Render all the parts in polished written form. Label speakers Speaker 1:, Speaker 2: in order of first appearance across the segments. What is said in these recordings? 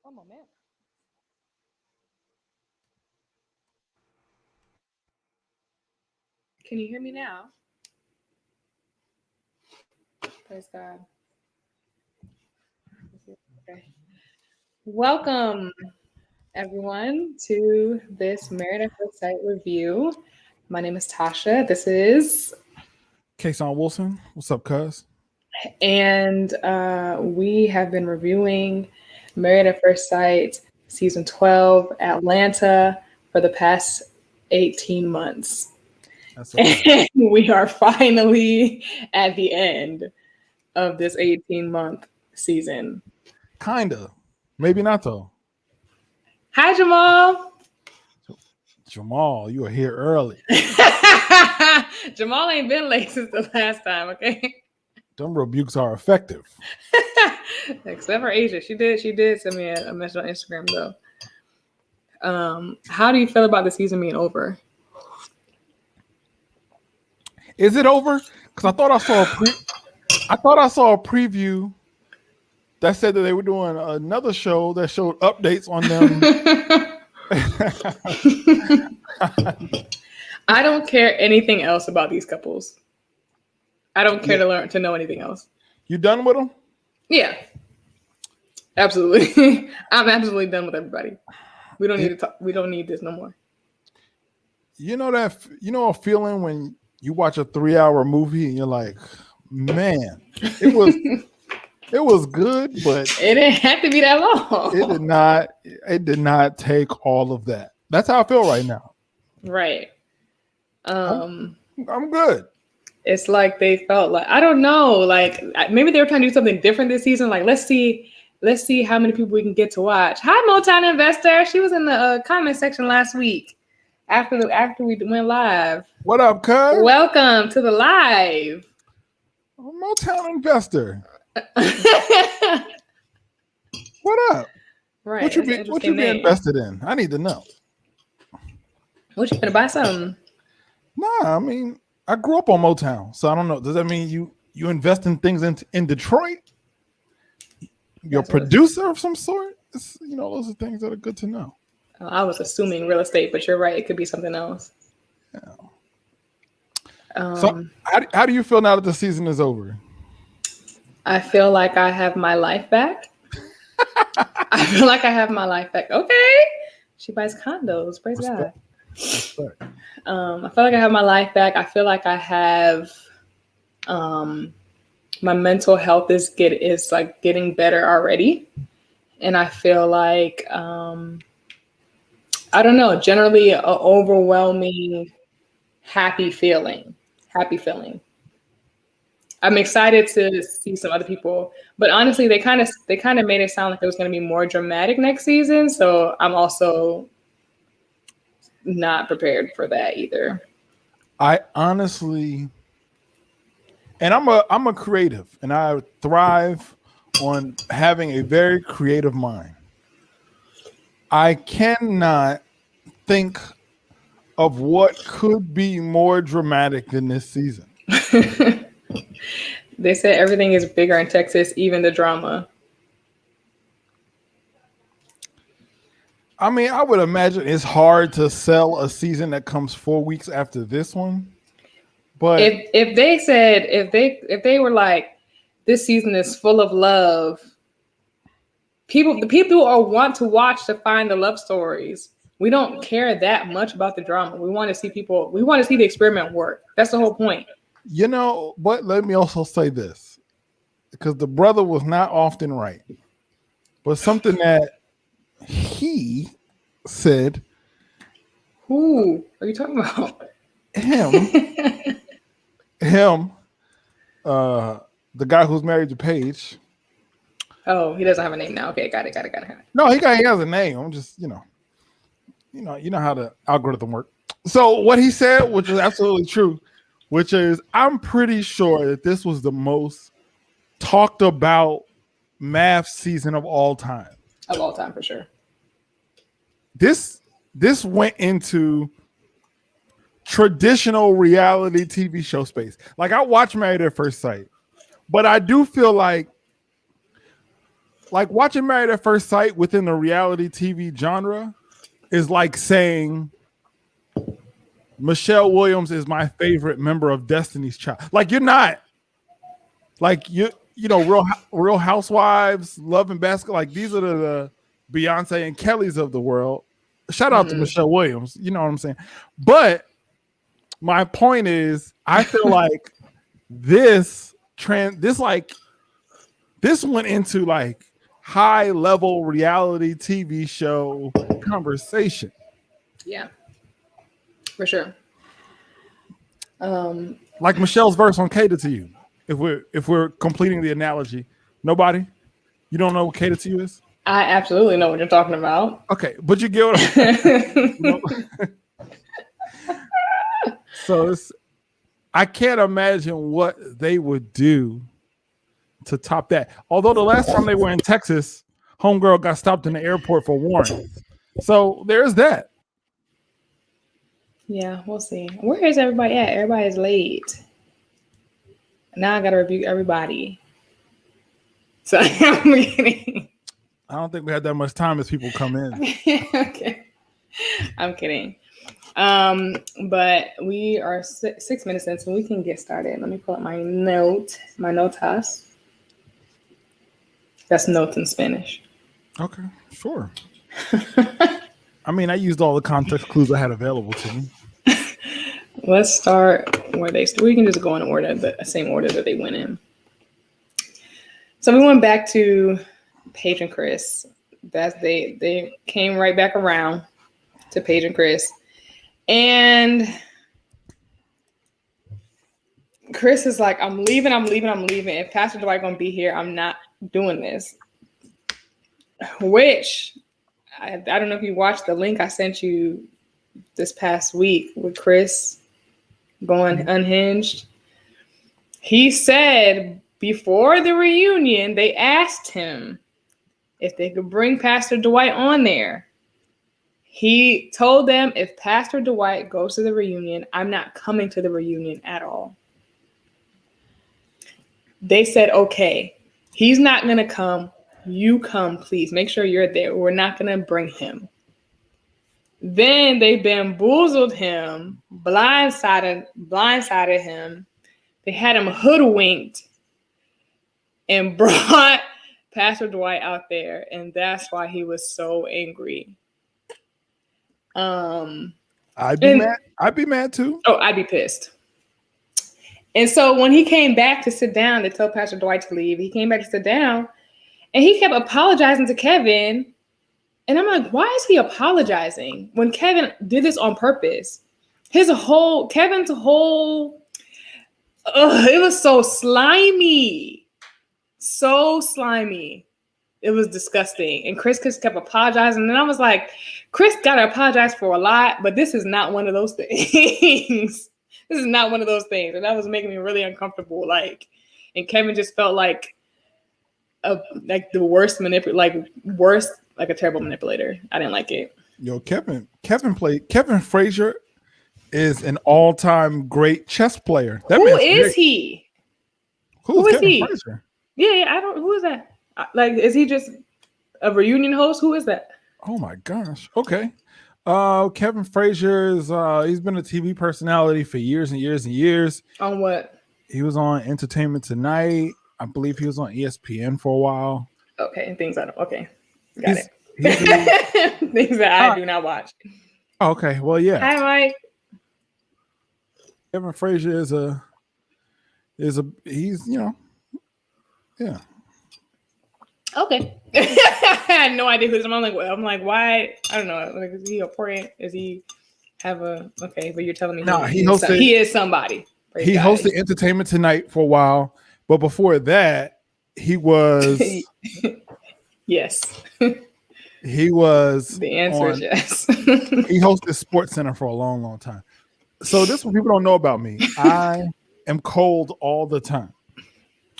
Speaker 1: One moment. Can you hear me now? Praise God. Okay. Welcome, everyone, to this Married at First Sight review. My name is Tasha. This is,
Speaker 2: Kasaun Wilson. What's up, cuz?
Speaker 1: and we have been reviewing Married at First Sight season 12, Atlanta, for the past 18 months.
Speaker 2: That's a fact.
Speaker 1: And we are finally at the end of this 18-month season.
Speaker 2: Kinda. Maybe not though.
Speaker 1: Hi, Jamal.
Speaker 2: Jamal, you were here early.
Speaker 1: Jamal ain't been late since the last time, okay?
Speaker 2: Them rebukes are effective.
Speaker 1: Except for Asia. She did send me a message on Instagram though. How do you feel about the season being over?
Speaker 2: Is it over? Because I thought I saw a preview that said that they were doing another show that showed updates on them.
Speaker 1: I don't care anything else about these couples. I don't care to know anything else.
Speaker 2: You done with them?
Speaker 1: Yeah. Absolutely. I'm absolutely done with everybody. We don't need to talk. We don't need this no more.
Speaker 2: You know a feeling when you watch a 3-hour movie and you're like, man, it was good, but
Speaker 1: it didn't have to be that long.
Speaker 2: It did not take all of that. That's how I feel right now.
Speaker 1: Right.
Speaker 2: I'm good.
Speaker 1: It's like they felt like, I don't know, like maybe they were trying to do something different this season. Like, let's see how many people we can get to watch. Hi, Motown Investor. She was in the comment section last week after we went live.
Speaker 2: What up, cuz?
Speaker 1: Welcome to the live.
Speaker 2: Motown Investor. What up?
Speaker 1: Right.
Speaker 2: What you be invested in? I need to know.
Speaker 1: What, you gonna buy something?
Speaker 2: Nah, I mean, I grew up on Motown, so I don't know. Does that mean you invest in things in Detroit? You're a producer of some sort? Those are things that are good to know.
Speaker 1: I was assuming real estate, but you're right. It could be something else.
Speaker 2: Yeah. So how do you feel now that the season is over?
Speaker 1: I feel like I have my life back. I feel like I have my life back. Okay. She buys condos. Praise God.
Speaker 2: Respect.
Speaker 1: I feel like I have my life back. I feel like I have my mental health is getting better already. And I feel like I don't know, generally an overwhelming happy feeling. I'm excited to see some other people, but honestly, they kind of made it sound like it was going to be more dramatic next season. So I'm also not prepared for that either.
Speaker 2: I honestly, and I'm a creative, and I thrive on having a very creative mind. I cannot think of what could be more dramatic than this season.
Speaker 1: They said everything is bigger in Texas, even the drama.
Speaker 2: I mean, I would imagine it's hard to sell a season that comes 4 weeks after this one. But
Speaker 1: if they were like, this season is full of love, the people who want to watch to find the love stories. We don't care that much about the drama. We want to see the experiment work. That's the whole point.
Speaker 2: But let me also say this, because the brother was not often right, but something that he said.
Speaker 1: Who are you talking about?
Speaker 2: Him, the guy who's married to Paige.
Speaker 1: Oh, he doesn't have a name now. Okay, got it.
Speaker 2: No, he has a name. I'm just, you know how the algorithm works. So what he said, which is absolutely true, which is I'm pretty sure that this was the most talked about MAFS season of all time.
Speaker 1: Of all time, for sure.
Speaker 2: This went into traditional reality TV show space. Like, I watch Married at First Sight, but I do feel like like watching Married at First Sight within the reality TV genre is like saying Michelle Williams is my favorite member of Destiny's Child. Like you're not. Like you know, Real Housewives, Love and Basketball. Like these are the Beyonce and Kellys of the world. Shout out to Michelle Williams. You know what I'm saying? But my point is, I feel like this went into like high level reality TV show conversation.
Speaker 1: Yeah, for sure.
Speaker 2: Like Michelle's verse on Cater to You. If we're completing the analogy, nobody, you don't know what Cater to You is?
Speaker 1: I absolutely know what you're talking about.
Speaker 2: Okay, but you get what So I can't imagine what they would do to top that. Although the last time they were in Texas, homegirl got stopped in the airport for warrant. So there's that.
Speaker 1: Yeah, we'll see. Where is everybody at? Everybody's late. Now I gotta review everybody. So I'm kidding.
Speaker 2: I don't think we had that much time as people come in.
Speaker 1: Okay. I'm kidding. But we are 6 minutes in, so we can get started. Let me pull up my notas. That's notes in Spanish.
Speaker 2: Okay, sure. I mean, I used all the context clues I had available to me.
Speaker 1: Let's start where we can just go in order, the same order that they went in. So we went back to Paige and Chris. They came right back around to Paige and Chris. And Chris is like, I'm leaving. If Pastor Dwight gonna be here, I'm not doing this. Which I don't know if you watched the link I sent you this past week with Chris going unhinged. He said before the reunion, they asked him if they could bring Pastor Dwight on there. He told them, if Pastor Dwight goes to the reunion, I'm not coming to the reunion at all. They said, okay, he's not going to come. You come, please. Make sure you're there. We're not going to bring him. Then they bamboozled him, blindsided him. They had him hoodwinked and brought Pastor Dwight out there. And that's why he was so angry.
Speaker 2: I'd be mad too.
Speaker 1: Oh, I'd be pissed. And so when he came back to sit down, they told Pastor Dwight to leave. He came back to sit down and he kept apologizing to Kevin. And I'm like, why is he apologizing when Kevin did this on purpose? Kevin's whole, it was so slimy. So slimy. It was disgusting. And Chris kept apologizing. And I was like, Chris got to apologize for a lot, but this is not one of those things. This is not one of those things. And that was making me really uncomfortable. Like, and Kevin just felt like the worst like a terrible manipulator. I didn't like it.
Speaker 2: Yo, Kevin Frazier is an all-time great chess player.
Speaker 1: Who is he?
Speaker 2: Who is he? Frazier?
Speaker 1: Yeah, who is that? Like, is he just a reunion host? Who is that?
Speaker 2: Oh my gosh. Okay. Kevin Frazier is he's been a TV personality for years and years and years.
Speaker 1: On what?
Speaker 2: He was on Entertainment Tonight. I believe he was on ESPN for a while.
Speaker 1: Okay, things I don't. Okay, got it. Things that I do not watch.
Speaker 2: Okay, well, yeah.
Speaker 1: Hi, Mike.
Speaker 2: Kevin Frazier he's yeah.
Speaker 1: Okay. I had no idea who this. I'm like, why? I don't know. Like, is he important? Is he have a okay? But you're telling me he is somebody.
Speaker 2: He hosted Entertainment Tonight for a while, but before that, he was
Speaker 1: yes.
Speaker 2: He was
Speaker 1: the answer is yes.
Speaker 2: He hosted Sports Center for a long, long time. So this is what people don't know about me. I am cold all the time.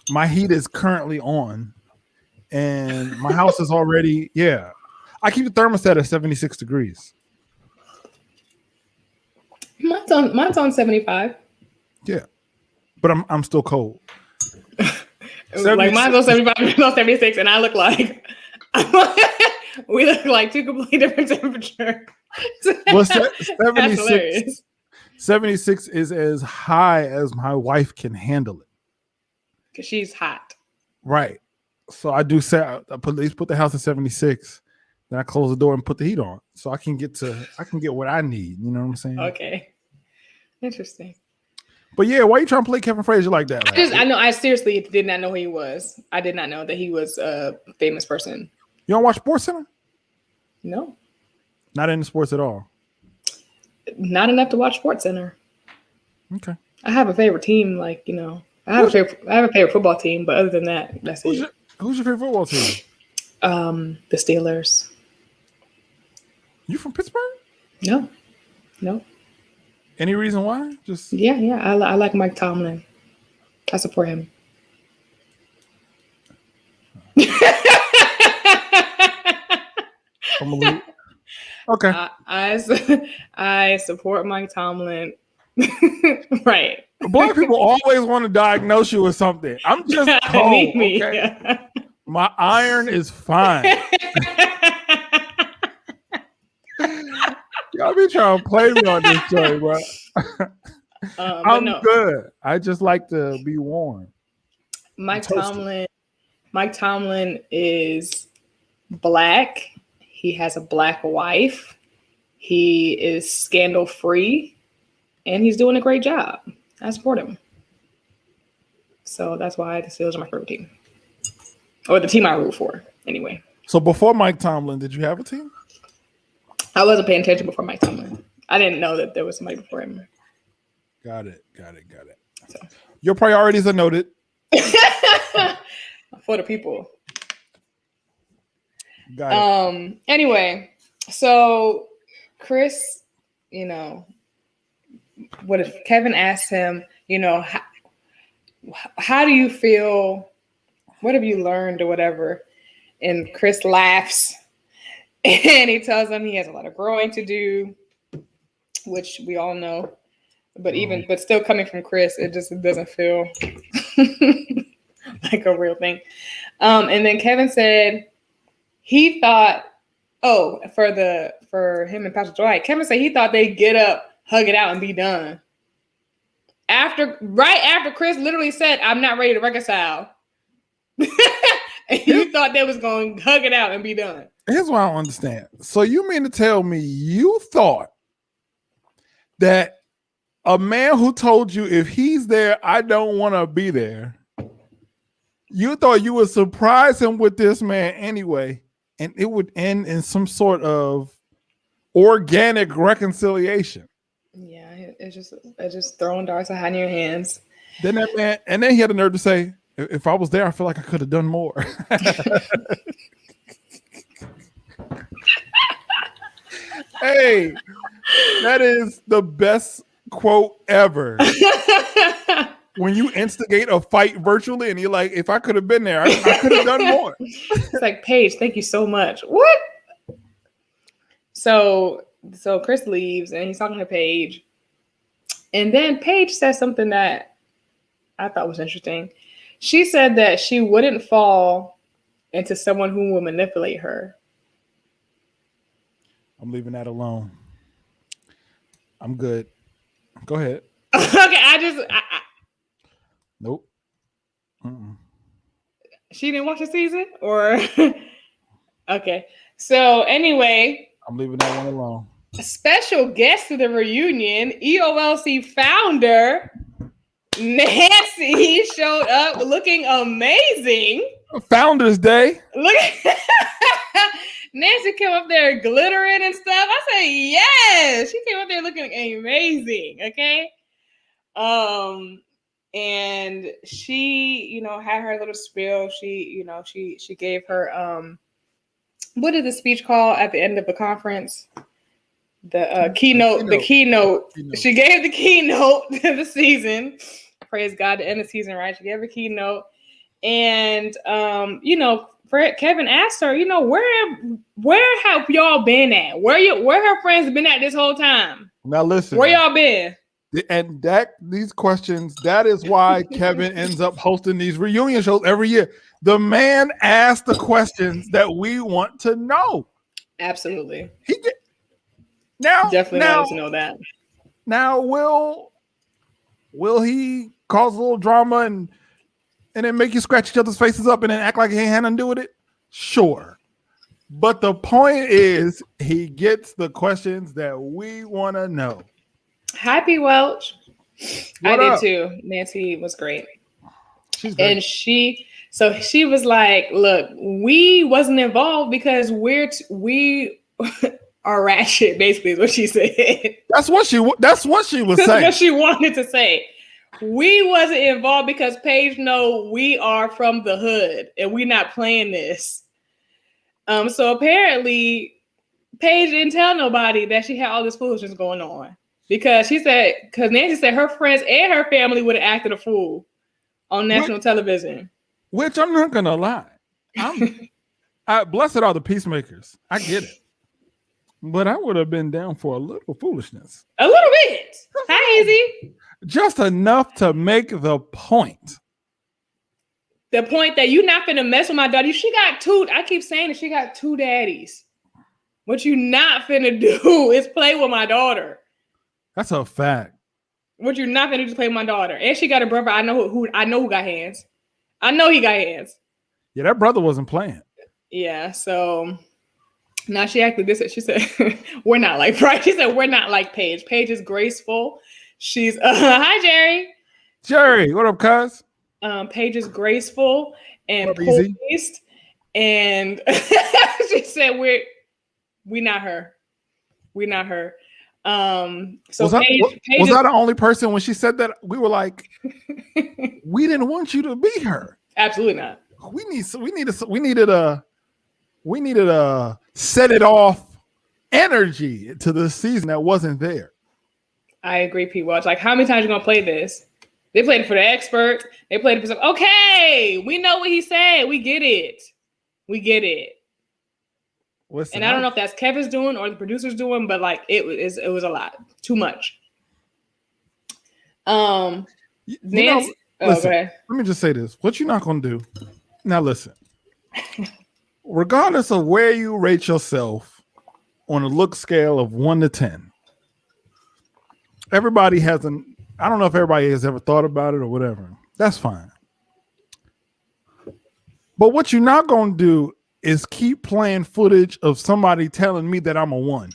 Speaker 2: My heat is currently on. And my house is already, I keep the thermostat at 76 degrees.
Speaker 1: Mine's on 75.
Speaker 2: Yeah. But I'm still cold.
Speaker 1: Like mine's on 75, on 76, and I look like we look like two completely different temperatures.
Speaker 2: Well,
Speaker 1: That's hilarious.
Speaker 2: 76 is as high as my wife can handle it.
Speaker 1: Because she's hot.
Speaker 2: Right. So I do say I at least put the house at 76. Then I close the door and put the heat on. So I can get what I need. You know what I'm saying?
Speaker 1: Okay. Interesting.
Speaker 2: But yeah, why are you trying to play Kevin Frazier like that?
Speaker 1: I seriously did not know who he was. I did not know that he was a famous person.
Speaker 2: You don't watch SportsCenter?
Speaker 1: No.
Speaker 2: Not into sports at all.
Speaker 1: Not enough to watch SportsCenter.
Speaker 2: Okay.
Speaker 1: I have a favorite team, I have a favorite football team, but other than that, that's it.
Speaker 2: Who's your favorite football team?
Speaker 1: The Steelers.
Speaker 2: You from Pittsburgh?
Speaker 1: No.
Speaker 2: Any reason why? Just
Speaker 1: yeah. I like Mike Tomlin. I support him.
Speaker 2: Okay.
Speaker 1: I support Mike Tomlin. Right.
Speaker 2: Black people always want to diagnose you with something. I'm just cold.
Speaker 1: Me.
Speaker 2: Okay?
Speaker 1: Yeah.
Speaker 2: My iron is fine. Y'all be trying to play me on this show, bro. I'm good. I just like to be warm.
Speaker 1: Mike Tomlin is black. He has a black wife. He is scandal free, and he's doing a great job. I support him. So that's why the Steelers are my favorite team, or the team I root for, anyway.
Speaker 2: So before Mike Tomlin, did you have a team?
Speaker 1: I wasn't paying attention before Mike Tomlin. I didn't know that there was somebody before him.
Speaker 2: Got it. So. Your priorities are noted.
Speaker 1: For the people.
Speaker 2: Got it.
Speaker 1: Anyway, so Chris, what if Kevin asked him, how do you feel? What have you learned or whatever? And Chris laughs. And he tells him he has a lot of growing to do, which we all know. But still coming from Chris, it doesn't feel like a real thing. And then Kevin said he thought, for him and Pastor Dwight, Kevin said he thought they'd get up, hug it out, and be done. Right after Chris literally said, "I'm not ready to reconcile." And you thought they was going to hug it out and be done.
Speaker 2: Here's what I don't understand. So you mean to tell me you thought that a man who told you if he's there, I don't want to be there, you thought you would surprise him with this man anyway, and it would end in some sort of organic reconciliation? Yeah,
Speaker 1: it's just throwing darts and hiding your hands.
Speaker 2: Then that man, and then he had the nerve to say, if I was there, I feel like I could have done more. Hey, that is the best quote ever. When you instigate a fight virtually and you're like, if I could have been there, I could have done more.
Speaker 1: It's like, Paige, thank you so much. What? So Chris leaves and he's talking to Paige. And then Paige says something that I thought was interesting. She said that she wouldn't fall into someone who will manipulate her.
Speaker 2: I'm leaving that alone. I'm good. Go ahead.
Speaker 1: Okay,
Speaker 2: Nope. Mm-mm.
Speaker 1: She didn't watch the season? Or okay. So anyway,
Speaker 2: I'm leaving that one alone.
Speaker 1: A special guest to the reunion, EOLC founder Nancy showed up looking amazing.
Speaker 2: Founders Day.
Speaker 1: Look, Nancy came up there glittering and stuff. I said, yes. She came up there looking amazing. Okay. And she, had her little spiel. She, she gave her, what did the speech call at the end of the conference? The keynote. She gave the keynote to the season. Praise God, to end the season, right? She gave a keynote. And, Kevin asked her, where have y'all been at? Where her friends been at this whole time?
Speaker 2: Now listen.
Speaker 1: Where y'all been?
Speaker 2: And these questions, that is why Kevin ends up hosting these reunion shows every year. The man asks the questions that we want to know.
Speaker 1: Absolutely.
Speaker 2: Definitely
Speaker 1: wanted to know that.
Speaker 2: Now, will he cause a little drama and then make you scratch each other's faces up and then act like he ain't had nothing to do with it? Sure. But the point is, he gets the questions that we want to know.
Speaker 1: Happy Welch.
Speaker 2: What
Speaker 1: I
Speaker 2: up?
Speaker 1: did too. Nancy was great.
Speaker 2: She's great.
Speaker 1: And she was like, look, we wasn't involved because we are ratchet, basically is what she said.
Speaker 2: That's what she was saying.
Speaker 1: That's what she wanted to say. We wasn't involved because Paige know we are from the hood and we not playing this. So apparently Paige didn't tell nobody that she had all this foolishness going on because Nancy said her friends and her family would have acted a fool on national television. Which
Speaker 2: I'm not gonna lie. Blessed are the peacemakers. I get it. But I would have been down for a little foolishness.
Speaker 1: A little bit. Hi, Easy.
Speaker 2: Just enough to make the point.
Speaker 1: The point that you're not finna mess with my daughter. She got two. I keep saying that she got two daddies. What you not finna do is play with my daughter.
Speaker 2: That's a fact.
Speaker 1: What you not finna do is play with my daughter. And she got a brother. I know who got hands. I know he got hands.
Speaker 2: Yeah, that brother wasn't playing.
Speaker 1: Yeah, so now she actually this. She said, "We're not like Pride." She said, "We're not like Paige. Paige is graceful. She's hi Jerry.
Speaker 2: Jerry, what up, cuz?
Speaker 1: Paige is graceful and poised, and she said, "We not her. We not her." So
Speaker 2: was I the only person when she said that we were like, we didn't want you to be her?
Speaker 1: Absolutely not.
Speaker 2: We needed a set it off energy to the season that wasn't there.
Speaker 1: I agree, P. Welch. Like, how many times are you gonna play this? They played it for the expert. They played it for some. Okay, we know what he said. We get it. We get it.
Speaker 2: Listen,
Speaker 1: and I don't know if that's Kevin's doing or the producer's doing, but like it was a lot. Too much. Nancy.
Speaker 2: Listen, go ahead. Let me just say this. What you're not gonna do. Now listen. Regardless of where you rate yourself on a look scale of 1 to 10, everybody has I don't know if everybody has ever thought about it or whatever. That's fine. But what you're not going to do is keep playing footage of somebody telling me that I'm a 1.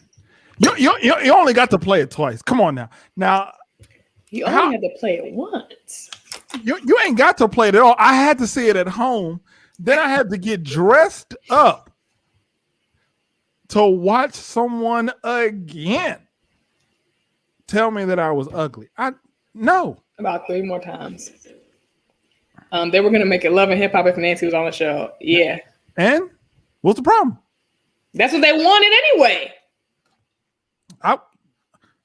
Speaker 2: You only got to play it twice. Come on now. Now,
Speaker 1: you only had to play it once.
Speaker 2: You ain't got to play it at all. I had to see it at home. Then I had to get dressed up to watch someone again tell me that I was ugly. No.
Speaker 1: About 3 more times. They were going to make it Love and Hip Hop if Nancy was on the show. Yeah.
Speaker 2: And what's the problem?
Speaker 1: That's what they wanted anyway.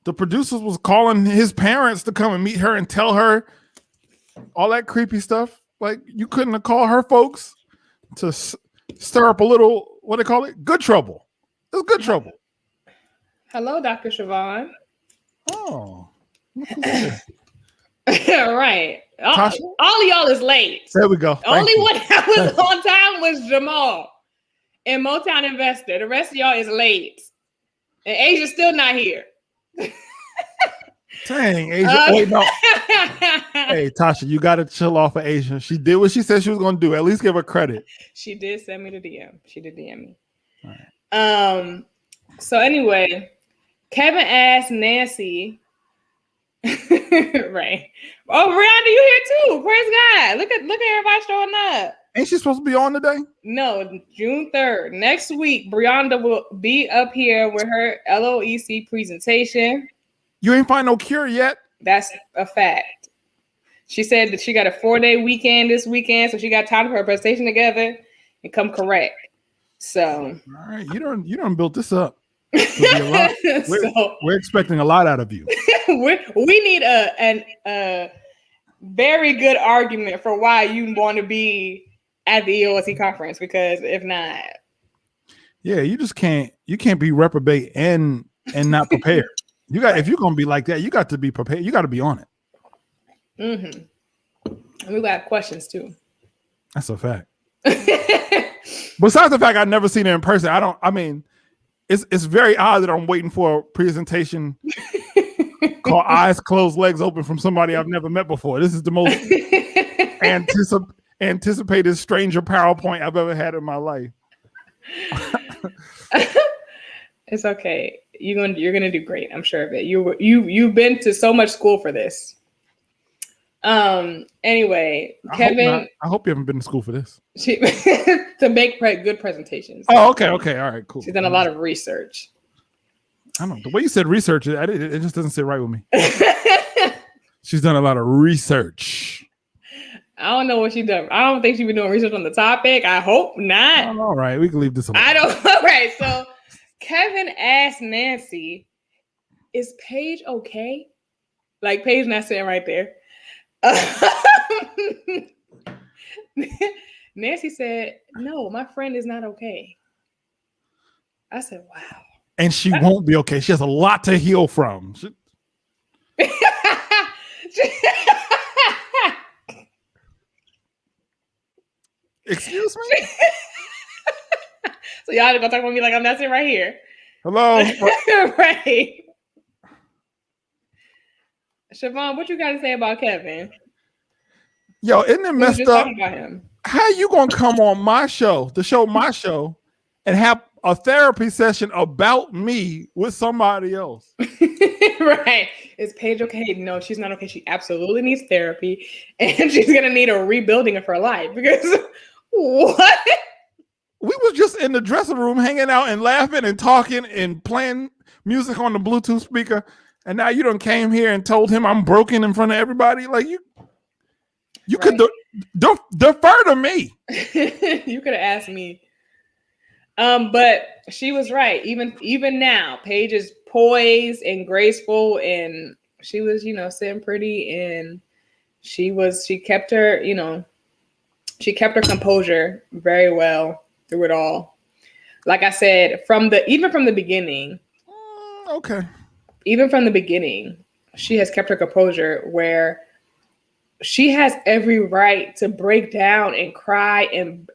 Speaker 2: The producers was calling his parents to come and meet her and tell her all that creepy stuff. Like, you couldn't have called her folks to stir up a little, what do they call it? Good trouble. It was good trouble.
Speaker 1: Hello, Dr. Siobhan.
Speaker 2: Oh.
Speaker 1: Right. All of y'all is late.
Speaker 2: There we go.
Speaker 1: Only one that was on time was Jamal and Motown Investor. The rest of y'all is late. And Asia's still not here.
Speaker 2: Dang, Asia. Wait, no. Hey, Tasha, you got to chill off of Asia. She did what she said she was going to do. At least give her credit.
Speaker 1: She did send me the DM. She did DM me.
Speaker 2: All right.
Speaker 1: So anyway, Kevin asked Nancy. Right. Oh, Brianna, you here too. Praise God. Look at everybody showing up.
Speaker 2: Ain't she supposed to be on today?
Speaker 1: No, June 3rd. Next week, Brianna will be up here with her LOEC presentation.
Speaker 2: You ain't find no cure yet?
Speaker 1: That's a fact. She said that she got a 4-day weekend this weekend, so she got time to put her presentation together and come correct. So
Speaker 2: all right, you don't built this up. We're expecting a lot out of you.
Speaker 1: we need a very good argument for why you want to be at the EOLC conference, because if not,
Speaker 2: yeah, you can't be reprobate and not prepared. You got if you're gonna be like that, you got to be prepared. You got to be on it.
Speaker 1: Mm-hmm. We got questions too.
Speaker 2: That's a fact. Besides the fact I've never seen it in person, I mean, it's very odd that I'm waiting for a presentation called Eyes Closed, Legs Open from somebody I've never met before. This is the most anticipated stranger PowerPoint I've ever had in my life.
Speaker 1: It's okay. You're gonna do great. I'm sure of it. You've been to so much school for this. Anyway, Kevin.
Speaker 2: I hope you haven't been to school for this.
Speaker 1: To make good presentations.
Speaker 2: Oh, okay, all right, cool.
Speaker 1: She's done a lot of research.
Speaker 2: I don't know. The way you said research, it just doesn't sit right with me. She's done a lot of research.
Speaker 1: I don't know what she done. I don't think she's been doing research on the topic. I hope not.
Speaker 2: All right, we can leave this alone.
Speaker 1: All right, so Kevin asked Nancy, "Is Paige okay?" Like Paige not sitting right there. Nancy said, "No, my friend is not okay." I said, "Wow."
Speaker 2: And she won't be okay. She has a lot to heal from. Excuse me?
Speaker 1: So y'all gonna talk about me like I'm not sitting right here.
Speaker 2: Hello?
Speaker 1: Right. Siobhan, what you got to say about Kevin?
Speaker 2: Yo, isn't it messed up?
Speaker 1: Talking about him.
Speaker 2: How you gonna come on my show, and have a therapy session about me with somebody else?
Speaker 1: Right. Is Paige okay? No, she's not okay. She absolutely needs therapy, and she's gonna need a rebuilding of her life because what?
Speaker 2: We was just in the dressing room hanging out and laughing and talking and playing music on the Bluetooth speaker, and now you done came here and told him I'm broken in front of everybody. Like you right. Could defer to me.
Speaker 1: You could have asked me. But she was right. Even now, Paige is poised and graceful, and she was, sitting pretty, and she kept her, she kept her composure very well through it all. Like I said, even from the beginning.
Speaker 2: Okay.
Speaker 1: Even from the beginning, she has kept her composure where she has every right to break down and cry and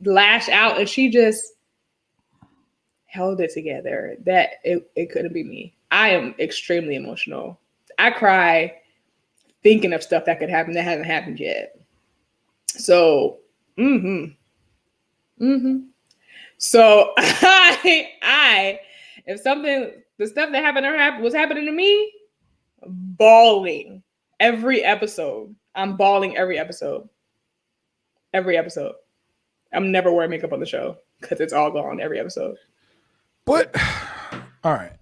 Speaker 1: lash out, and she just held it together. That it couldn't be me. I am extremely emotional. I cry thinking of stuff that could happen that hasn't happened yet. So, So if the stuff that happened was happening to me, bawling every episode. I'm bawling every episode. Every episode. I'm never wearing makeup on the show because it's all gone every episode.
Speaker 2: But all right.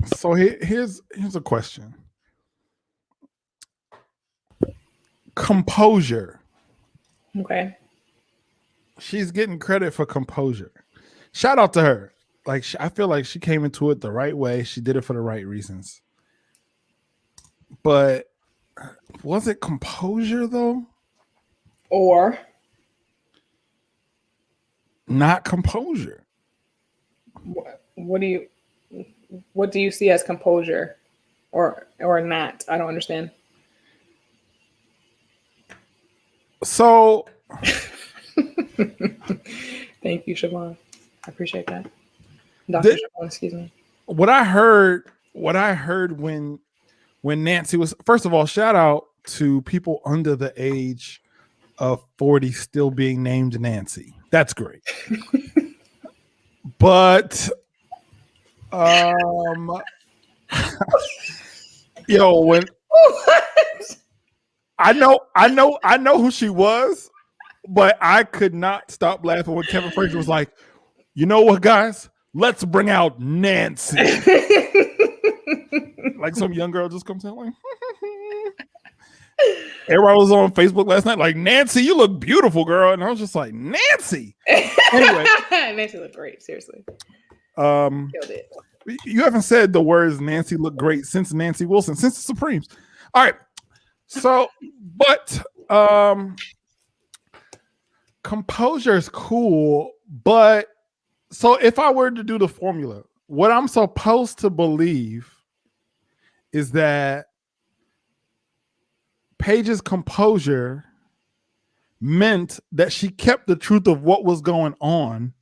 Speaker 2: So here's a question. Composure.
Speaker 1: Okay.
Speaker 2: She's getting credit for composure. Shout out to her. Like I feel like she came into it the right way. She did it for the right reasons. But was it composure though?
Speaker 1: Or
Speaker 2: not composure?
Speaker 1: What do you see as composure or not? I don't understand.
Speaker 2: So
Speaker 1: thank you, Siobhan. I appreciate that. Dr. Siobhan, excuse me.
Speaker 2: What I heard when Nancy was, first of all, shout out to people under the age of 40 still being named Nancy. That's great. But when I know who she was, but I could not stop laughing when Kevin Frazier was like, "You know what, guys? Let's bring out Nancy." Like some young girl just comes in like, everybody was on Facebook last night like, "Nancy, you look beautiful, girl." And I was just like, "Nancy." Anyway,
Speaker 1: Nancy looked great, seriously.
Speaker 2: Killed it. You haven't said the words "Nancy looked great" since Nancy Wilson, since the Supremes. All right. So, but composure is cool, but so if I were to do the formula, what I'm supposed to believe is that Paige's composure meant that she kept the truth of what was going on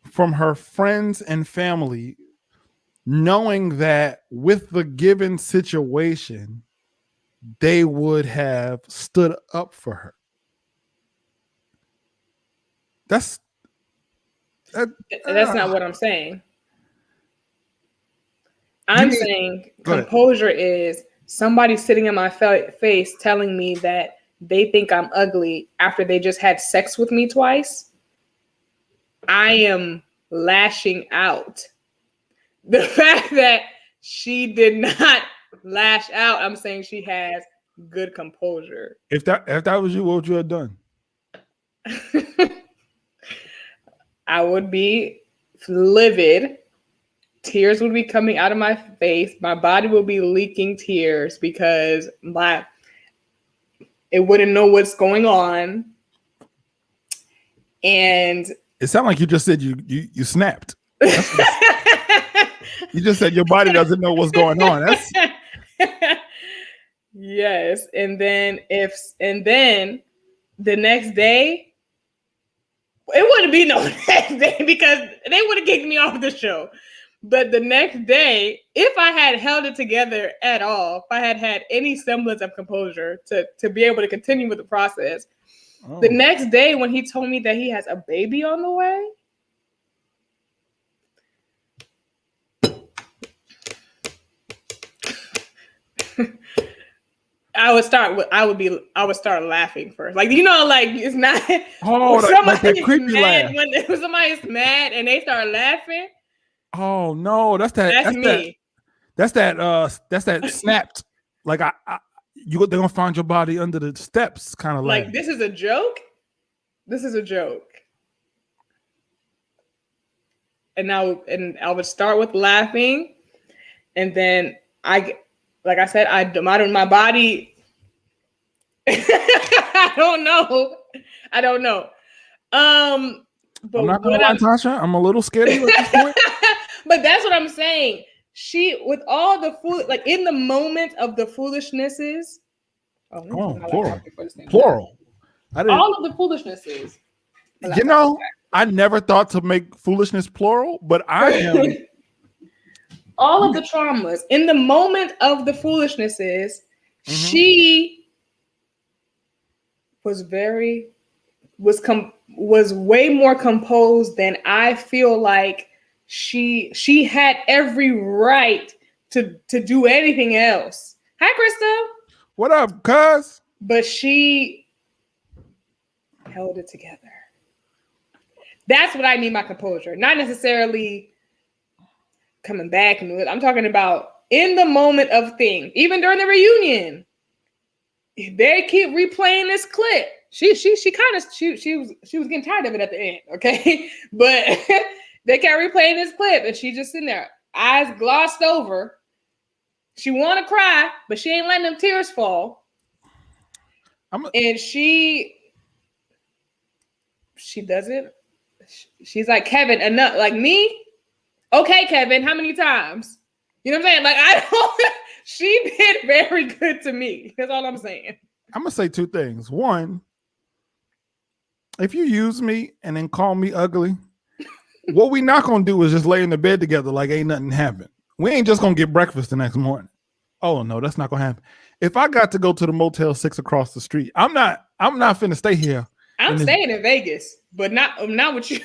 Speaker 2: from her friends and family, knowing that with the given situation, they would have stood up for her. That's
Speaker 1: not what I'm saying. I'm saying composure is somebody sitting in my face telling me that they think I'm ugly after they just had sex with me twice. I am lashing out. The fact that she did not lash out, I'm saying she has good composure.
Speaker 2: If that was you, what would you have done?
Speaker 1: I would be livid. Tears would be coming out of my face. My body would be leaking tears because it wouldn't know what's going on. And
Speaker 2: it sounded like you just said you snapped. You just said your body doesn't know what's going on. That's
Speaker 1: yes. And then the next day, it wouldn't be no next day because they would have kicked me off the show. But the next day, if I had held it together at all, if I had had any semblance of composure to be able to continue with the process, the next day when he told me that he has a baby on the way, I would start laughing first. Like, like it's not
Speaker 2: like that creepy laugh.
Speaker 1: When somebody's mad and they start laughing.
Speaker 2: Oh no, that's me. That's that snapped. Like they're gonna find your body under the steps, kind of
Speaker 1: like this is a joke. This is a joke. And I would start with laughing, and then like I said, my body. I don't know. But
Speaker 2: I'm not gonna lie, Tasha. I'm a little scared of you at this point.
Speaker 1: But that's what I'm saying. She, with all the fool, like in the moment of the foolishnesses.
Speaker 2: Plural.
Speaker 1: All of the foolishnesses.
Speaker 2: I never thought to make foolishness plural, but I am.
Speaker 1: All of the traumas in the moment of the foolishnesses, she was way more composed than I feel like she had every right to do anything else. Hi, Krista.
Speaker 2: What up, cuz?
Speaker 1: But she held it together. That's what I mean by composure. Not necessarily coming back and I'm talking about in the moment of things. Even during the reunion, they keep replaying this clip. She was getting tired of it at the end, okay? But they kept replaying this clip, and she just sitting there, eyes glossed over. She want to cry, but she ain't letting them tears fall. And she doesn't. She's like, Kevin, enough. Like me. Okay, Kevin, how many times? You know what I'm saying? Like she did very good to me. That's all I'm saying.
Speaker 2: I'm gonna say two things. One, if you use me and then call me ugly, what we not gonna do is just lay in the bed together like ain't nothing happened. We ain't just gonna get breakfast the next morning. Oh no, that's not gonna happen. If I got to go to the Motel 6 across the street, I'm not finna stay here.
Speaker 1: I'm staying in Vegas, but not with you.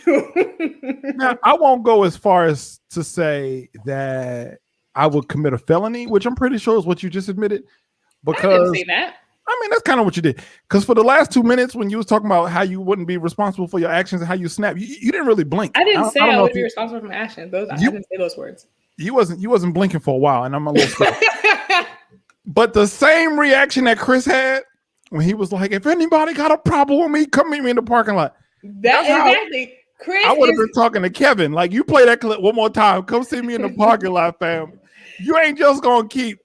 Speaker 2: Now, I won't go as far as to say that I would commit a felony, which I'm pretty sure is what you just admitted. Because
Speaker 1: I didn't say that.
Speaker 2: I mean, that's kind of what you did. Because for the last 2 minutes, when you was talking about how you wouldn't be responsible for your actions and how you snap, you didn't really blink.
Speaker 1: I didn't say I would be responsible for my actions. I didn't say those words.
Speaker 2: You wasn't blinking for a while, and I'm a little scared. But the same reaction that Chris had when he was like, "If anybody got a problem with me, come meet me in the parking lot."
Speaker 1: That's exactly. Chris,
Speaker 2: I would have been talking to Kevin. Like, you play that clip one more time. Come see me in the parking lot, fam. You ain't gonna keep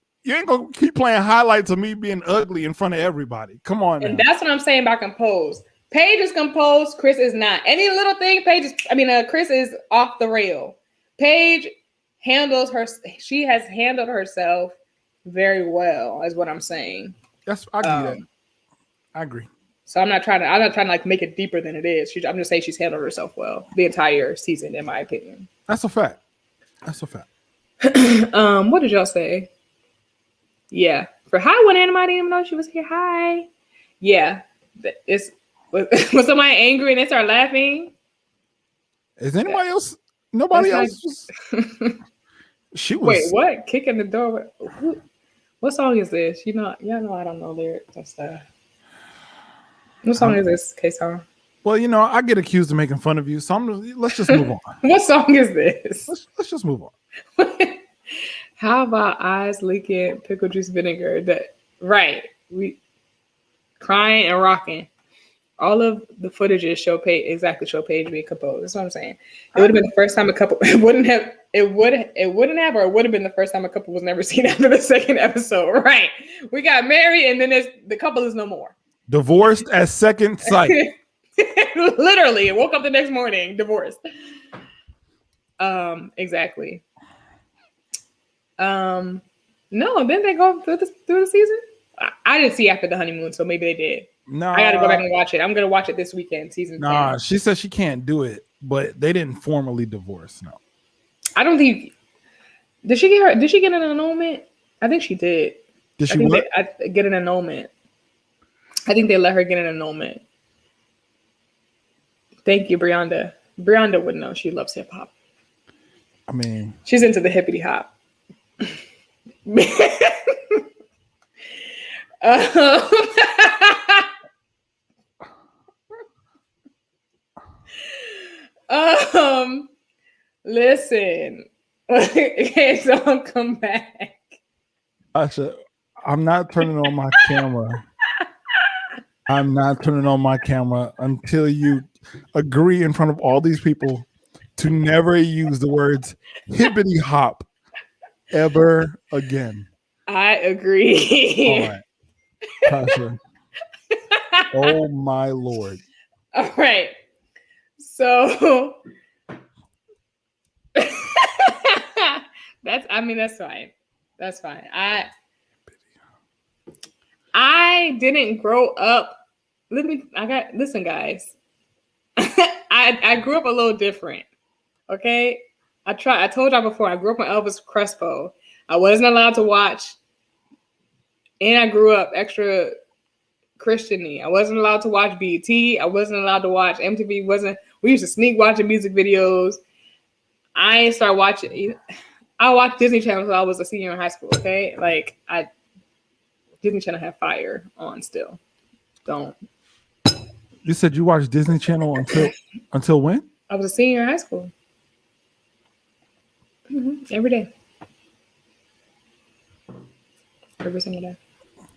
Speaker 2: playing highlights of me being ugly in front of everybody. Come on.
Speaker 1: And that's what I'm saying about composed. Paige is composed. Chris is not. Any little thing, Chris is off the rail. Paige she has handled herself very well, is what I'm saying.
Speaker 2: I agree that. I agree.
Speaker 1: So I'm not trying to like make it deeper than it is. I'm just saying she's handled herself well the entire season, in my opinion.
Speaker 2: That's a fact. That's a fact.
Speaker 1: What did y'all say? Yeah. For hi, one anime, I didn't even know she was here. Hi. Yeah. Was somebody angry and they start laughing?
Speaker 2: Is anybody else? Nobody else? She was.
Speaker 1: Wait, what? Kicking the door? What song is this? Y'all know I don't know lyrics and stuff. What song is this, Kasaun?
Speaker 2: Well, I get accused of making fun of you, so let's just move on.
Speaker 1: What song is this?
Speaker 2: Let's just move on.
Speaker 1: How about eyes leaking pickle juice vinegar? We crying and rocking. All of the footages show Paige being composed. That's what I'm saying. It would have been the first time a couple. It would have, or it would have been the first time a couple was never seen after the second episode. Right? We got married, and then the couple is no more.
Speaker 2: Divorced at second sight.
Speaker 1: Literally, woke up the next morning, divorced. Exactly. No, didn't they go through the season? I didn't see after the honeymoon, so maybe they did. No, I got to go back and watch it. I'm gonna watch it this weekend. Season 10.
Speaker 2: She said she can't do it, but they didn't formally divorce. No,
Speaker 1: I don't think. Did she get an annulment? I think she did.
Speaker 2: Did she
Speaker 1: get an annulment? I think they let her get an annulment. Thank you, Brianda. Brianda would know. She loves hip hop.
Speaker 2: I mean,
Speaker 1: she's into the hippity hop. Listen. Okay, so I'll come back.
Speaker 2: Tasha, I'm not turning on my camera. I'm not turning on my camera until you agree in front of all these people to never use the words hippity hop ever again.
Speaker 1: I agree.
Speaker 2: All right. Tasha. Oh my Lord.
Speaker 1: All right. So that's fine. That's fine. I didn't grow up. Listen, guys. I grew up a little different. Okay. I told y'all before, I grew up on Elvis Crespo. I wasn't allowed to watch. And I grew up extra Christian-y. I wasn't allowed to watch BET. I wasn't allowed to watch MTV. We used to sneak watching music videos. I ain't started watching. I watched Disney Channel until I was a senior in high school. Okay, Disney Channel had fire on still. Don't.
Speaker 2: You said you watched Disney Channel until when?
Speaker 1: I was a senior in high school. Every day. Every single day.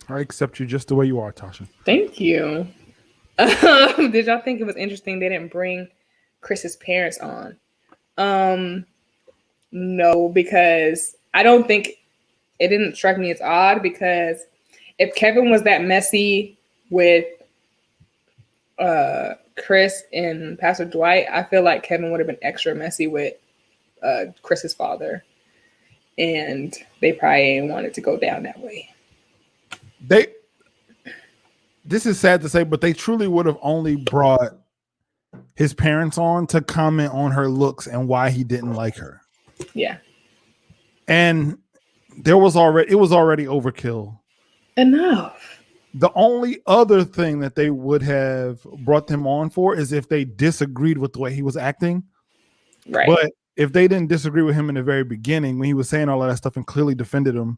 Speaker 2: I accept you just the way you are, Tasha.
Speaker 1: Thank you. Did y'all think it was interesting they didn't bring Chris's parents on? No, because I don't think it didn't strike me as odd, because if Kevin was that messy with Chris and Pastor Dwight, I feel like Kevin would have been extra messy with Chris's father. And they probably wanted to go down that way.
Speaker 2: This is sad to say, but they truly would have only brought his parents on to comment on her looks and why he didn't like her.
Speaker 1: Yeah.
Speaker 2: And it was already overkill.
Speaker 1: Enough.
Speaker 2: The only other thing that they would have brought them on for is if they disagreed with the way he was acting.
Speaker 1: Right.
Speaker 2: But if they didn't disagree with him in the very beginning when he was saying all of that stuff and clearly defended him,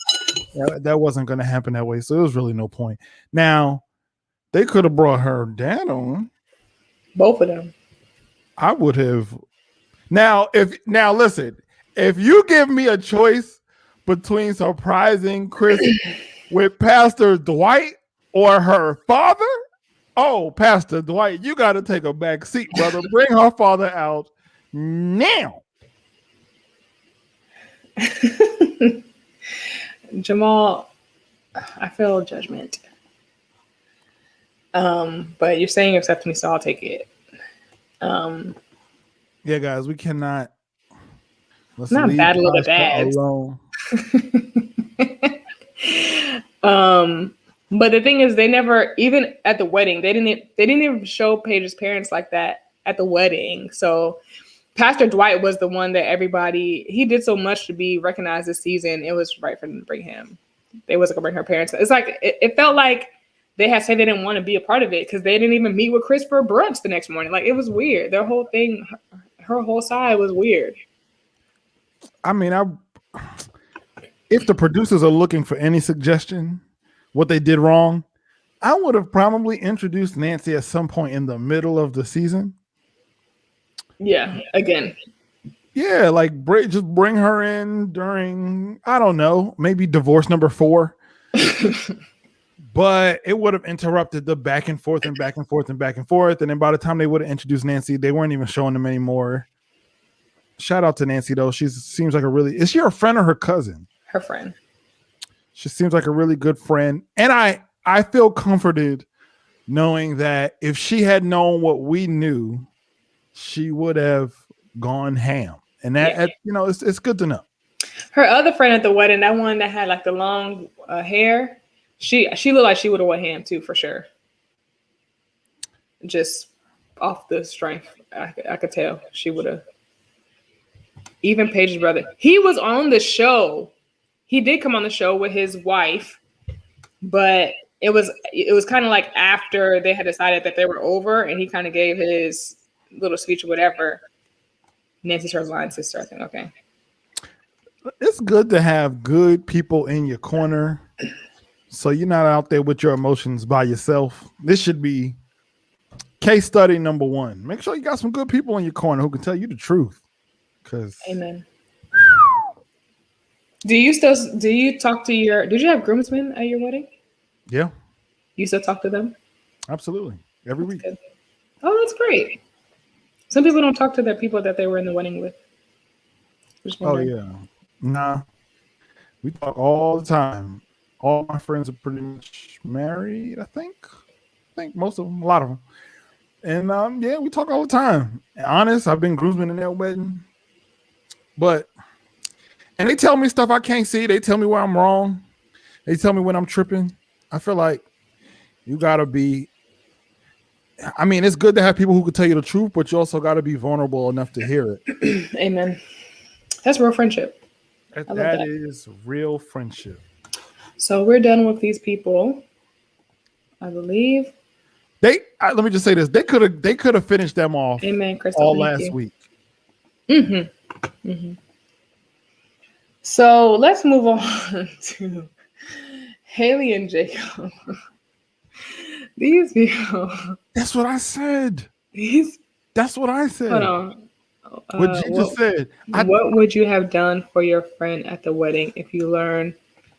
Speaker 2: that wasn't going to happen that way. So there was really no point. Now, they could have brought her dad on.
Speaker 1: Both of them.
Speaker 2: I would have. Now listen, if you give me a choice between surprising Chris with Pastor Dwight or her father, Pastor Dwight, you got to take a back seat, brother. Bring her father out now.
Speaker 1: Jamal, I feel judgment. But you're saying accept me, so I'll take it.
Speaker 2: Yeah, guys, we cannot.
Speaker 1: Let's not battle of the bad. But the thing is, they never, even at the wedding, they didn't even show Paige's parents like that at the wedding. So Pastor Dwight was the one that he did so much to be recognized this season. It was right for them to bring him. They wasn't gonna bring her parents. It's like, it felt like they had said they didn't want to be a part of it because they didn't even meet with Chris for brunch the next morning. Like, it was weird. Their whole thing, her whole side was weird.
Speaker 2: I mean, if the producers are looking for any suggestion, what they did wrong, I would have probably introduced Nancy at some point in the middle of the season.
Speaker 1: Yeah, again.
Speaker 2: Yeah, like just bring her in during, I don't know, maybe divorce number 4. But it would have interrupted the back and forth and back and forth and back and forth. And then by the time they would have introduced Nancy, they weren't even showing them anymore. Shout out to Nancy, though. She seems like is she her friend or her cousin?
Speaker 1: Her friend.
Speaker 2: She seems like a really good friend. And I feel comforted knowing that if she had known what we knew, she would have gone ham. And that, it's good to know.
Speaker 1: Her other friend at the wedding, that one that had like the long hair, she looked like she would have went ham too, for sure. Just off the strength, I could tell she would have. Even Paige's brother, he was on the show. He did come on the show with his wife, but it was kind of like after they had decided that they were over, and he kind of gave his little speech or whatever. Nancy's her line sister, I think. Okay.
Speaker 2: It's good to have good people in your corner, so you're not out there with your emotions by yourself. This should be case study number 1. Make sure you got some good people in your corner who can tell you the truth.
Speaker 1: Amen. Do you talk to did you have groomsmen at your wedding?
Speaker 2: Yeah.
Speaker 1: You still talk to them?
Speaker 2: Absolutely. Every week.
Speaker 1: Good. Oh, that's great. Some people don't talk to their people that they were in the wedding with.
Speaker 2: Oh, yeah. Nah. We talk all the time. All my friends are pretty much married, I think. Most of them, a lot of them. And yeah, we talk all the time. And honest, I've been groomsman in their wedding. And they tell me stuff I can't see. They tell me where I'm wrong. They tell me when I'm tripping. I feel like you gotta be. I mean, it's good to have people who can tell you the truth, but you also got to be vulnerable enough to hear it.
Speaker 1: Amen. That's real friendship.
Speaker 2: That is real friendship.
Speaker 1: So we're done with these people, I believe.
Speaker 2: Let me just say this: they could have finished them off.
Speaker 1: Amen, Chris.
Speaker 2: All last week.
Speaker 1: Mm-hmm. Mm-hmm. So let's move on to Haley and Jacob. These people.
Speaker 2: That's what I said. That's what I said.
Speaker 1: Hold on.
Speaker 2: What you just said.
Speaker 1: What would you have done for your friend at the wedding if you learned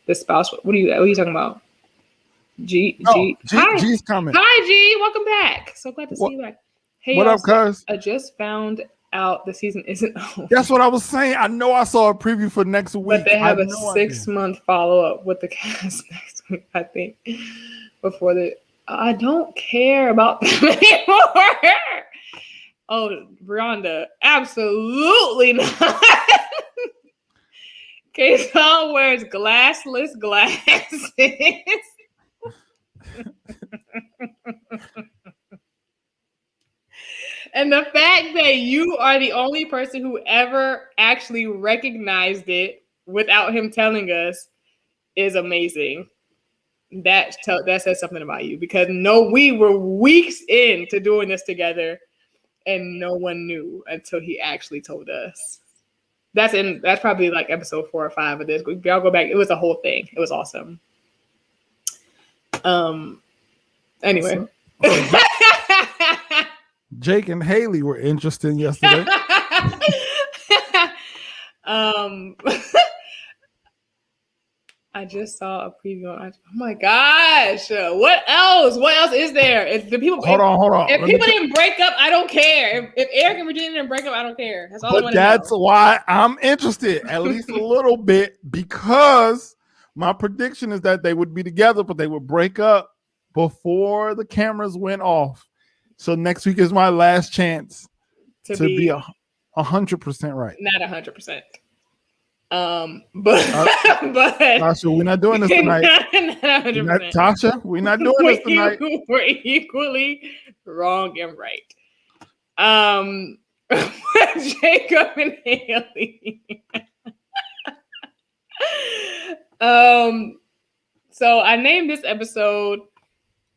Speaker 1: the spouse? What are you talking about? G's coming. Hi, G. Welcome back. So glad to see you back. Hey,
Speaker 2: what up, cuz?
Speaker 1: I just found out the season isn't over.
Speaker 2: That's what I was saying. I know I saw a preview for next week.
Speaker 1: But they have a 6-month follow-up with the cast next week, I think. Before I don't care about them anymore. Oh, Rhonda, absolutely not. Kasaun wears glassless glasses. And the fact that you are the only person who ever actually recognized it without him telling us is amazing. That says something about you, because we were weeks into doing this together and no one knew until he actually told us. That's probably like episode 4 or 5 of this. If y'all go back, it was a whole thing. It was awesome. Anyway.
Speaker 2: Jake and Haley were interesting yesterday.
Speaker 1: I just saw a preview on. Oh my gosh! What else? What else is there? If the people hold on. If people didn't break up, I don't care. If Eric and Virginia didn't break up, I don't care. That's all I want to know.
Speaker 2: That's why I'm interested, at least a little bit, because my prediction is that they would be together, but they would break up before the cameras went off. So next week is my last chance to be 100% right.
Speaker 1: Not 100%. But
Speaker 2: Tasha, we're not doing this tonight. Tasha, we're not doing this tonight.
Speaker 1: We're equally wrong and right. Jacob and Haley. So I named this episode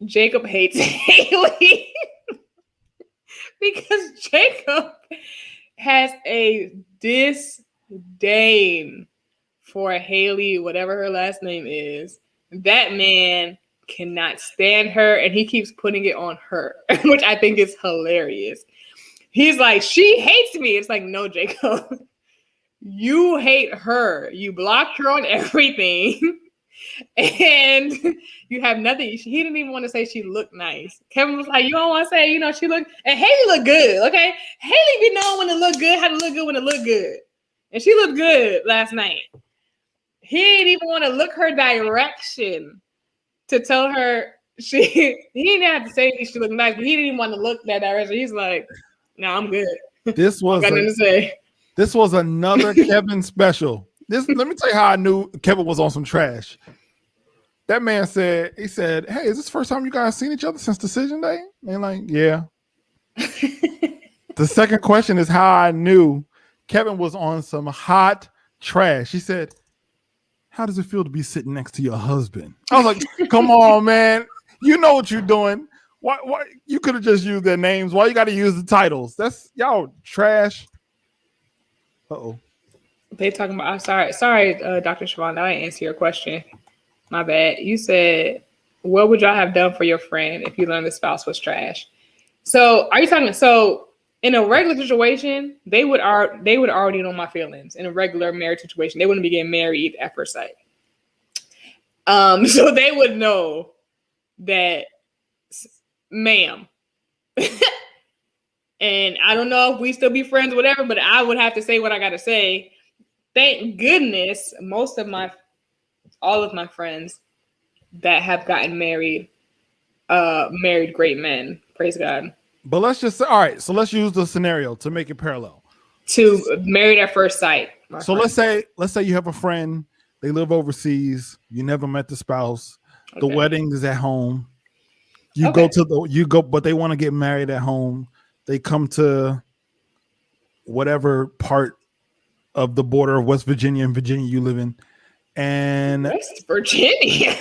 Speaker 1: Jacob Hates Haley because Jacob has a disdain for Haley, whatever her last name is. That man cannot stand her, and he keeps putting it on her, which I think is hilarious. He's like, she hates me. It's like, no, Jacob. You hate her. You blocked her on everything. And you have nothing. He didn't even want to say she looked nice. Kevin was like, you don't want to say, she looked, and Haley looked good, okay? Haley be knowing when to look good, how to look good when it look good. And she looked good last night. He didn't even want to look her direction to tell her he didn't have to say she looked nice, but he didn't even want to look that direction. He's like, no, I'm good.
Speaker 2: This was another Kevin special. Let me tell you how I knew Kevin was on some trash. That man said, hey, is this the first time you guys seen each other since decision day? And like, yeah. The second question is how I knew Kevin was on some hot trash. He said, how does it feel to be sitting next to your husband? I was like, come on, man. You know what you're doing. Why you could have just used their names. Why you got to use the titles? That's y'all trash. Uh-oh.
Speaker 1: They talking about, I'm sorry, Dr. Siobhan, I didn't answer your question. My bad. You said, what would y'all have done for your friend if you learned the spouse was trash? So are you talking, in a regular situation, they would already know my feelings. In a regular marriage situation, they wouldn't be getting married at first sight. So they would know that, ma'am. And I don't know if we still be friends, whatever, but I would have to say what I got to say. Thank goodness, all of my friends that have gotten married, married great men. Praise God.
Speaker 2: But let's just say, all right, so let's use the scenario to make it parallel.
Speaker 1: To married at first sight.
Speaker 2: So let's say you have a friend, they live overseas, you never met the spouse, okay. The wedding is at home. You go, but they want to get married at home. They come to whatever part of the border of West Virginia and Virginia you live in. And
Speaker 1: West Virginia.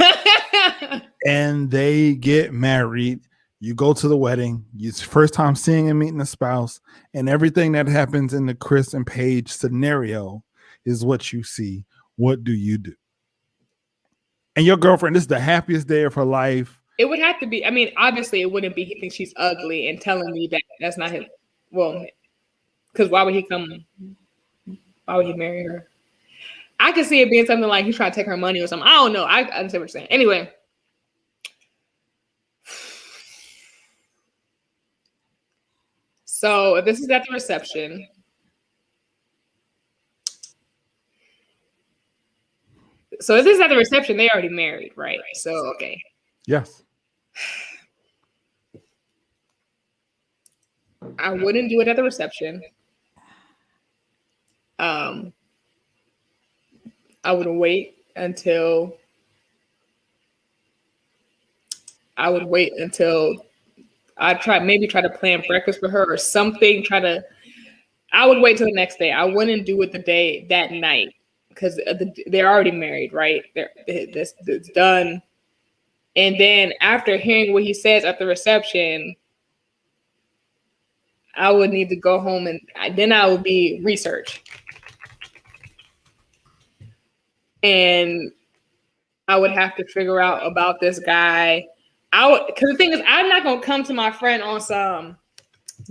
Speaker 2: And they get married. You go to the wedding. It's first time seeing and meeting the spouse. And everything that happens in the Chris and Paige scenario is what you see. What do you do? And your girlfriend, this is the happiest day of her life.
Speaker 1: It would have to be, I mean, obviously it wouldn't be he thinks she's ugly and telling me that that's not his. Well, because why would he marry her? I could see it being something like he's trying to take her money or something. I don't know. I understand what you're saying. Anyway. So if this is at the reception. So if this is at the reception, they already married, right? So, okay.
Speaker 2: Yes.
Speaker 1: I wouldn't do it at the reception. I would wait until I try to plan breakfast for her or something. I would wait till the next day. I wouldn't do it that night because they're already married, right? It's done. And then after hearing what he says at the reception, I would need to go home and then I would be research. And I would have to figure out about this guy. Because the thing is, I'm not going to come to my friend on some,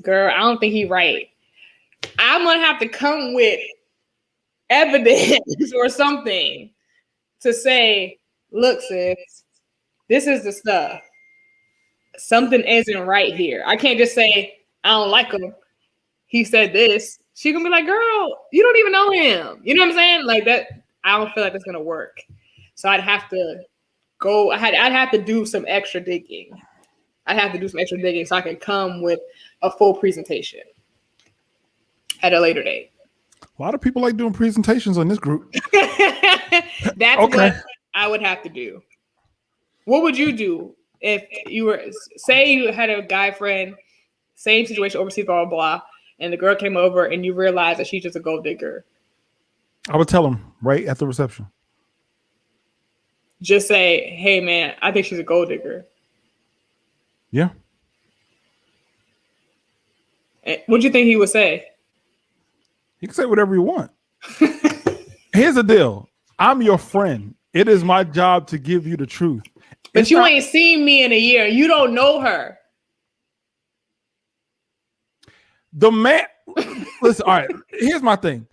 Speaker 1: girl, I don't think he right. I'm going to have to come with evidence or something to say, look, sis, this is the stuff. Something isn't right here. I can't just say, I don't like him. He said this. She's going to be like, girl, you don't even know him. You know what I'm saying? Like that. I don't feel like that's going to work. So I'd have to go. I'd have to do some extra digging. So I can come with a full presentation at a later date.
Speaker 2: A lot of people like doing presentations on this group.
Speaker 1: That's
Speaker 2: Okay.
Speaker 1: what I would have to do. What would you do if you were, say you had a guy friend, same situation overseas, blah, blah, blah, and the girl came over and you realized that she's just a gold digger?
Speaker 2: I would tell him right at the reception.
Speaker 1: Just say, hey, man, I think she's a gold digger.
Speaker 2: Yeah.
Speaker 1: What do you think he would say?
Speaker 2: He can say whatever you want. Here's the deal. I'm your friend. It is my job to give you the truth.
Speaker 1: But you ain't seen me in a year. You don't know her.
Speaker 2: The man, listen, all right, here's my thing.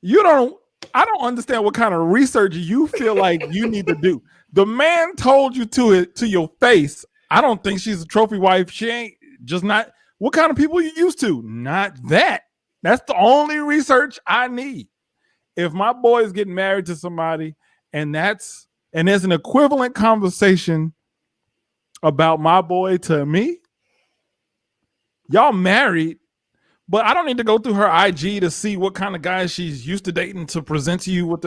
Speaker 2: I don't understand what kind of research you feel like you need to do. The man told you to your face, I don't think she's a trophy wife. She ain't just not. What kind of people you used to? Not that. That's the only research I need. If my boy is getting married to somebody and there's an equivalent conversation about my boy to me, y'all married, but I don't need to go through her IG to see what kind of guys she's used to dating to present to you with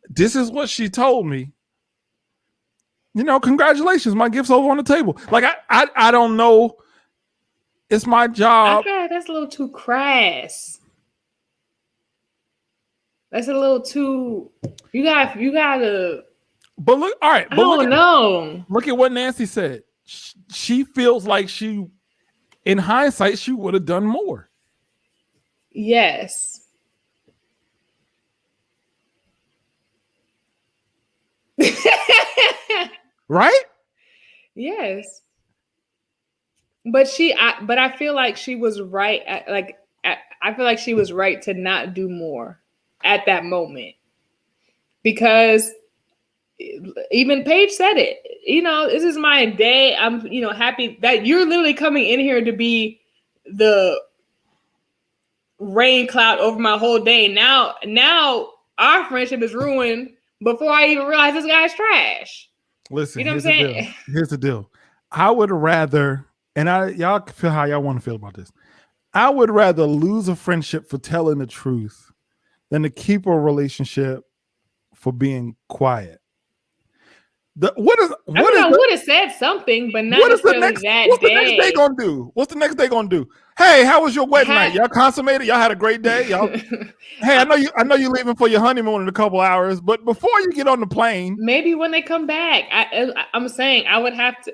Speaker 2: this is what she told me. You know, congratulations, my gift's over on the table. Like I don't know. It's my job.
Speaker 1: I feel like that's a little too crass. That's a little too. You gotta.
Speaker 2: But look, all right.
Speaker 1: I don't know.
Speaker 2: Look at what Nancy said. She feels like in hindsight, she would have done more.
Speaker 1: Yes.
Speaker 2: Right?
Speaker 1: Yes. But I feel like she was right. I feel like she was right to not do more at that moment, because even Paige said it. You know, this is my day. I'm, happy that you're literally coming in here to be the rain cloud over my whole day. Now our friendship is ruined before I even realize this guy's trash.
Speaker 2: Listen,
Speaker 1: you know what I'm saying?
Speaker 2: Here's the deal. I would rather, and y'all feel how y'all want to feel about this. I would rather lose a friendship for telling the truth than to keep a relationship for being quiet. I would
Speaker 1: have said something, but not
Speaker 2: what's
Speaker 1: necessarily
Speaker 2: the
Speaker 1: that day.
Speaker 2: Next day gonna do? What's the next day gonna do? Hey, how was your wedding night? Y'all consummated? Y'all had a great day? Y'all. Hey, I know you're leaving for your honeymoon in a couple hours, but before you get on the plane,
Speaker 1: maybe when they come back, I'm saying I would have to.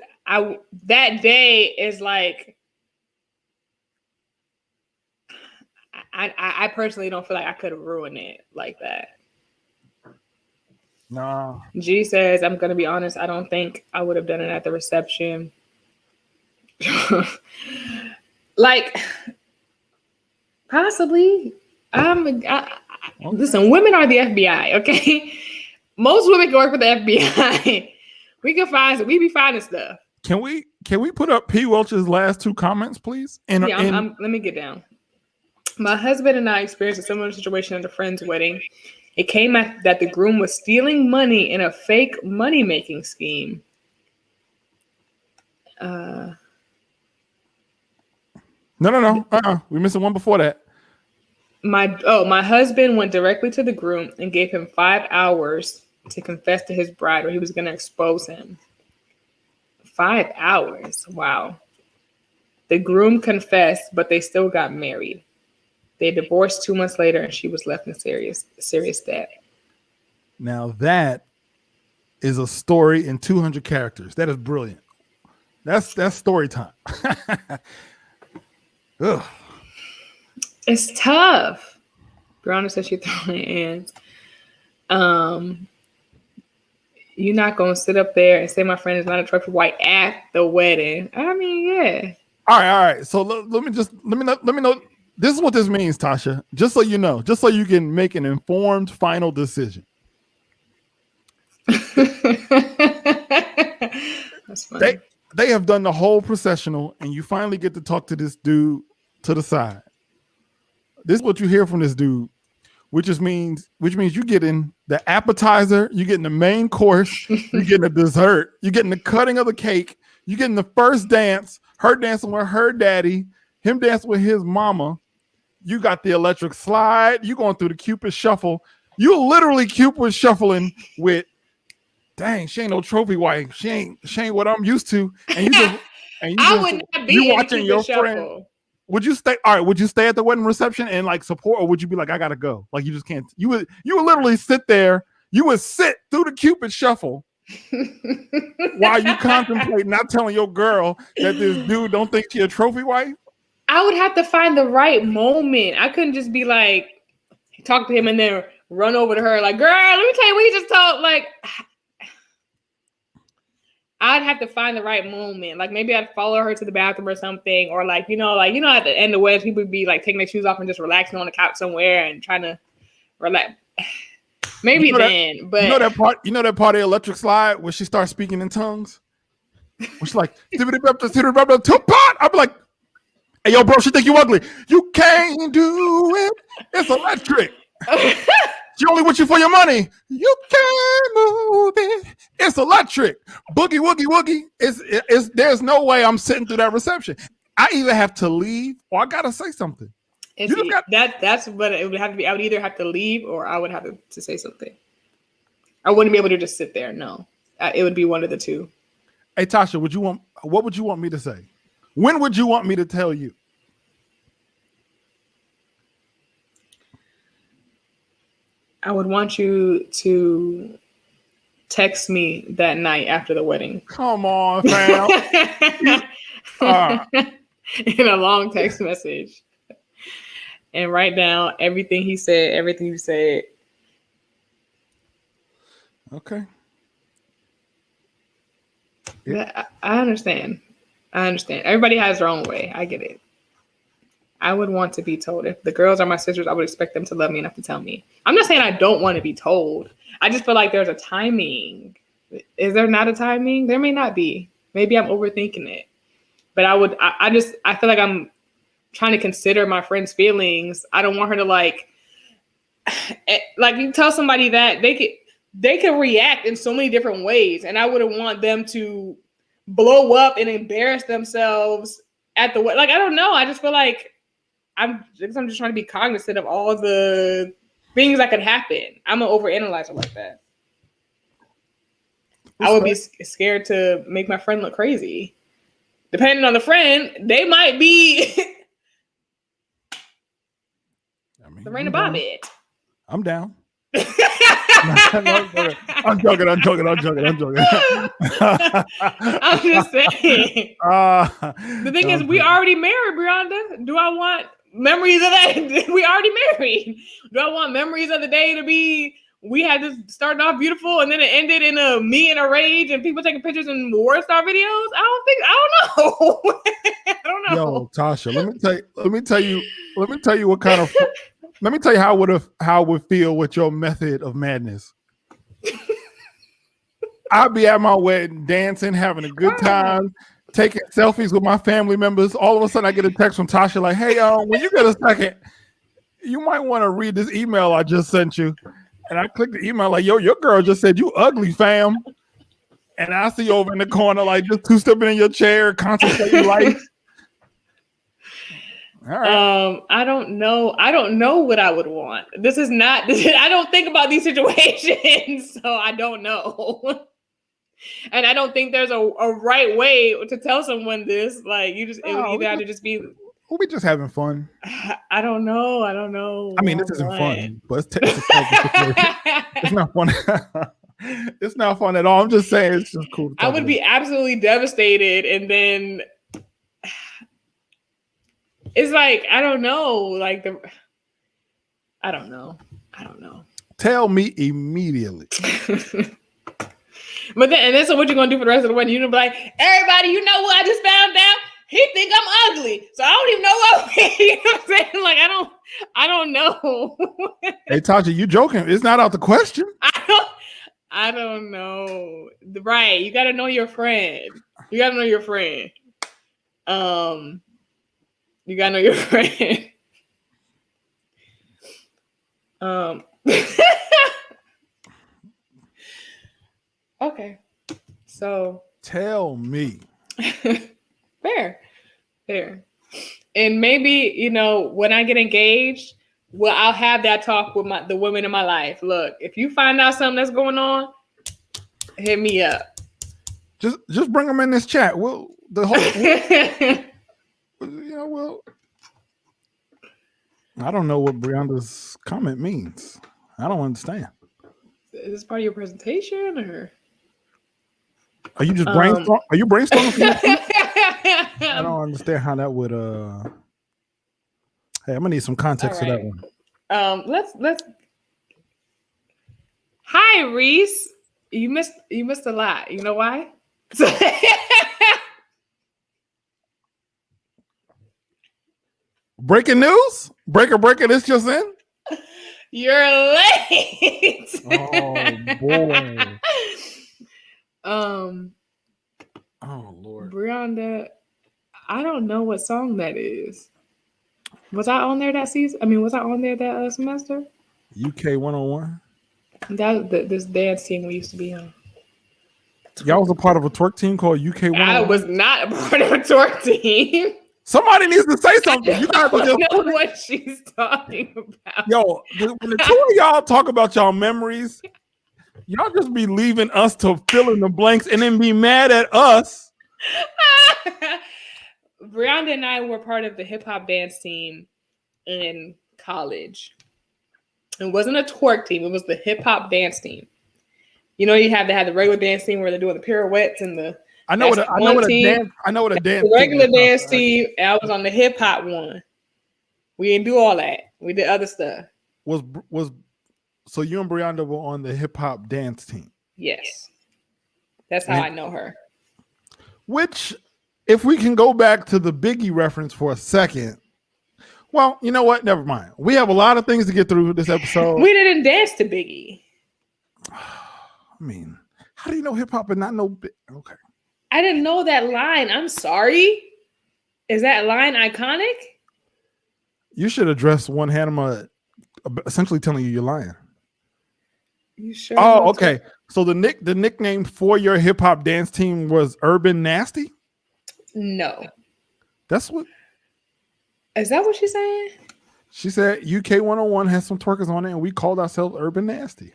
Speaker 1: That day is like. I personally don't feel like I could have ruined it like that.
Speaker 2: No.
Speaker 1: G says, I'm going to be honest, I don't think I would have done it at the reception. Like, possibly. Listen, women are the FBI, okay? Most women can work for the FBI. We be finding stuff.
Speaker 2: Can we put up P. Welch's last two comments, please?
Speaker 1: Let me get down. My husband and I experienced a similar situation at a friend's wedding. It came out that the groom was stealing money in a fake money-making scheme.
Speaker 2: No. We're missing one before that.
Speaker 1: My husband went directly to the groom and gave him 5 hours to confess to his bride, or he was going to expose him. 5 hours. Wow. The groom confessed, but they still got married. They divorced 2 months later, and she was left in serious debt.
Speaker 2: Now that is a story in 200 characters. That is brilliant. That's story time. Ugh.
Speaker 1: It's tough. Brianna said she throwing hands. You're not gonna sit up there and say my friend is not a trophy wife at the wedding. I mean, yeah.
Speaker 2: All right. So let me know. This is what this means, Tasha. Just so you know, just so you can make an informed final decision.
Speaker 1: That's funny.
Speaker 2: They have done the whole processional, and you finally get to talk to this dude to the side. This is what you hear from this dude, which means you're getting the appetizer, you're getting the main course, you're getting the dessert, you're getting the cutting of the cake, you're getting the first dance, her dancing with her daddy, him dancing with his mama, You got the electric slide. You going through the Cupid shuffle. You literally Cupid shuffling with, dang, she ain't no trophy wife. She ain't what I'm used to. And you just
Speaker 1: I would not be
Speaker 2: you
Speaker 1: in
Speaker 2: watching
Speaker 1: Cupid
Speaker 2: your
Speaker 1: shuffle.
Speaker 2: friend. Would you stay? All right. Would you stay at the wedding reception and like support, or would you be like, I gotta go? Like you just can't. You would literally sit there. You would sit through the Cupid shuffle while you contemplate not telling your girl that this dude don't think she a trophy wife.
Speaker 1: I would have to find the right moment. I couldn't just be like, talk to him and then run over to her like, girl, let me tell you what he just told. Like, I'd have to find the right moment. Like maybe I'd follow her to the bathroom or something, or like at the end of weddings, people would be like taking their shoes off and just relaxing on the couch somewhere and trying to relax. Maybe then, but
Speaker 2: you know that part of Electric Slide where she starts speaking in tongues. Where she's like, I'd be like, hey yo, bro, she think you ugly. You can't do it. It's electric. She only with you for your money. You can't move it. It's electric. Boogie, woogie, woogie. There's no way I'm sitting through that reception. I either have to leave or I gotta say something.
Speaker 1: That's what it would have to be. I would either have to leave or I would have to say something. I wouldn't be able to just sit there. No, it would be one of the two.
Speaker 2: Hey Tasha, what would you want me to say? When would you want me to tell you?
Speaker 1: I would want you to text me that night after the wedding.
Speaker 2: Come on, fam.
Speaker 1: In a long text message. And write down everything he said, everything you said.
Speaker 2: Okay.
Speaker 1: Yeah. I understand. Everybody has their own way. I get it. I would want to be told. If the girls are my sisters, I would expect them to love me enough to tell me. I'm not saying I don't want to be told. I just feel like there's a timing. Is there not a timing? There may not be. Maybe I'm overthinking it. But I feel like I'm trying to consider my friend's feelings. I don't want her to like you tell somebody that they can react in so many different ways. And I wouldn't want them to blow up and embarrass themselves at the I don't know. I just feel like I'm just trying to be cognizant of all the things that could happen. I'm an overanalyzer like that. I would be scared to make my friend look crazy. Depending on the friend, they might be the Raina Bobbitt.
Speaker 2: I'm down. I'm joking. I'm
Speaker 1: just saying. The thing is, we already married, Brianda. Do I want memories of that? We already married. Do I want memories of the day to be we had this starting off beautiful and then it ended in a me in a rage and people taking pictures and war star videos? I don't know. I don't know.
Speaker 2: Yo, Tasha, let me tell you what kind of let me tell you how it would feel with your method of madness. I'd be at my wedding, dancing, having a good time, taking selfies with my family members. All of a sudden, I get a text from Tasha like, "Hey, when you get a second, you might want to read this email I just sent you." And I click the email like, "Yo, your girl just said you ugly, fam." And I see you over in the corner like just two-stepping in your chair, contemplating life. All right.
Speaker 1: I don't know. I don't know what I would want. I don't think about these situations, so I don't know. And I don't think there's a right way to tell someone this. Like it would either have to just be.
Speaker 2: We'll be just having fun.
Speaker 1: I don't know.
Speaker 2: I mean, this isn't fun, but it's not fun. It's not fun at all. I'm just saying it's just cool.
Speaker 1: I would be absolutely devastated, and then it's like I don't know. I don't know.
Speaker 2: Tell me immediately.
Speaker 1: But then so what you gonna do for the rest of the wedding? You're gonna be like, everybody, you know what I just found out? He think I'm ugly, so I don't even know what. You know what I'm saying? Like I don't know.
Speaker 2: Hey Tasha, you joking? It's not out the question.
Speaker 1: I don't know. Right, you gotta know your friend. You gotta know your friend. Okay, so
Speaker 2: tell me.
Speaker 1: Fair. And maybe, when I get engaged, well, I'll have that talk with the women in my life. Look, if you find out something that's going on, hit me up.
Speaker 2: Just bring them in this chat. We'll I don't know what Brianna's comment means. I don't understand.
Speaker 1: Is this part of your presentation, or
Speaker 2: are you just brainstorming? Are you brainstorming? I don't understand how that would. Hey, I'm gonna need some context for that one.
Speaker 1: Let's. Hi, Reese. You missed a lot. You know why?
Speaker 2: Breaking news? Breaker, this just in?
Speaker 1: You're late.
Speaker 2: Oh boy.
Speaker 1: Oh
Speaker 2: Lord.
Speaker 1: Brianna, I don't know what song that is. Was I on there that season? I mean, was I on there that semester?
Speaker 2: UK 101.
Speaker 1: This dance team we used to be on.
Speaker 2: Y'all was a part of a twerk team called UK 101?
Speaker 1: I was not a part of a twerk team.
Speaker 2: Somebody needs to say something. You guys
Speaker 1: I don't know what she's talking about.
Speaker 2: Yo, when the two of y'all talk about y'all memories, y'all just be leaving us to fill in the blanks and then be mad at us.
Speaker 1: Brianna and I were part of the hip hop dance team in college. It wasn't a twerk team. It was the hip hop dance team. You have to have the regular dance team where they're doing the pirouettes and the.
Speaker 2: I know what a dance.
Speaker 1: The regular dance team. I was on the hip hop one. We didn't do all that. We did other stuff.
Speaker 2: So you and Brianna were on the hip hop dance team?
Speaker 1: Yes, that's how I know her.
Speaker 2: Which, if we can go back to the Biggie reference for a second. Well, you know what? Never mind. We have a lot of things to get through this episode.
Speaker 1: We didn't dance to Biggie.
Speaker 2: I mean, how do you know hip hop and not know? Okay.
Speaker 1: I didn't know that line. I'm sorry. Is that line iconic?
Speaker 2: You should address one Hanema essentially telling you you're lying.
Speaker 1: You sure?
Speaker 2: Oh, okay. So the nickname for your hip hop dance team was Urban Nasty?
Speaker 1: No.
Speaker 2: That's what.
Speaker 1: Is that what she's saying?
Speaker 2: She said UK 101 has some twerkers on it, and we called ourselves Urban Nasty.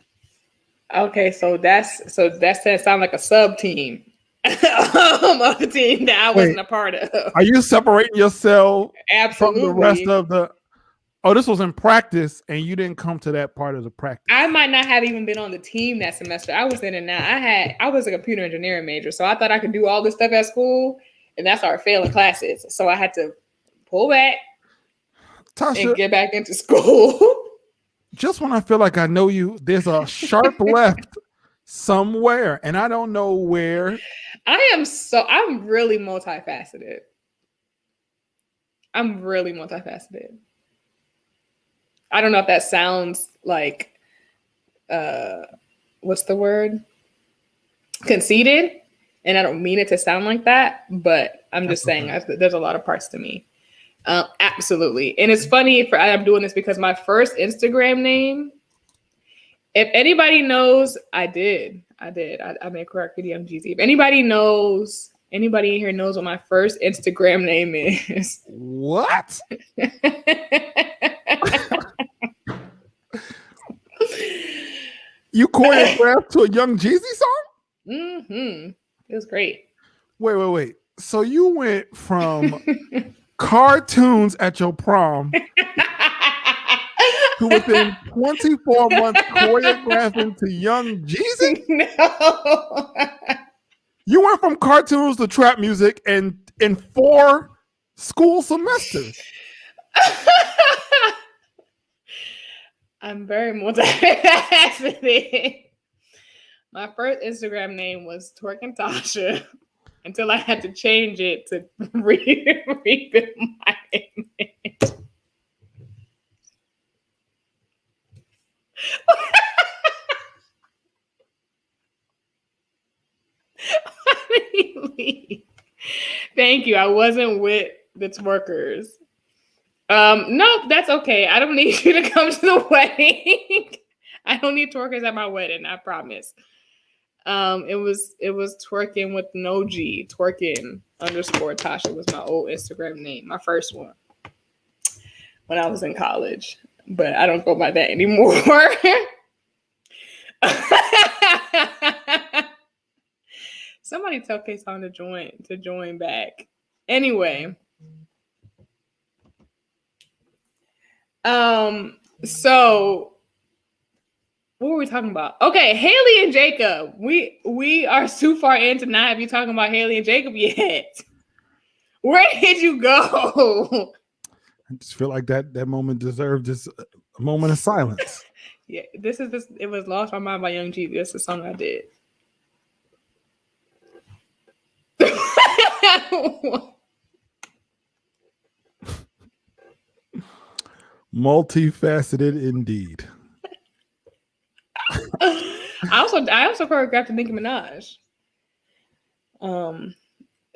Speaker 1: Okay, so that sounds like a sub team. Of a team that I wasn't a part of.
Speaker 2: Are you separating yourself
Speaker 1: Absolutely
Speaker 2: from the rest of the? Oh, this was in practice, and you didn't come to that part of the practice.
Speaker 1: I might not have even been on the team that semester. I was in and out. I was a computer engineering major, so I thought I could do all this stuff at school, and I started failing classes. So I had to pull back,
Speaker 2: Tasha,
Speaker 1: and get back into school.
Speaker 2: Just when I feel like I know you, there's a sharp left somewhere, and I don't know where.
Speaker 1: I'm really multifaceted. I don't know if that sounds like, what's the word? Conceited. And I don't mean it to sound like that, but I'm just saying there's a lot of parts to me. Absolutely. And it's funny I'm doing this because my first Instagram name, if anybody knows, I did. I made correct video on GZ. If anybody in here knows what my first Instagram name is.
Speaker 2: What? You choreographed to a Young Jeezy song?
Speaker 1: Mm-hmm. It was great.
Speaker 2: Wait. So you went from cartoons at your prom to within 24 months choreographing to Young Jeezy?
Speaker 1: No.
Speaker 2: You went from cartoons to trap music in 4 school semesters.
Speaker 1: I'm very multifaceted. My first Instagram name was Twerking Tasha until I had to change it to rebuild my image. Thank you. I wasn't with the twerkers. No, that's okay. I don't need you to come to the wedding. I don't need twerkers at my wedding, I promise. It was twerking with no G. Twerking _ Tasha was my old Instagram name, my first one. when I was in college, but I don't go by that anymore. Somebody tell Kasaun to join back. Anyway. So what were we talking about? Okay, Haley and Jacob. We are too far in to not be talking about Haley and Jacob yet. Where did you go?
Speaker 2: I just feel like that moment deserved just a moment of silence.
Speaker 1: Yeah, it was Lost My Mind by Young Jeezy. That's the song I did.
Speaker 2: Multifaceted indeed.
Speaker 1: I also choreographed Nicki Minaj.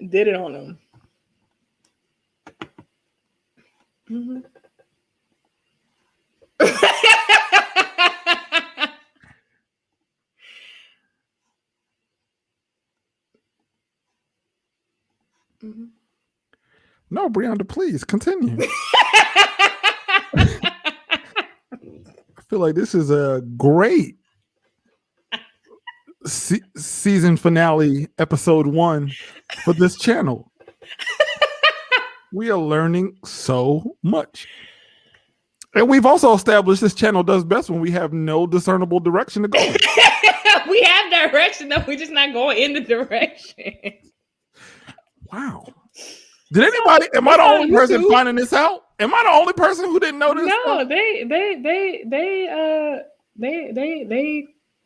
Speaker 1: Did it on them. Mm-hmm. Mm-hmm.
Speaker 2: No, Brianda, please continue. I feel like this is a great season finale, episode 1 for this channel. We are learning so much. And we've also established this channel does best when we have no discernible direction to go.
Speaker 1: We have direction, though. We're just not going in the direction.
Speaker 2: Wow. Did anybody? Am I the only person finding this out? Am I the only person who didn't know this?
Speaker 1: No, they,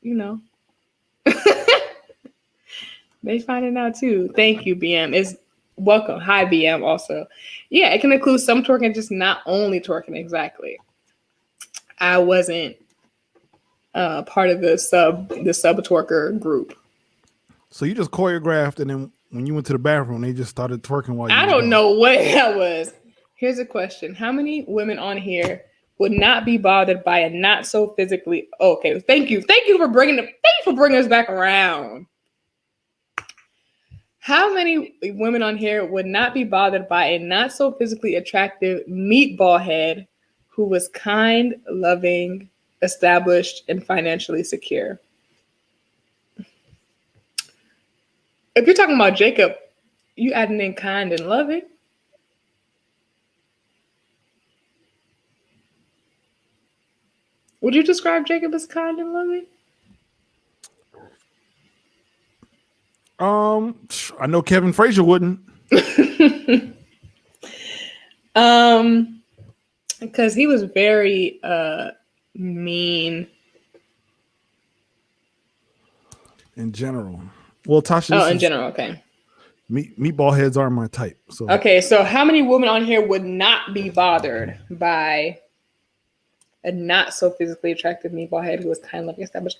Speaker 1: you know, they finding out too. Thank you, BM. Is welcome. Hi, BM. Also, yeah, it can include some twerking, just not only twerking. Exactly. I wasn't part of the sub twerker group.
Speaker 2: So you just choreographed, and then when you went to the bathroom, they just started twerking while you.
Speaker 1: I don't know what that was. Here's a question: how many women on here would not be bothered by a not so physically? Okay, thank you for bringing us back around. How many women on here would not be bothered by a not so physically attractive meatball head who was kind, loving, established, and financially secure? If you're talking about Jacob, you adding in kind and loving? Would you describe Jacob as kind and loving?
Speaker 2: I know Kevin Frazier wouldn't.
Speaker 1: Because he was very mean.
Speaker 2: In general. Well, Tasha.
Speaker 1: Oh, in general, okay.
Speaker 2: Meatball heads are my type. So
Speaker 1: okay, so how many women on here would not be bothered by a not so physically attractive meatball head who was kind of loving established?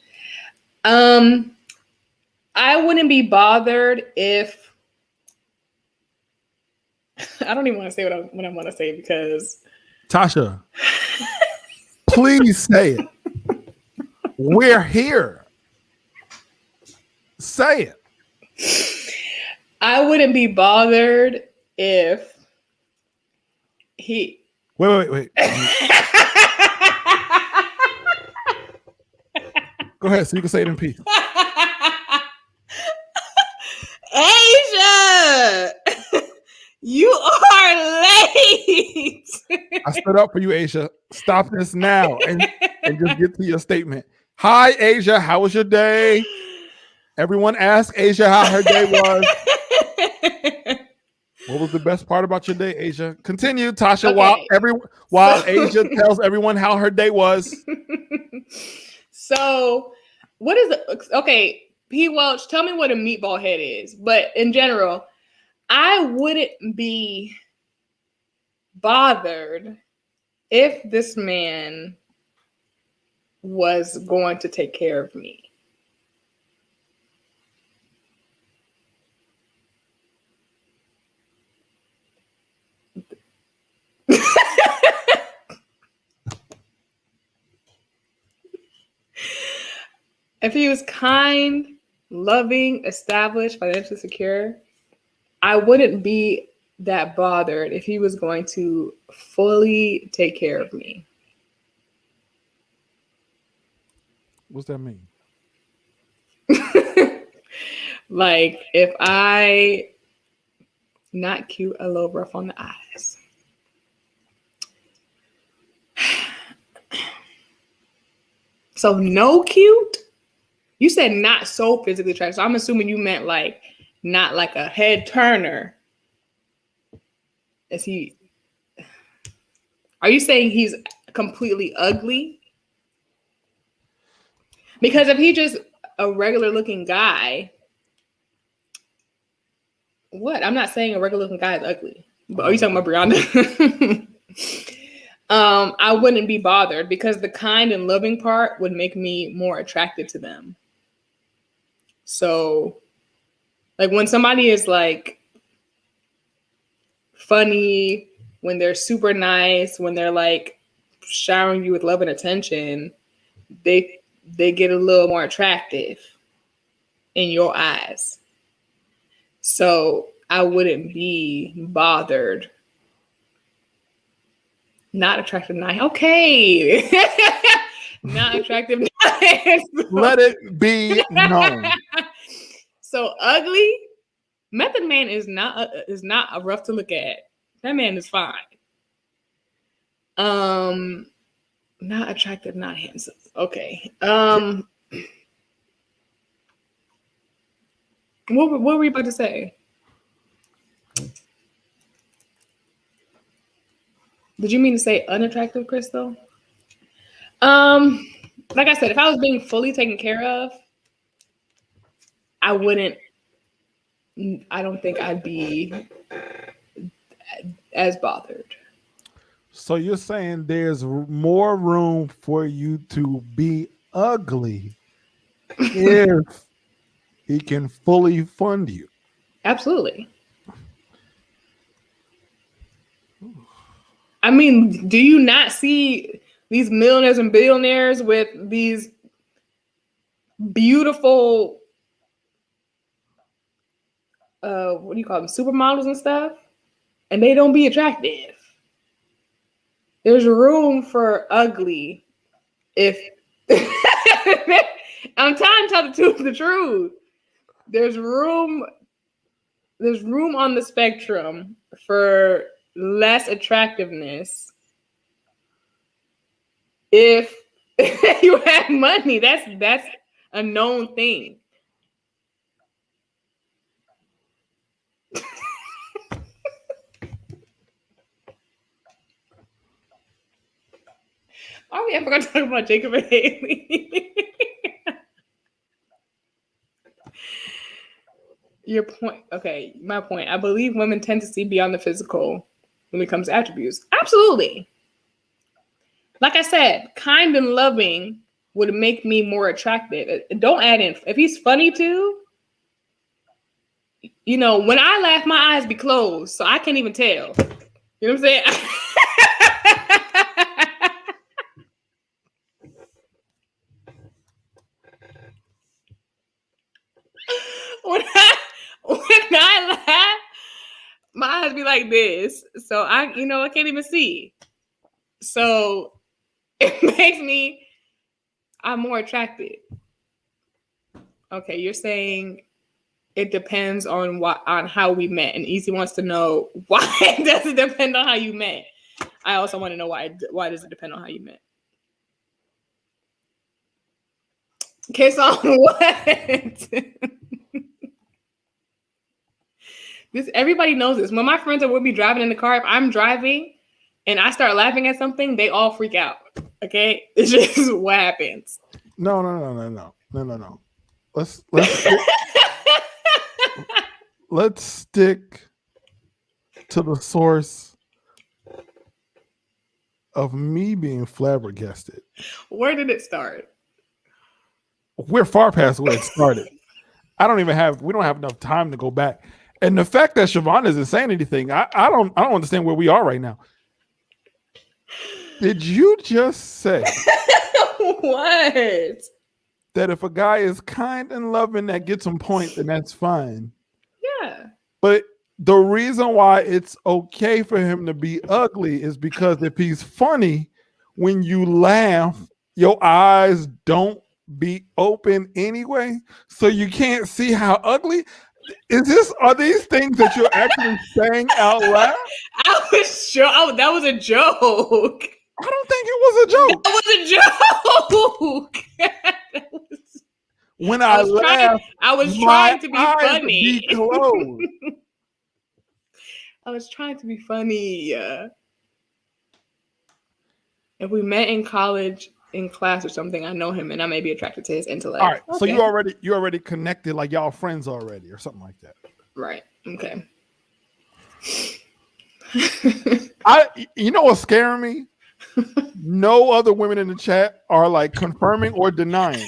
Speaker 1: I wouldn't be bothered if I don't even want to say what I want to say because
Speaker 2: Tasha, please say it. We're here. Say it.
Speaker 1: I wouldn't be bothered if he.
Speaker 2: Wait. Go ahead, so you can say it in peace.
Speaker 1: Asia, you are late.
Speaker 2: I stood up for you, Asia. Stop this now and just get to your statement. Hi, Asia. How was your day? Everyone asked Asia how her day was. What was the best part about your day, Asia? Continue, Tasha,
Speaker 1: okay.
Speaker 2: while Asia tells everyone how her day was.
Speaker 1: So, what is it? Okay, P. Welch, tell me what a meatball head is. But in general, I wouldn't be bothered if this man was going to take care of me. If he was kind, loving, established, financially secure, I wouldn't be that bothered if he was going to fully take care of me.
Speaker 2: What's that mean?
Speaker 1: Like if I not cute, a little rough on the eyes. So no cute? You said not so physically attractive. So I'm assuming you meant like not like a head turner. Are you saying he's completely ugly? Because if he's just a regular looking guy, what? I'm not saying a regular looking guy is ugly. But are you talking about Brianna? I wouldn't be bothered because the kind and loving part would make me more attracted to them. So, like when somebody is like funny, when they're super nice, when they're like showering you with love and attention, they get a little more attractive in your eyes. So I wouldn't be bothered. Not attractive, nice. Okay. Not attractive, nice.
Speaker 2: Let it be known.
Speaker 1: So ugly. Method Man is not rough to look at. That man is fine. Not attractive, not handsome. Okay. What were you about to say? Did you mean to say unattractive, Crystal? Like I said, if I was being fully taken care of, I don't think I'd be as bothered.
Speaker 2: So you're saying there's more room for you to be ugly if he can fully fund you?
Speaker 1: Absolutely. I mean, do you not see these millionaires and billionaires with these beautiful, what do you call them, supermodels and stuff? And they don't be attractive. There's room for ugly if I'm trying to tell the truth. There's room on the spectrum for less attractiveness if you have money. That's a known thing. Are we ever going to talk about Jacob and Haley? Your point. Okay, my point. I believe women tend to see beyond the physical when it comes to attributes. Absolutely. Like I said, kind and loving would make me more attractive. Don't add in. If he's funny too, you know, when I laugh, my eyes be closed, so I can't even tell. You know what I'm saying? When I laugh, my eyes be like this. So I can't even see. So it makes me, I'm more attracted. Okay, you're saying it depends on how we met. And Easy wants to know why does it depend on how you met. I also want to know why does it depend on how you met. Kasaun, what? Everybody knows this. When my friends are with me driving in the car, if I'm driving and I start laughing at something, they all freak out. Okay, it's just what happens.
Speaker 2: No. Let's stick to the source of me being flabbergasted.
Speaker 1: Where did it start?
Speaker 2: We're far past where it started. We don't have enough time to go back. And the fact that Siobhan isn't saying anything, I don't understand where we are right now. Did you just say
Speaker 1: what?
Speaker 2: That if a guy is kind and loving that gets him point, then that's fine.
Speaker 1: Yeah.
Speaker 2: But the reason why it's okay for him to be ugly is because if he's funny, when you laugh, your eyes don't be open anyway, so you can't see how ugly. Are these things that you're actually saying out loud?
Speaker 1: I was sure that was a joke.
Speaker 2: I don't think it was a joke.
Speaker 1: That was a joke. That was,
Speaker 2: when I laugh,
Speaker 1: I was trying to be
Speaker 2: eyes
Speaker 1: funny.
Speaker 2: Be closed.
Speaker 1: I was trying to be funny. If we met in college in class or something, I know him and I may be attracted to his intellect.
Speaker 2: All right. Okay. So you already connected, like y'all friends already or something like that.
Speaker 1: Right. Okay.
Speaker 2: You know what's scaring me? No other women in the chat are like confirming or denying.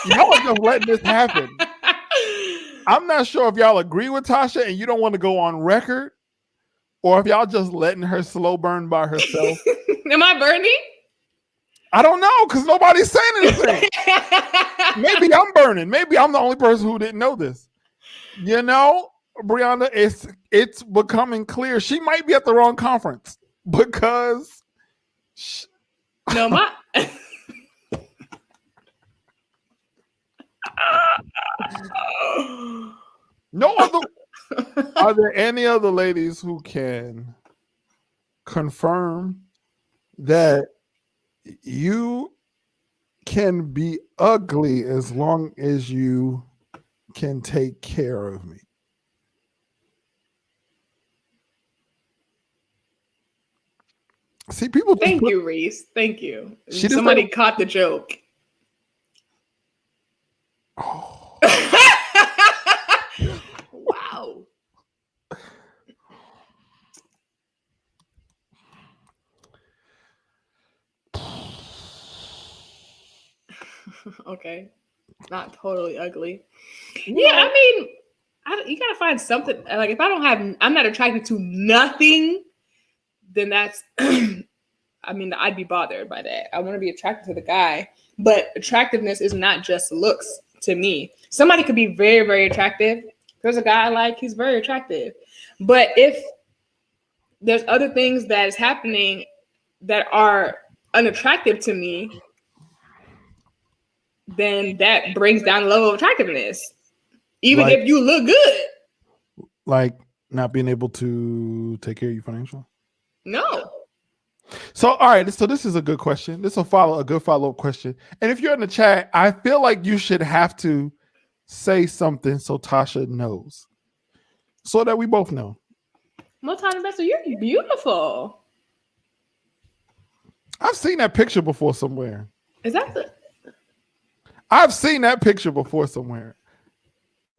Speaker 2: Y'all are just letting this happen. I'm not sure if y'all agree with Tasha and you don't want to go on record, or if y'all just letting her slow burn by herself.
Speaker 1: Am I burning?
Speaker 2: I don't know, because nobody's saying anything. Maybe I'm burning. Maybe I'm the only person who didn't know this. You know, Brianna, it's becoming clear she might be at the wrong conference because
Speaker 1: no, my
Speaker 2: no other. Are there any other ladies who can confirm that you can be ugly as long as you can take care of me? See, people.
Speaker 1: Thank you, Reese. Thank you. Somebody caught the joke.
Speaker 2: Oh.
Speaker 1: Wow. Okay. Not totally ugly. Yeah, I mean, you gotta find something. Like, if I'm not attracted to nothing, then that's, I mean, I'd be bothered by that. I want to be attracted to the guy, but attractiveness is not just looks to me. Somebody could be very, very attractive. There's a guy I like, he's very attractive. But if there's other things that is happening that are unattractive to me, then that brings down the level of attractiveness. Even if you look good.
Speaker 2: Like not being able to take care of you financially?
Speaker 1: No.
Speaker 2: So, all right. So this is a good question. This will a good follow-up question. And if you're in the chat, I feel like you should have to say something so Tasha knows. So that we both know.
Speaker 1: Multi-investor, you're beautiful.
Speaker 2: I've seen that picture before somewhere.
Speaker 1: Is that the...
Speaker 2: I've seen that picture before somewhere.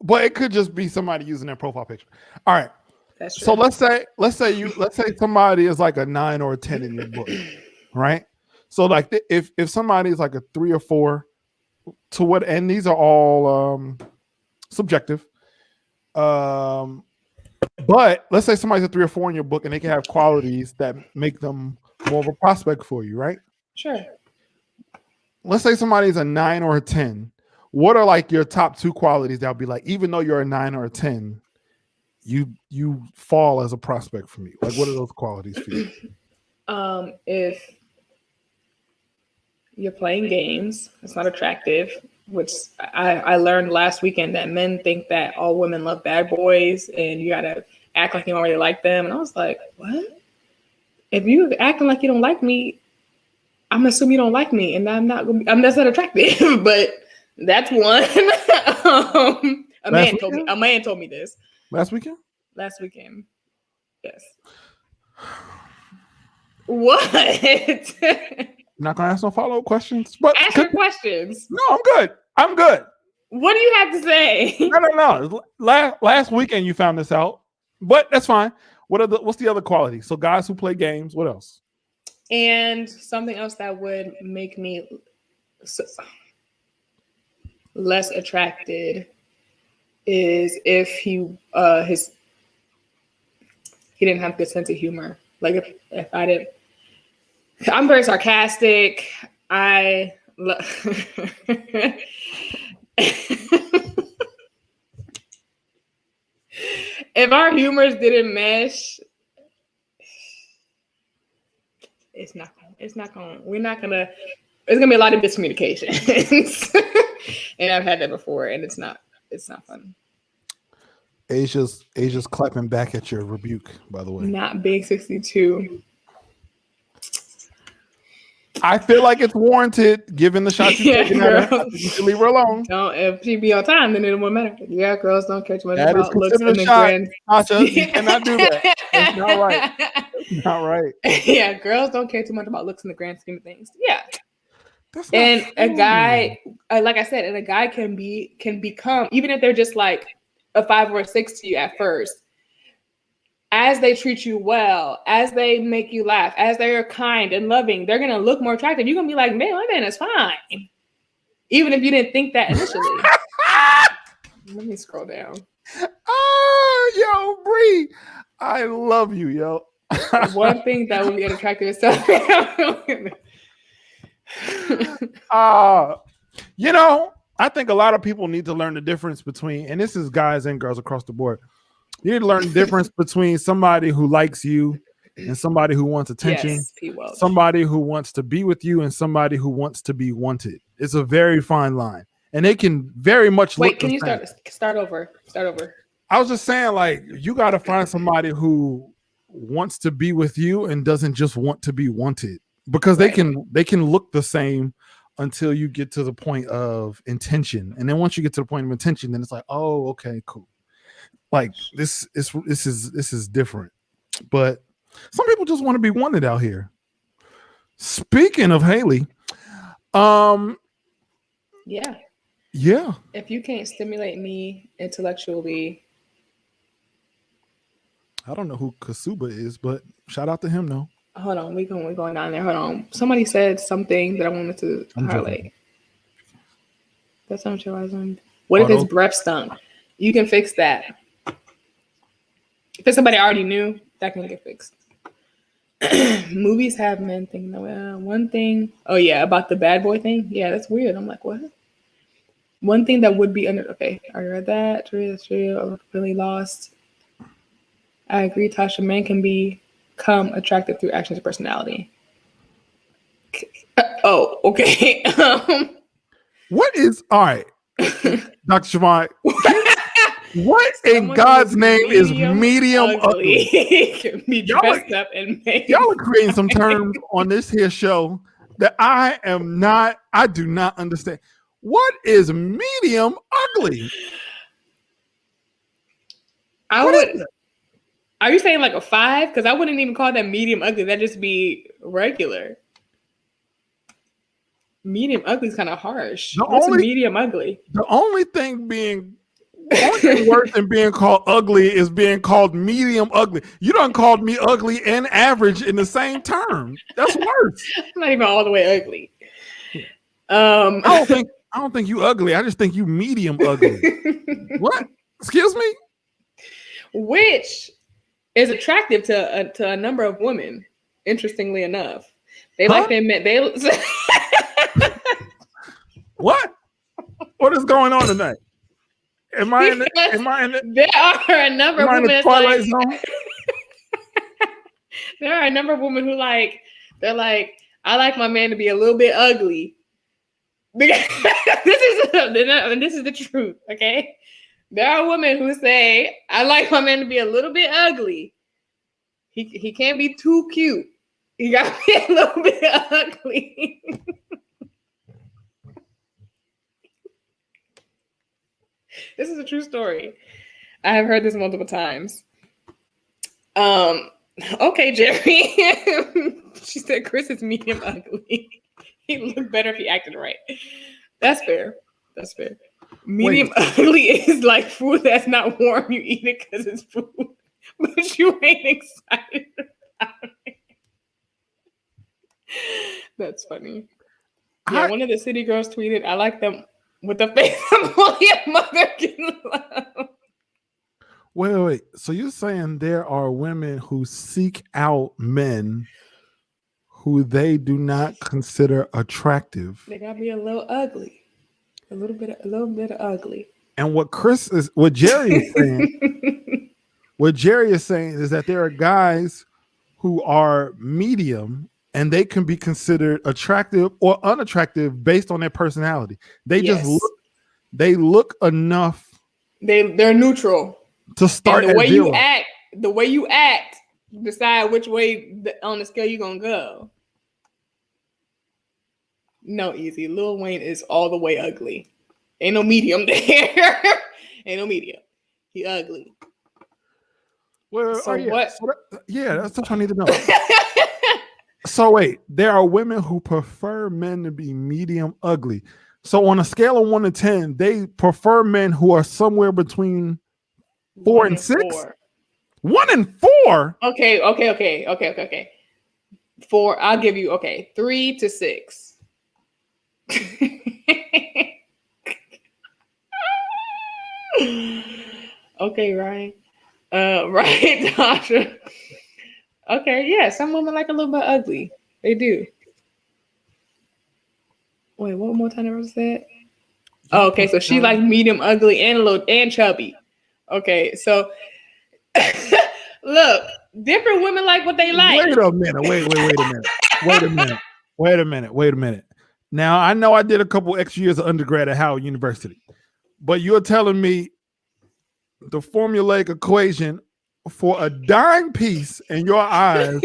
Speaker 2: But it could just be somebody using their profile picture. All right.
Speaker 1: That's true.
Speaker 2: So let's say somebody is like a 9 or a 10 in your book, right? So like if somebody is like a 3 or 4 to what, and these are all subjective. But let's say somebody's a 3 or 4 in your book and they can have qualities that make them more of a prospect for you, right?
Speaker 1: Sure.
Speaker 2: Let's say somebody's a 9 or a 10. What are like your top 2 qualities that would be like, even though you're a 9 or a 10, you fall as a prospect for me? Like, what are those qualities for you?
Speaker 1: If you're playing games, it's not attractive, which I learned last weekend that men think that all women love bad boys and you gotta act like you already like them. And I was like, what? If you acting like you don't like me, I'm assuming you don't like me, and that's not attractive. But that's one. A man told me this.
Speaker 2: Last weekend?
Speaker 1: Last weekend. Yes. What?
Speaker 2: I'm not gonna ask no follow-up questions. But
Speaker 1: ask your questions.
Speaker 2: No, I'm good.
Speaker 1: What do you have to say?
Speaker 2: No. Last weekend you found this out, but that's fine. What's the other quality? So guys who play games. What else?
Speaker 1: And something else that would make me less attracted is if he didn't have a good sense of humor. Like if I didn't, I'm very sarcastic. If our humors didn't mesh, it's not gonna, there's gonna be a lot of miscommunication. And I've had that before, and it's not fun.
Speaker 2: Asia's clapping back at your rebuke, by the way.
Speaker 1: Not Big 62.
Speaker 2: I feel like it's warranted given the shot you're taking at her. You should leave her alone.
Speaker 1: Don't, if she be on time, then it won't matter. Yeah, girls don't care too much
Speaker 2: That
Speaker 1: about looks in the
Speaker 2: shot,
Speaker 1: grand.
Speaker 2: Tasha, you cannot do that. That's not right. That's not right.
Speaker 1: Yeah, girls don't care too much about looks in the grand scheme of things. Yeah.
Speaker 2: That's not
Speaker 1: and
Speaker 2: true.
Speaker 1: A guy, like I said, and a guy can become, even if they're just like a 5 or a 6 to you at first, as they treat you well, as they make you laugh, as they're kind and loving, they're gonna look more attractive. You're gonna be like, man, my man is fine, even if you didn't think that initially. Let me scroll down.
Speaker 2: Oh, yo, Bree, I love you, yo.
Speaker 1: One thing that would be unattractive is
Speaker 2: I think a lot of people need to learn the difference between, and this is guys and girls across the board. You need to learn the difference between somebody who likes you and somebody who wants attention,
Speaker 1: yes,
Speaker 2: somebody who wants to be with you and somebody who wants to be wanted. It's a very fine line, and they can very much
Speaker 1: wait. Can you start over?
Speaker 2: I was just saying, like, you got to find somebody who wants to be with you and doesn't just want to be wanted, because they can look the same until you get to the point of intention, and then once you get to the point of intention, then it's like, oh, okay, cool. Like this is different, but some people just want to be wanted out here. Speaking of Haley,
Speaker 1: yeah.
Speaker 2: If
Speaker 1: you can't stimulate me intellectually,
Speaker 2: I don't know who Kasuba is, but shout out to him though.
Speaker 1: Hold on, we're going down there. Hold on. Somebody said something that I wanted to highlight. That's not what you're asking. What if his breath stunk? You can fix that. If it's somebody I already knew, that can get fixed. Movies have men thinking, one thing. Oh yeah, about the bad boy thing. Yeah, that's weird. I'm like, what? One thing that would be under. Okay, I read that. That's true. I'm completely lost. I agree, Tasha. Men can become attractive through actions and personality. Oh, okay.
Speaker 2: What is all right, Dr. Siobhan? What in God's name is medium ugly?
Speaker 1: Can be dressed up and made.
Speaker 2: Y'all are creating some terms on this here show that I do not understand. What is medium ugly?
Speaker 1: Are you saying like a 5? Because I wouldn't even call that medium ugly. That'd just be regular. Medium ugly is kind of harsh. What's medium ugly?
Speaker 2: The only thing worse than being called ugly is being called medium ugly. You done called me ugly and average in the same term. That's worse.
Speaker 1: I'm not even all the way ugly.
Speaker 2: I don't think you ugly. I just think you medium ugly. What? Excuse me?
Speaker 1: Which is attractive to a number of women. Interestingly enough, they like them.
Speaker 2: What? What is going on tonight? Am I in the
Speaker 1: There are a number of women.
Speaker 2: Twilight Zone?
Speaker 1: There are a number of women who they're like, I like my man to be a little bit ugly. This is the truth, okay? There are women who say, I like my man to be a little bit ugly. He can't be too cute. He got to be a little bit ugly. This is a true story. I have heard this multiple times. Okay, Jerry. She said Chris is medium ugly. He'd look better if he acted right. That's fair. Medium ugly is like food that's not warm. You eat it because it's food, but you ain't excited about it. That's funny. Yeah, one of the city girls tweeted, I like them with the face of only a mother can love.
Speaker 2: Wait. So you're saying there are women who seek out men who they do not consider attractive?
Speaker 1: They gotta be a little ugly. A little bit of ugly.
Speaker 2: And what Jerry is saying, what Jerry is saying is that there are guys who are medium and they can be considered attractive or unattractive based on their personality. They just look enough.
Speaker 1: They're neutral
Speaker 2: To start
Speaker 1: and
Speaker 2: the
Speaker 1: way you act, decide which way on the scale you're gonna go. No, easy. Lil Wayne is all the way ugly. Ain't no medium there. Ain't no medium. He ugly.
Speaker 2: Well,
Speaker 1: so what?
Speaker 2: That's what I need to know. So wait, there are women who prefer men to be medium ugly. So on a scale of 1 to 10, they prefer men who are somewhere between 4 and 6. 1 and 4.
Speaker 1: Okay. 4. I'll give you 3 to 6. Okay, Ryan. Right, Tasha. Okay, yeah. Some women like a little bit ugly. They do. Wait, what more time was that? Oh, okay, so she like medium ugly and chubby. Okay, so look, different women like what they like.
Speaker 2: Wait a minute. Wait a minute. Now I know I did a couple extra years of undergrad at Howard University, but you're telling me the formulaic equation for a dime piece in your eyes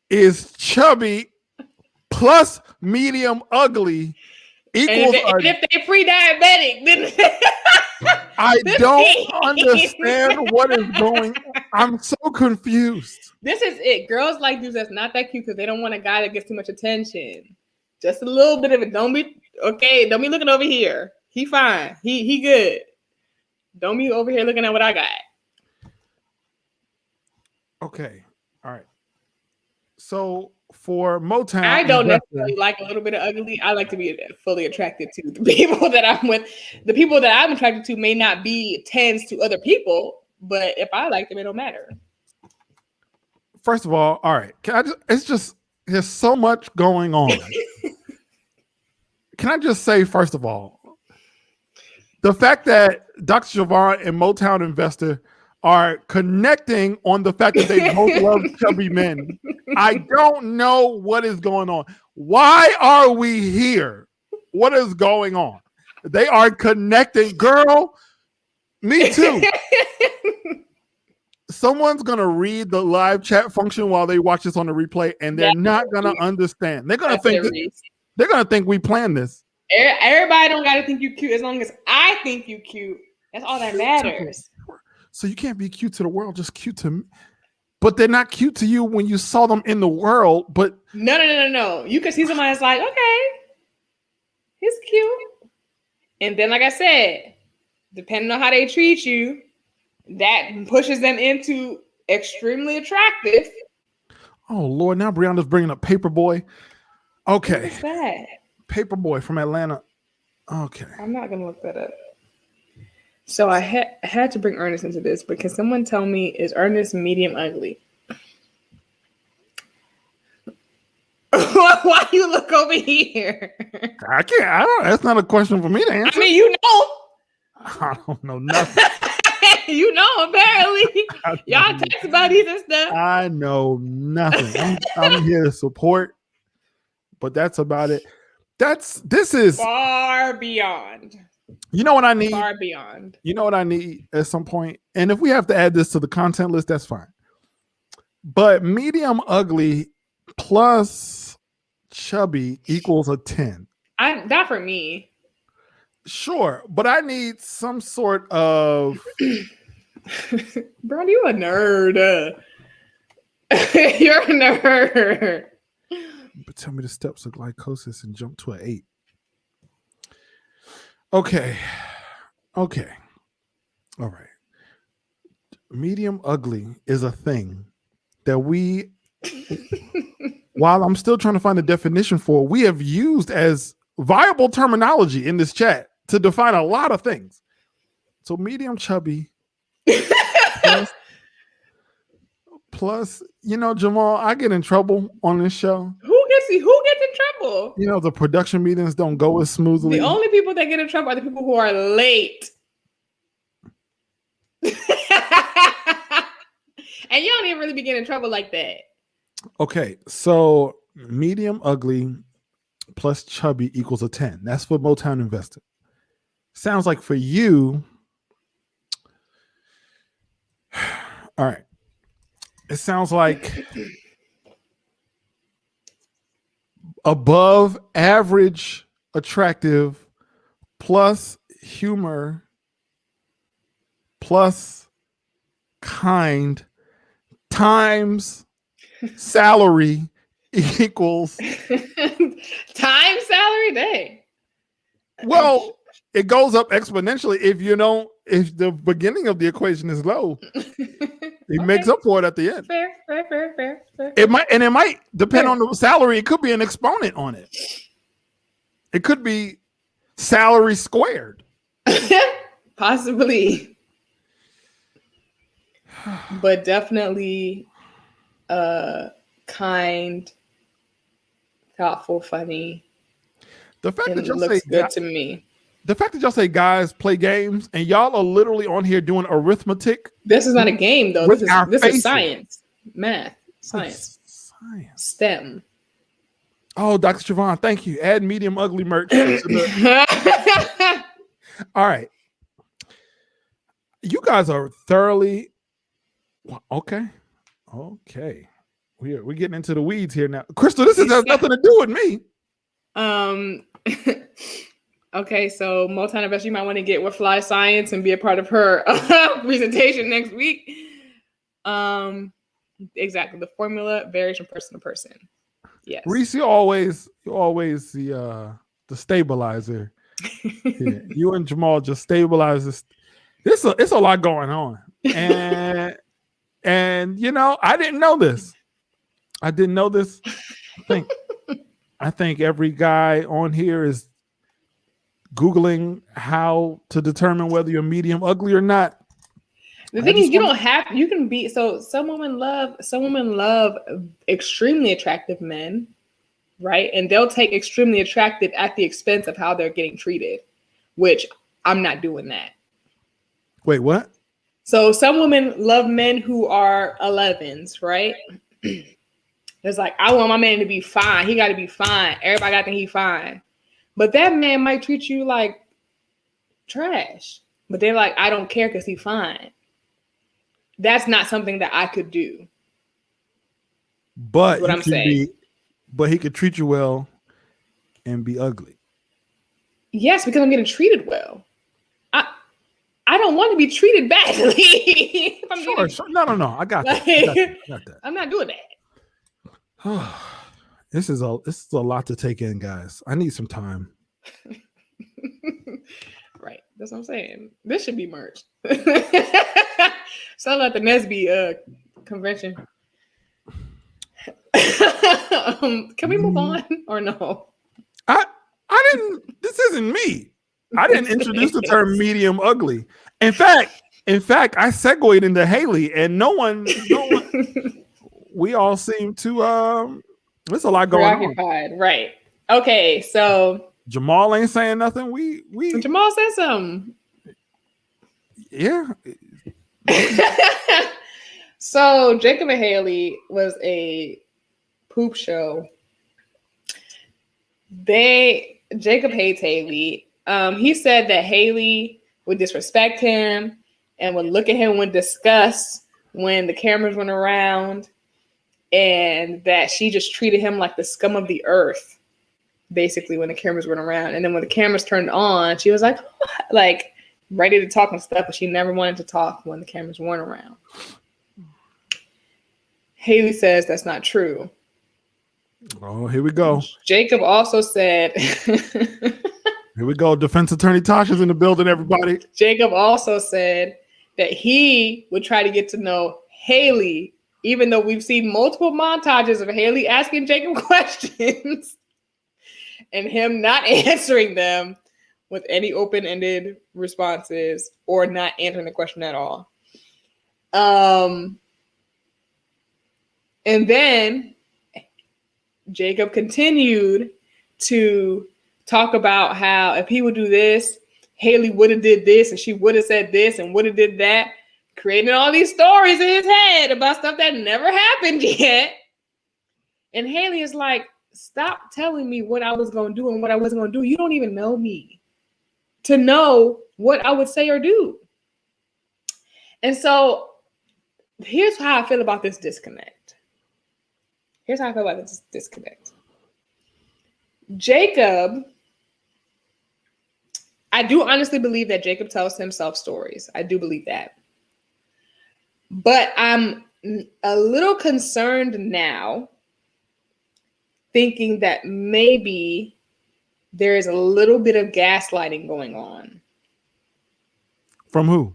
Speaker 2: is chubby plus medium ugly equals.
Speaker 1: And if they pre-diabetic, then
Speaker 2: I don't understand what is going on. I'm so confused.
Speaker 1: This is it. Girls like dudes that's not that cute because they don't want a guy that gets too much attention. Just a little bit of it. Don't be looking over here. He fine. He good. Don't be over here looking at what I got.
Speaker 2: Okay. All right. So for Motown,
Speaker 1: I don't necessarily like a little bit of ugly. I like to be fully attracted to the people that I'm with. The people that I'm attracted to may not be 10s to other people, but if I like them, it don't matter.
Speaker 2: First of all right. There's so much going on. Can I just say, first of all, the fact that Dr. Javon and Motown Investor are connecting on the fact that they both love chubby men. I don't know what is going on. Why are we here? What is going on? They are connecting. Girl, me too. Someone's going to read the live chat function while they watch this on the replay, and they're not going to understand. They're going to think we planned this.
Speaker 1: Everybody don't got to think you cute as long as I think you cute. That's all that matters.
Speaker 2: So you can't be cute to the world, just cute to me. But they're not cute to you when you saw them in the world. But
Speaker 1: no. You can see somebody that's like, okay, he's cute. And then, like I said, depending on how they treat you, that pushes them into extremely attractive.
Speaker 2: Oh, Lord, now Brianna's bringing up Paperboy. Okay.
Speaker 1: What's that?
Speaker 2: Paperboy from Atlanta. Okay.
Speaker 1: I'm not going to look that up. So I had to bring Ernest into this, but can someone tell me, is Ernest medium ugly? Why you look over here?
Speaker 2: I don't. That's not a question for me to answer.
Speaker 1: I mean, you know.
Speaker 2: I don't know nothing.
Speaker 1: You know, apparently. Y'all text buddies and stuff.
Speaker 2: I know nothing. I'm here to support, but that's about it. This is
Speaker 1: far beyond.
Speaker 2: You know what I need?
Speaker 1: Far beyond.
Speaker 2: You know what I need at some point? And if we have to add this to the content list, that's fine. But medium ugly plus chubby equals a 10.
Speaker 1: Not for me.
Speaker 2: Sure, but I need some sort of...
Speaker 1: Bro, you a nerd. You're a nerd.
Speaker 2: But tell me the steps of glycosis and jump to an 8. Okay. All right. Medium ugly is a thing that we, while I'm still trying to find a definition for, we have used as viable terminology in this chat to define a lot of things. So medium chubby plus, Jamal, I get in trouble on this show.
Speaker 1: Who gets crazy. Who gets in trouble?
Speaker 2: You know, the production meetings don't go as smoothly.
Speaker 1: The only people that get in trouble are the people who are late. And you don't even really be getting in trouble like that.
Speaker 2: Okay, so medium ugly plus chubby equals a 10. That's what Motown invested. Sounds like for you, all right. It sounds like above average attractive plus humor plus kind times salary equals
Speaker 1: time salary day.
Speaker 2: Well, it goes up exponentially if the beginning of the equation is low. It makes up for it at the end.
Speaker 1: Fair.
Speaker 2: It might depend on the salary. It could be an exponent on it. It could be salary squared.
Speaker 1: Possibly. But definitely kind, thoughtful, funny.
Speaker 2: The fact that y'all
Speaker 1: looks
Speaker 2: say
Speaker 1: good to me.
Speaker 2: The fact that y'all say guys play games and y'all are literally on here doing arithmetic.
Speaker 1: This is not a game though. This is science, math, science, STEM.
Speaker 2: Oh, Dr. Siobhan, thank you. Add medium ugly merch. All right. You guys are thoroughly okay. We're getting into the weeds here now. Crystal, this has nothing to do with me.
Speaker 1: Okay, so Motown Investor, you might want to get with Fly Science and be a part of her presentation next week. Exactly. The formula varies from person to person. Yes.
Speaker 2: Reese, you're always the stabilizer. Yeah, you and Jamal just stabilize this. It's a lot going on. And you know, I didn't know this. I think every guy on here is Googling how to determine whether you're medium ugly or not.
Speaker 1: The thing is, you can be, so some women love extremely attractive men, right? And they'll take extremely attractive at the expense of how they're getting treated, which I'm not doing that.
Speaker 2: Wait, what?
Speaker 1: So some women love men who are 11s, right? It's like, I want my man to be fine. He got to be fine. Everybody got to think he's fine. But that man might treat you like trash. But they're like, I don't care because he's fine. That's not something that I could do.
Speaker 2: But
Speaker 1: what I'm saying.
Speaker 2: But he could treat you well and be ugly.
Speaker 1: Yes, because I'm getting treated well. I don't want to be treated badly.
Speaker 2: Sure. No. I got that.
Speaker 1: I'm not doing that.
Speaker 2: This is a lot to take in, guys. I need some time.
Speaker 1: Right. That's what I'm saying. This should be merged. Sound like the Nesby convention. Can we move on or no?
Speaker 2: I didn't. This isn't me. I didn't introduce the term medium ugly. In fact, I segued into Haley, and no one. We all seem to. There's a lot going on.
Speaker 1: Right. Okay, so
Speaker 2: Jamal ain't saying nothing. We
Speaker 1: Jamal said something.
Speaker 2: Yeah.
Speaker 1: So Jacob and Haley was a poop show. Jacob hates Haley. He said that Haley would disrespect him and would look at him with disgust when the cameras went around, and that she just treated him like the scum of the earth, basically, when the cameras went around. And then when the cameras turned on, she was like, what? Like ready to talk and stuff, but she never wanted to talk when the cameras weren't around. Haley says that's not true.
Speaker 2: Oh, here we go.
Speaker 1: Jacob also said...
Speaker 2: Here we go. Defense attorney Tasha's in the building, everybody.
Speaker 1: Jacob also said that he would try to get to know Haley, even though we've seen multiple montages of Haley asking Jacob questions and him not answering them with any open-ended responses or not answering the question at all. And then Jacob continued to talk about how if he would do this, Haley would have did this, and she would have said this, and would have did that, creating all these stories in his head about stuff that never happened yet. And Haley is like, stop telling me what I was going to do and what I wasn't going to do. You don't even know me to know what I would say or do. And so here's how I feel about this disconnect. Jacob, I do honestly believe that Jacob tells himself stories. I do believe that. But I'm a little concerned now, thinking that maybe there is a little bit of gaslighting going on.
Speaker 2: From who?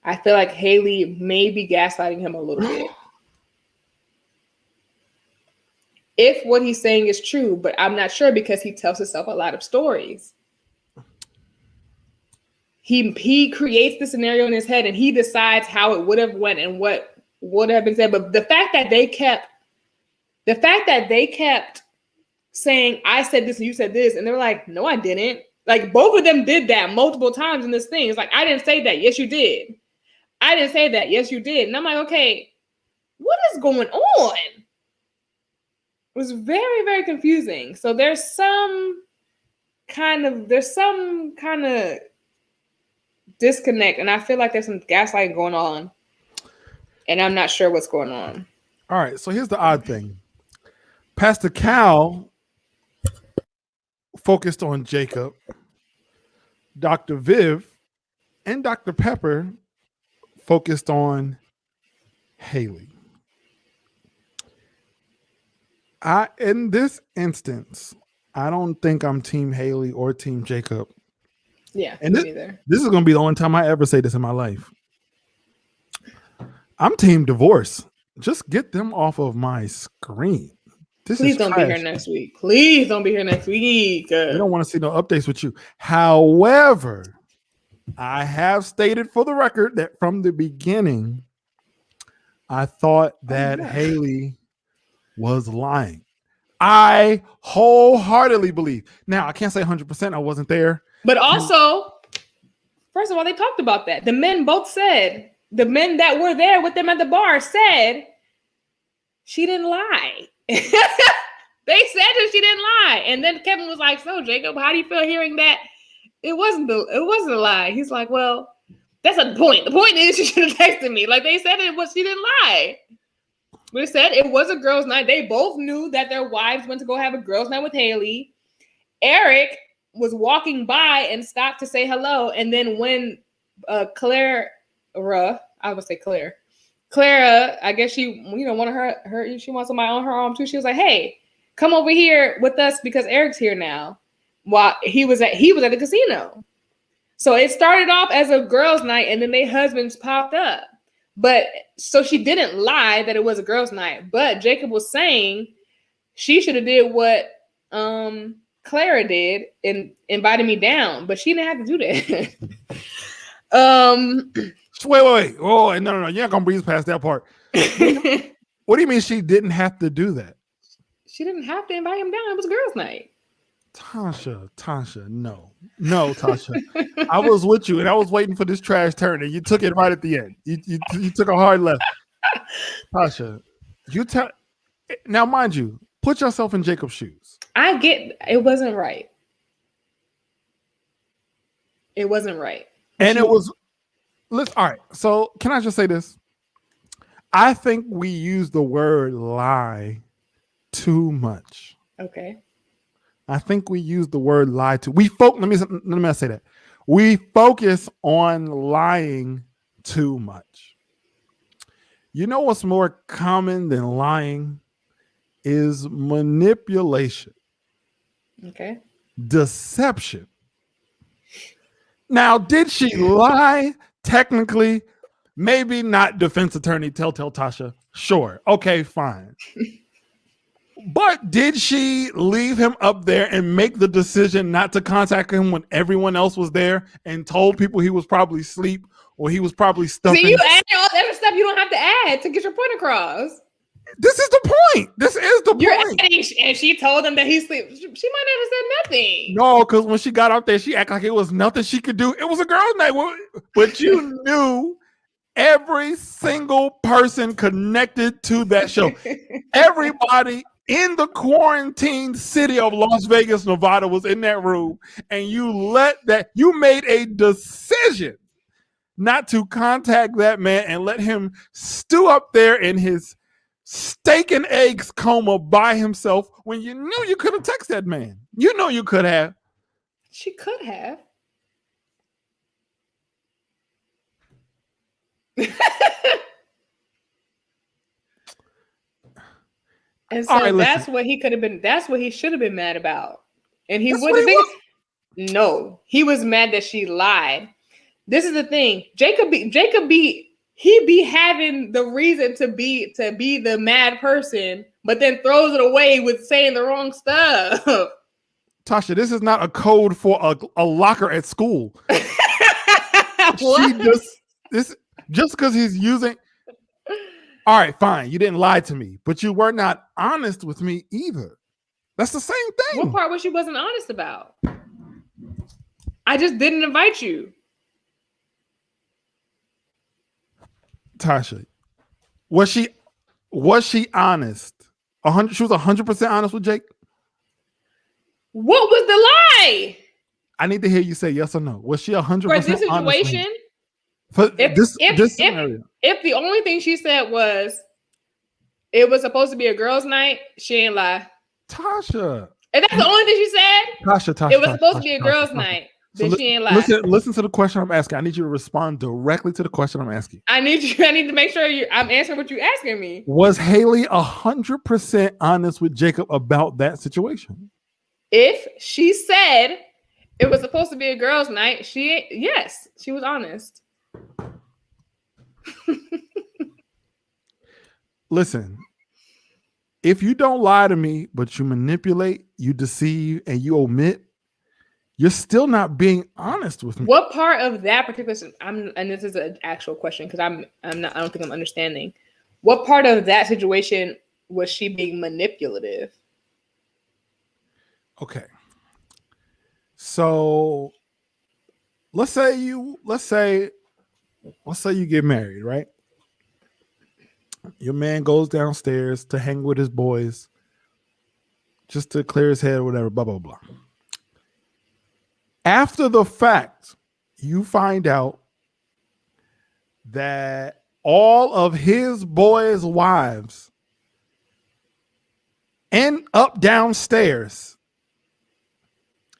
Speaker 1: I feel like Haley may be gaslighting him a little bit. If what he's saying is true, but I'm not sure because he tells himself a lot of stories. He creates the scenario in his head and he decides how it would have went and what would have been said. But the fact that they kept saying, I said this and you said this, and they were like, no, I didn't. Like both of them did that multiple times in this thing. It's like, I didn't say that. Yes, you did. I didn't say that. Yes, you did. And I'm like, okay, what is going on? It was very, very confusing. So there's some kind of disconnect, and I feel like there's some gaslighting going on, and I'm not sure what's going on.
Speaker 2: All right, so here's the odd thing. Pastor Cal focused on Jacob. Dr. Viv and Dr. Pepper focused on Haley. In this instance, I don't think I'm Team Haley or Team Jacob.
Speaker 1: Yeah,
Speaker 2: and
Speaker 1: me neither.
Speaker 2: This is going to be the only time I ever say this in my life. I'm Team Divorce. Just get them off of my screen.
Speaker 1: Please don't be here next week. Please don't be here next week.
Speaker 2: We don't want to see no updates with you. However, I have stated for the record that from the beginning, I thought that Haley was lying. I wholeheartedly believe. Now, I can't say 100%. I wasn't there.
Speaker 1: But also, first of all, they talked about that. The men both said, the men that were there with them at the bar said she didn't lie. They said that she didn't lie. And then Kevin was like, so Jacob, how do you feel hearing that? It wasn't a lie. He's like, well, that's not the point. The point is she should have texted me. Like they said she didn't lie. They said it was a girls' night. They both knew that their wives went to go have a girls' night with Haley. Eric was walking by and stopped to say hello. And then when Clara, I guess she, wanted her, she wants somebody on her arm too. She was like, hey, come over here with us because Eric's here now. While he was at the casino. So it started off as a girls' night and then their husbands popped up. But so she didn't lie that it was a girls' night. But Jacob was saying she should have did what Clara did and invited me down, but she didn't have to do that.
Speaker 2: Wait. Oh, no. You're not gonna breeze past that part. What do you mean she didn't have to do that?
Speaker 1: She didn't have to invite him down. It was a girls' night.
Speaker 2: Tasha, no, Tasha. I was with you, and I was waiting for this trash turn, and you took it right at the end. You took a hard left. Tasha, now, mind you, put yourself in Jacob's shoes.
Speaker 1: I get it wasn't right. It wasn't right.
Speaker 2: And it was. All right. So can I just say this? I think we use the word lie too much.
Speaker 1: Okay.
Speaker 2: I think we use the word lie too. Let me say that. We focus on lying too much. You know what's more common than lying is manipulation.
Speaker 1: Okay.
Speaker 2: Deception. Now, did she lie? Technically, maybe not defense attorney Telltale Tasha. Sure. Okay, fine. But did she leave him up there and make the decision not to contact him when everyone else was there and told people he was probably asleep or he was probably stuffing?
Speaker 1: See, you add all the other stuff you don't have to add to get your point across.
Speaker 2: This is the point. This is the point.
Speaker 1: And she told him that he sleep. She might not have said nothing.
Speaker 2: No, because when she got out there, she acted like it was nothing she could do. It was a girl's night. But you knew every single person connected to that show. Everybody in the quarantine city of Las Vegas, Nevada was in that room. And you made a decision not to contact that man and let him stew up there in his steak and eggs coma by himself when you knew you could have texted that man. You know you could have.
Speaker 1: She could have. And so that's what he could have been. That's what he should have been mad about. And he would have been. No, he was mad that she lied. This is the thing. Jacob be having the reason to be the mad person, but then throws it away with saying the wrong stuff.
Speaker 2: Tasha, this is not a code for a locker at school. Just because he's using. All right, fine. You didn't lie to me, but you were not honest with me either. That's the same thing.
Speaker 1: What part was she wasn't honest about? I just didn't invite you.
Speaker 2: Tasha, was she honest? She was 100% honest with Jake.
Speaker 1: What was the lie?
Speaker 2: I need to hear you say yes or no. Was she 100%
Speaker 1: for this situation?
Speaker 2: For this scenario.
Speaker 1: If the only thing she said was it was supposed to be a girls' night, she ain't lie.
Speaker 2: Tasha.
Speaker 1: If that's the only thing she said,
Speaker 2: Tasha,
Speaker 1: it was supposed to be a girls' night. So she ain't lie.
Speaker 2: Listen to the question I'm asking. I need you to respond directly to the question I'm asking.
Speaker 1: I need to make sure I'm answering what you're asking me.
Speaker 2: Was Haley 100% honest with Jacob about that situation?
Speaker 1: If she said it was supposed to be a girls' night, yes, she was honest.
Speaker 2: Listen, if you don't lie to me, but you manipulate, you deceive, and you omit, you're still not being honest with me.
Speaker 1: What part of that particular? And this is an actual question because I don't think I'm understanding. What part of that situation was she being manipulative?
Speaker 2: Okay. So let's say you get married, right? Your man goes downstairs to hang with his boys just to clear his head or whatever, blah, blah, blah. After the fact, you find out that all of his boys' wives end up downstairs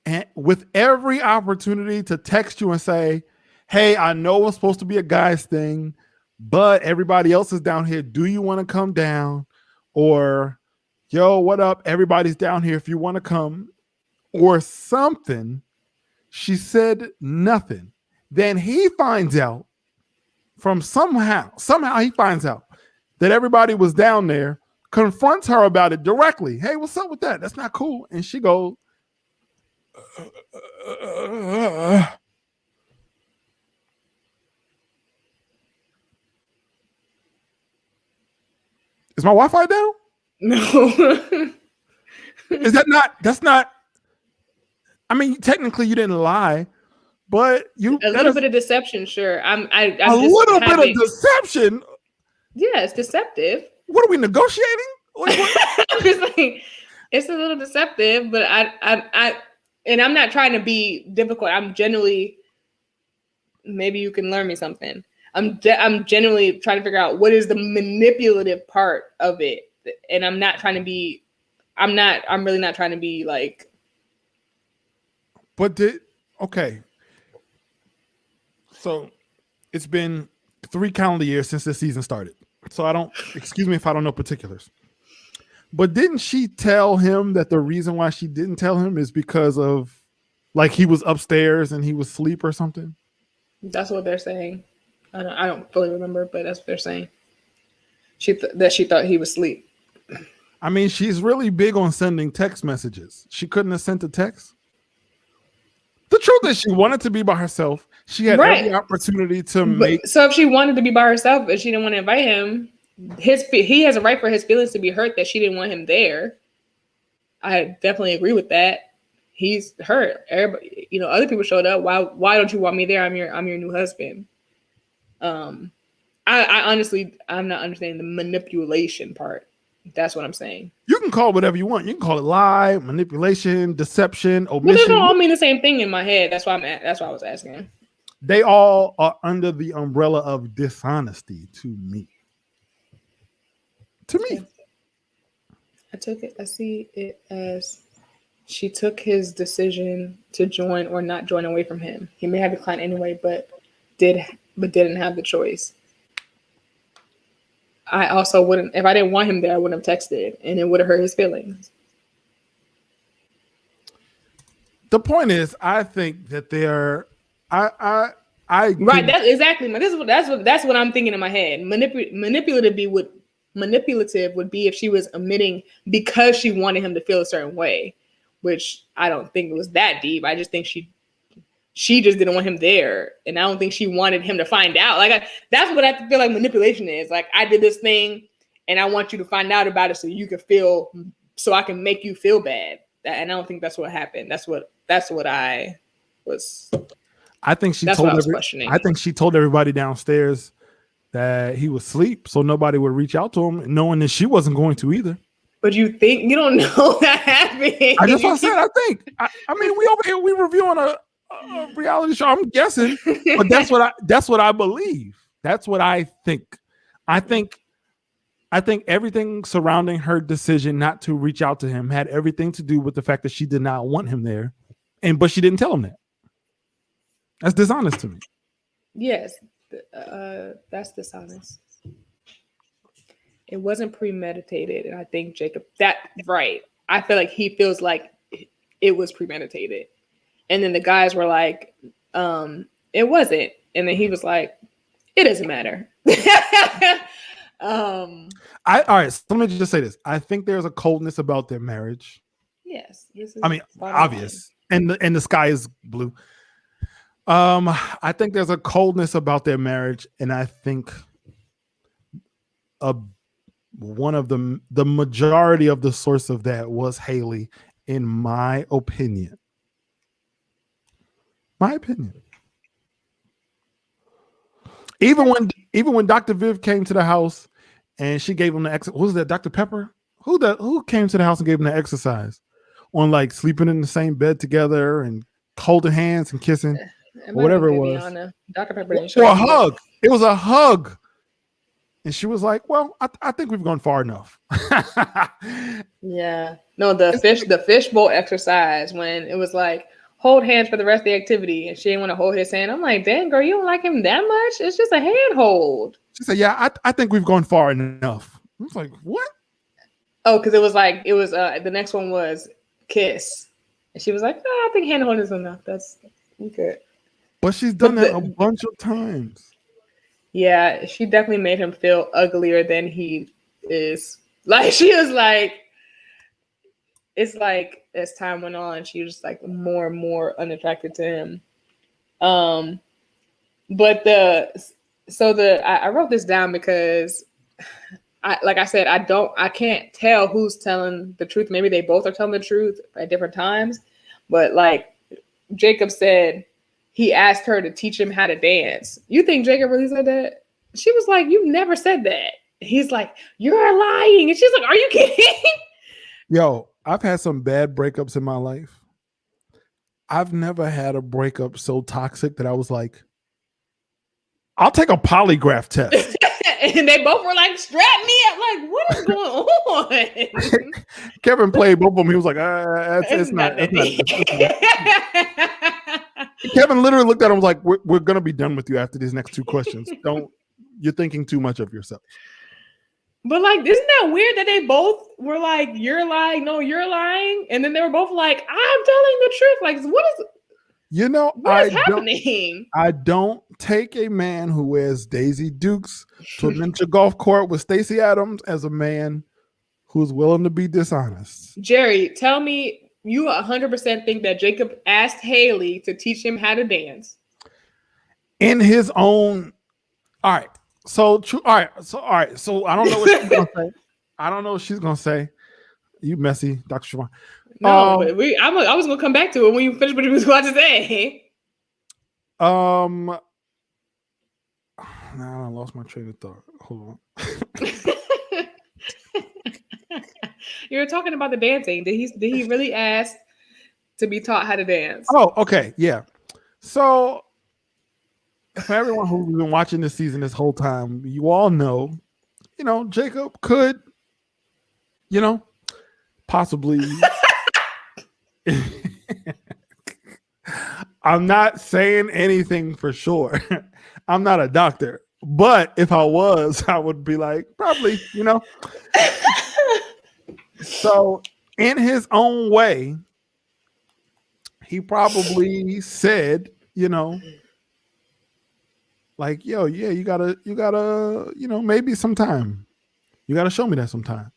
Speaker 2: and with every opportunity to text you and say, hey, I know it's supposed to be a guy's thing, but everybody else is down here. Do you want to come down? Or, yo, what up? Everybody's down here if you want to come. Or something. She said nothing. Then he finds out somehow he finds out that everybody was down there, confronts her about it directly. Hey, what's up with that? That's not cool. And she goes, is my Wi-Fi down?
Speaker 1: No.
Speaker 2: That's not. I mean, technically you didn't lie, but a
Speaker 1: little bit of deception, sure. I'm
Speaker 2: a little bit of deception.
Speaker 1: Yeah, it's deceptive.
Speaker 2: What are we negotiating?
Speaker 1: I'm just like, it's a little deceptive, but and I'm not trying to be difficult. I'm genuinely, maybe you can learn me something. I'm genuinely trying to figure out what is the manipulative part of it. And I'm really not trying to be like.
Speaker 2: But okay. So it's been 3 calendar years since this season started. So excuse me if I don't know particulars. But didn't she tell him that the reason why she didn't tell him is because of like he was upstairs and he was asleep or something?
Speaker 1: That's what they're saying. I don't fully remember, but that's what they're saying. She thought he was asleep.
Speaker 2: I mean, she's really big on sending text messages. She couldn't have sent a text. The truth is she wanted to be by herself. She had every opportunity to make.
Speaker 1: So if she wanted to be by herself, but she didn't want to invite him, he has a right for his feelings to be hurt that she didn't want him there. I definitely agree with that. He's hurt. Everybody, other people showed up. Why don't you want me there? I'm your new husband. I honestly, I'm not understanding the manipulation part. That's what I'm saying.
Speaker 2: You can call it whatever you want. You can call it lie, manipulation, deception, omission.
Speaker 1: But they don't all mean the same thing in my head. That's why I was asking.
Speaker 2: They all are under the umbrella of dishonesty to me.
Speaker 1: I see it as she took his decision to join or not join away from him. He may have declined anyway, but didn't have the choice. I also wouldn't, if I didn't want him there, I wouldn't have texted, and it would have hurt his feelings.
Speaker 2: The point is, I think that they're,
Speaker 1: right. That's exactly. That's what I'm thinking in my head. Manipulative would be if she was omitting because she wanted him to feel a certain way, which I don't think it was that deep. I just think she just didn't want him there, and I don't think she wanted him to find out. That's what I feel like manipulation is. Like, I did this thing, and I want you to find out about it so you can feel, so I can make you feel bad. And I don't think that's what happened. That's what I was.
Speaker 2: I think she told everybody downstairs that he was asleep, so nobody would reach out to him, knowing that she wasn't going to either.
Speaker 1: But you don't know that happened.
Speaker 2: I just said I think. I mean, we over here, we reviewing a reality show. I'm guessing, but that's what I believe. That's what I think. I think everything surrounding her decision not to reach out to him had everything to do with the fact that she did not want him there, but she didn't tell him that. That's dishonest to me.
Speaker 1: Yes, that's dishonest. It wasn't premeditated, and I think Jacob, right. I feel like he feels like it was premeditated. And then the guys were like, it wasn't. And then he was like, it doesn't matter.
Speaker 2: All right, so let me just say this. I think there's a coldness about their marriage.
Speaker 1: Yes.
Speaker 2: I mean, obvious. And the sky is blue. I think there's a coldness about their marriage, and I think one of the majority of the source of that was Haley, in my opinion. Even when Dr. Viv came to the house and she gave him the exercise, was that Dr. Pepper? Who came to the house and gave him the exercise on like sleeping in the same bed together and holding hands and kissing, or whatever it was.
Speaker 1: Dr. Pepper
Speaker 2: didn't show up. A hug. It was a hug. And she was like, well, I think we've gone far enough.
Speaker 1: Yeah. No, the fishbowl exercise, when it was like, hold hands for the rest of the activity, and she didn't want to hold his hand. I'm like, dang, girl, you don't like him that much? It's just a handhold.
Speaker 2: She said, yeah, I think we've gone far enough. I was like, what?
Speaker 1: Oh, because it was the next one was kiss. And she was like, I think handhold is enough. That's good.
Speaker 2: But she's done that a bunch of times.
Speaker 1: Yeah, she definitely made him feel uglier than he is. Like, she was like, it's like as time went on, she was just like more and more unattracted to him. But I wrote this down because I can't tell who's telling the truth. Maybe they both are telling the truth at different times. But like Jacob said, he asked her to teach him how to dance. You think Jacob really said that? She was like, you never said that. He's like, you're lying. And she's like, are you kidding?
Speaker 2: Yo, I've had some bad breakups in my life. I've never had a breakup so toxic that I was like, I'll take a polygraph test.
Speaker 1: And they both were like, strap me up. Like, what is going on?
Speaker 2: Kevin played both of them. He was like, it's not. Kevin literally looked at him and was like, we're going to be done with you after these next two questions. You're thinking too much of yourself.
Speaker 1: But like, isn't that weird that they both were like, you're lying, no, you're lying, and then they were both like, I'm telling the truth. Like, what is happening?
Speaker 2: I don't take a man who wears Daisy Dukes to a miniature golf court with Stacey Adams as a man who's willing to be dishonest.
Speaker 1: Jerry, tell me, you 100% think that Jacob asked Haley to teach him how to dance?
Speaker 2: In his own, all right. So true. All right. So I don't know what she's gonna say. I don't know what she's gonna say. You messy, Dr. Siobhan.
Speaker 1: No, but I was gonna come back to it when you finish what you was about to say.
Speaker 2: Now I lost my train of thought. Hold on.
Speaker 1: You were talking about the dancing. Did he really ask to be taught how to dance?
Speaker 2: Oh, okay, yeah. So for everyone who's been watching this season this whole time, you all know, Jacob could, possibly. I'm not saying anything for sure. I'm not a doctor, but if I was, I would be like, probably, So in his own way, he probably said, like, yo, yeah, you gotta, maybe sometime. You gotta show me that sometime.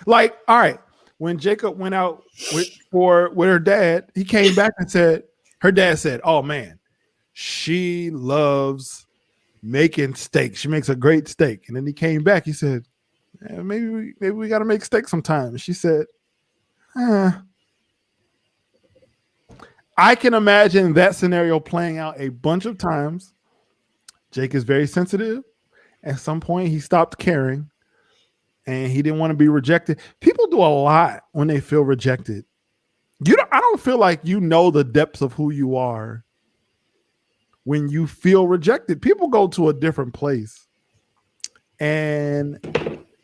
Speaker 2: Like, all right, when Jacob went out with her dad, he came back and said, her dad said, oh man, she loves making steak. She makes a great steak. And then he came back, he said, maybe we gotta make steak sometime. And she said, I can imagine that scenario playing out a bunch of times. Jake is very sensitive. At some point, he stopped caring and he didn't want to be rejected. People do a lot when they feel rejected. I don't feel like you know the depths of who you are when you feel rejected. People go to a different place. And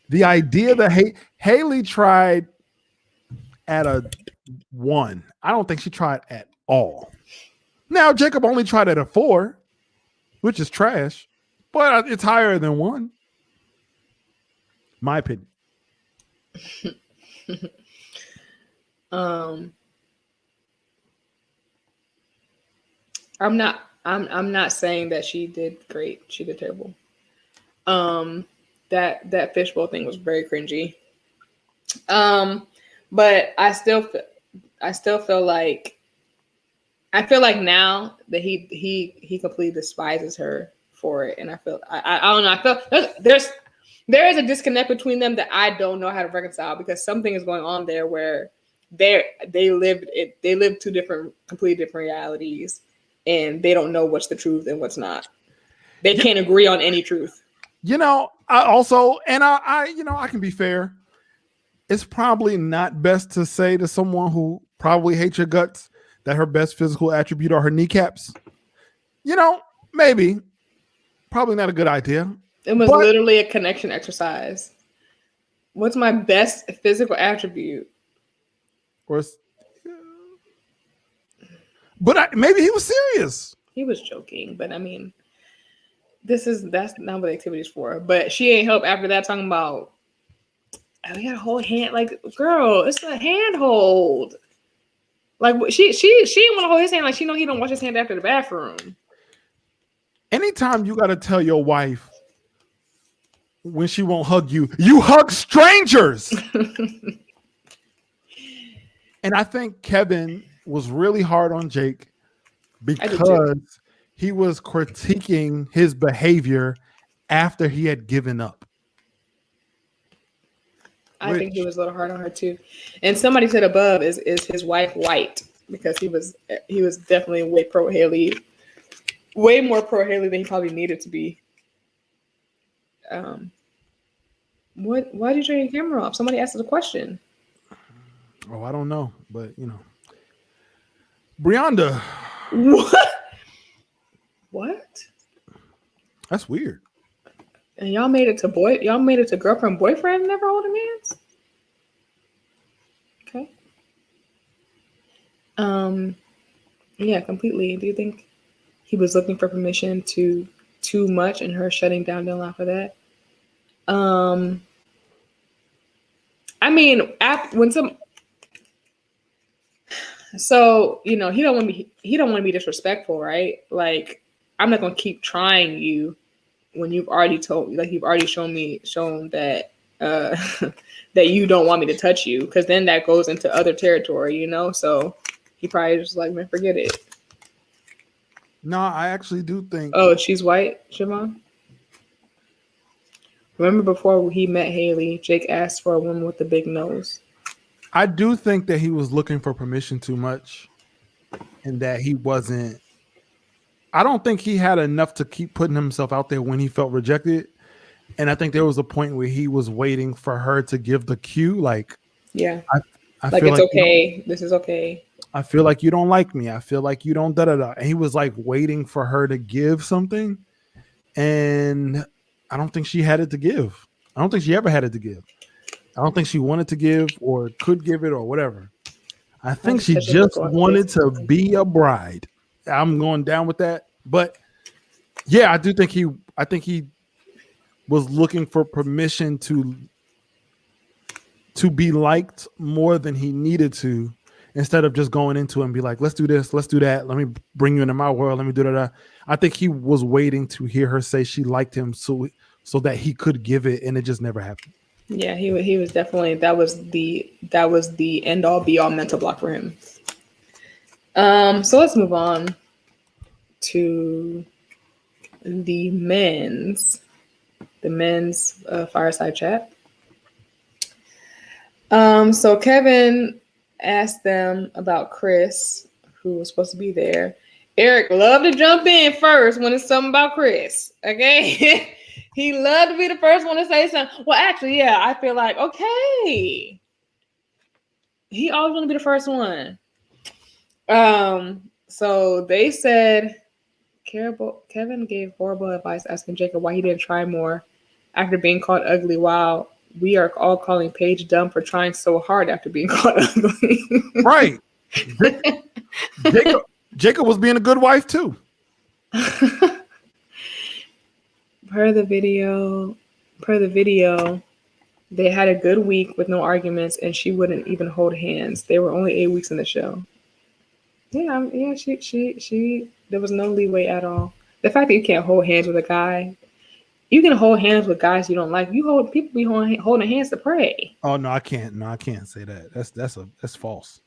Speaker 2: the idea that Haley tried at a 1. I don't think she tried at all. Now, Jacob only tried at a 4, which is trash, but it's higher than 1. My opinion.
Speaker 1: I'm not saying that she did great. She did terrible. That fishbowl thing was very cringy. But I still feel like now that he completely despises her for it, and I don't know. I feel there is a disconnect between them that I don't know how to reconcile, because something is going on there where they live two completely different realities, and they don't know what's the truth and what's not. They can't agree on any truth.
Speaker 2: I can be fair. It's probably not best to say to someone who probably hates your guts that her best physical attribute are her kneecaps. Maybe. Probably not a good idea.
Speaker 1: It was literally a connection exercise. What's my best physical attribute?
Speaker 2: But maybe he was serious.
Speaker 1: He was joking, but I mean, that's not what the activity's for. But she ain't help after that, talking about, we gotta hold hand. Like, girl, it's a handhold. Like, she didn't want to hold his hand. Like, she know he don't wash his hand after the bathroom.
Speaker 2: Anytime you gotta tell your wife when she won't hug you, you hug strangers. And I think Kevin was really hard on Jake because he was critiquing his behavior after he had given up.
Speaker 1: I think he was a little hard on her too. And somebody said above, is his wife white? Because he was definitely way pro Haley, way more pro Haley than he probably needed to be. Why did you turn your camera off? Somebody asked us a question.
Speaker 2: Oh, I don't know, but Brianda.
Speaker 1: What?
Speaker 2: That's weird.
Speaker 1: And y'all made it to girlfriend, boyfriend, never holding hands? Okay. Yeah, completely. Do you think he was looking for permission to too much and her shutting down didn't allow for that? I mean, he don't want to be disrespectful, right? Like, I'm not gonna keep trying you when you've already shown that that you don't want me to touch you, because then that goes into other territory, So he probably just like, man, forget it.
Speaker 2: No, I actually do think.
Speaker 1: Oh, she's white, Siobhan? Remember before he met Haley, Jake asked for a woman with a big nose.
Speaker 2: I do think that he was looking for permission too much, and that he wasn't. I don't think he had enough to keep putting himself out there when he felt rejected. And I think there was a point where he was waiting for her to give the cue. Like,
Speaker 1: Yeah.
Speaker 2: I
Speaker 1: Like,
Speaker 2: feel
Speaker 1: it's
Speaker 2: like
Speaker 1: okay. This is okay.
Speaker 2: I feel like you don't like me. I feel like you don't da da da. And he was like waiting for her to give something. And I don't think she had it to give. I don't think she ever had it to give. I don't think she wanted to give or could give it or whatever. I think she just wanted to be a bride. I'm going down with that. But yeah, I think he was looking for permission to be liked more than he needed to, instead of just going into it and be like, let's do this, let's do that. Let me bring you into my world. Let me do that. I think he was waiting to hear her say she liked him so that he could give it, and it just never happened.
Speaker 1: Yeah, he was definitely, that was the end all be all mental block for him. So let's move on to the men's fireside chat. So Kevin asked them about Chris, who was supposed to be there. Eric loved to jump in first when it's something about Chris. Okay. He loved to be the first one to say something. Well, actually, yeah, I feel like, okay. He always want to be the first one. So they said Kevin gave horrible advice asking Jacob why he didn't try more after being called ugly, while we are all calling Paige dumb for trying so hard after being called ugly.
Speaker 2: Right. Jacob was being a good wife too.
Speaker 1: Per the video, they had a good week with no arguments, and she wouldn't even hold hands. They were only 8 weeks in the show. Yeah, she there was no leeway at all. The fact that you can't hold hands with a guy, you can hold hands with guys you don't like. People be holding hands to pray.
Speaker 2: Oh no, I can't. No, I can't say that. That's false.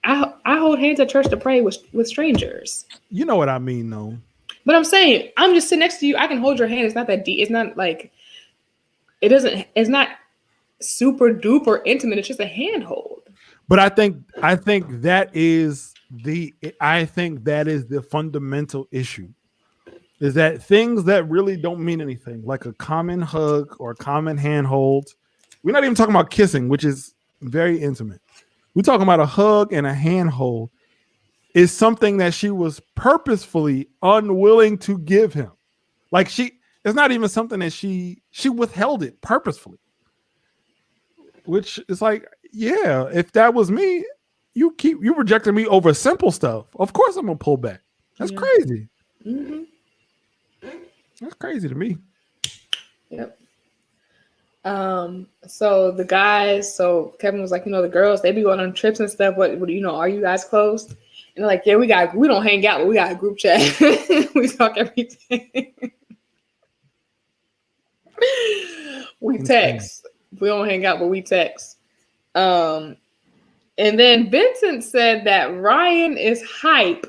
Speaker 1: I hold hands at church to pray with strangers.
Speaker 2: You know what I mean, though.
Speaker 1: But I'm saying, I'm just sitting next to you. I can hold your hand. It's not that deep. It's not like it's not super duper intimate. It's just a handhold.
Speaker 2: But I think that is the fundamental issue. Is that things that really don't mean anything, like a common hug or a common handhold. We're not even talking about kissing, which is very intimate. We're talking about a hug and a handhold. Is something that she was purposefully unwilling to give him. Like it's not even something that she withheld it purposefully. Which is like, yeah, if that was me, you rejected me over simple stuff. Of course I'm gonna pull back. That's crazy.
Speaker 1: Mm-hmm.
Speaker 2: That's crazy to me.
Speaker 1: Yep. So the guys, Kevin was like, the girls, they be going on trips and stuff. What are you guys close? And they're like, yeah, we don't hang out, but we got a group chat. We talk every day. We text. We don't hang out, but we text. And then Vincent said that Ryan is hype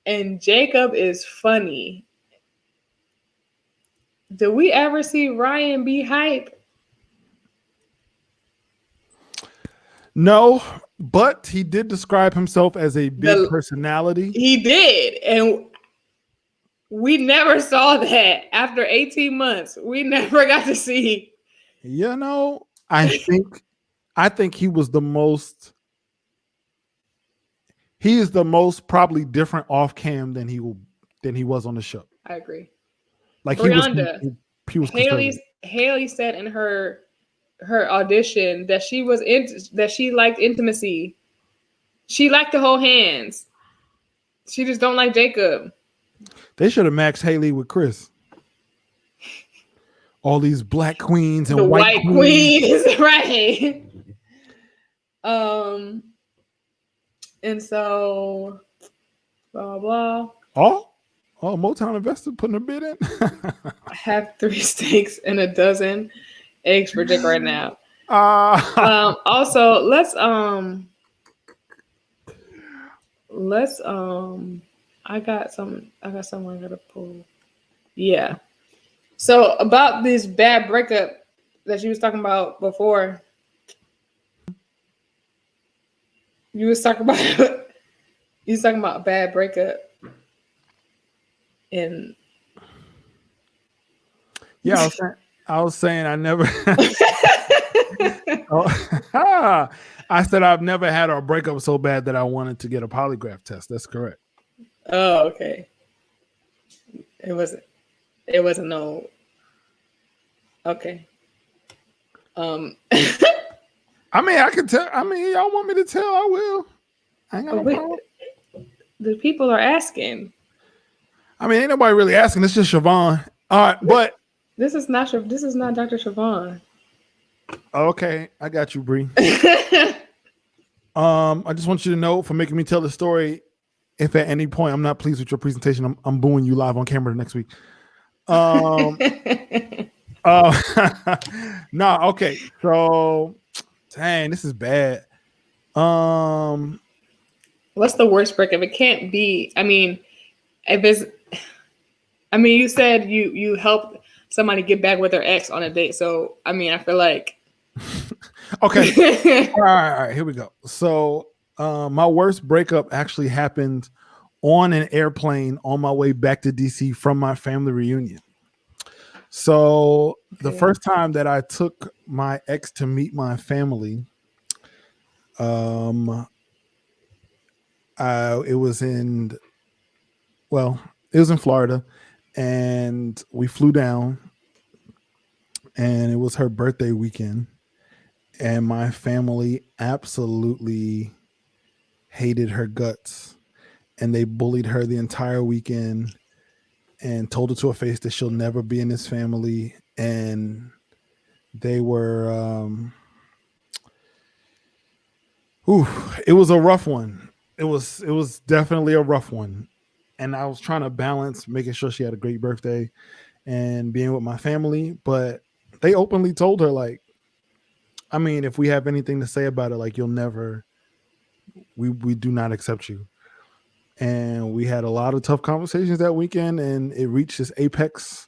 Speaker 1: and Jacob is funny. Do we ever see Ryan be hype?
Speaker 2: No, but he did describe himself as a big personality.
Speaker 1: He did. And we never saw that after 18 months. We never got to see.
Speaker 2: I think he was the most. He is the most probably different off cam than he was on the show.
Speaker 1: I agree.
Speaker 2: Like
Speaker 1: Brianda,
Speaker 2: he was
Speaker 1: Haley said in her audition that she liked intimacy. She liked to hold hands. She just don't like Jacob.
Speaker 2: They should have matched Haley with Chris. All these black queens and white
Speaker 1: queens, right? And so blah blah.
Speaker 2: Oh, Motown investor putting a bid in.
Speaker 1: I have 3 steaks and a dozen eggs for Dick right now. Also, let's I got something I gotta pull. Yeah. So about this bad breakup that you was talking about before, you was talking about a bad breakup, and
Speaker 2: yeah, I was saying I never. I said I've never had a breakup so bad that I wanted to get a polygraph test. That's correct.
Speaker 1: Oh, okay. It wasn't no. Okay.
Speaker 2: I mean, I can tell. I mean, y'all want me to tell? I will. I ain't got no problem.
Speaker 1: The people are asking.
Speaker 2: I mean, ain't nobody really asking. It's just Siobhan. All right, but
Speaker 1: this is not Dr. Siobhan.
Speaker 2: Okay, I got you, Bree. I just want you to know, for making me tell the story, if at any point I'm not pleased with your presentation, I'm booing you live on camera next week. No, okay. So, dang, this is bad.
Speaker 1: What's the worst breakup? It can't be. I mean, if it's. I mean, you said you helped somebody get back with their ex on a date, so I mean, I feel like.
Speaker 2: Okay. All right. Here we go. So, my worst breakup actually happened on an airplane on my way back to DC from my family reunion. So, the first time that I took my ex to meet my family, it was in Florida, and we flew down, and it was her birthday weekend. And my family absolutely hated her guts, and they bullied her the entire weekend and told her to her face that she'll never be in this family. And they were, it was a rough one. It was definitely a rough one. And I was trying to balance making sure she had a great birthday and being with my family, but they openly told her, like, I mean, if we have anything to say about it, like, you'll never, we do not accept you. And we had a lot of tough conversations that weekend, and it reached its apex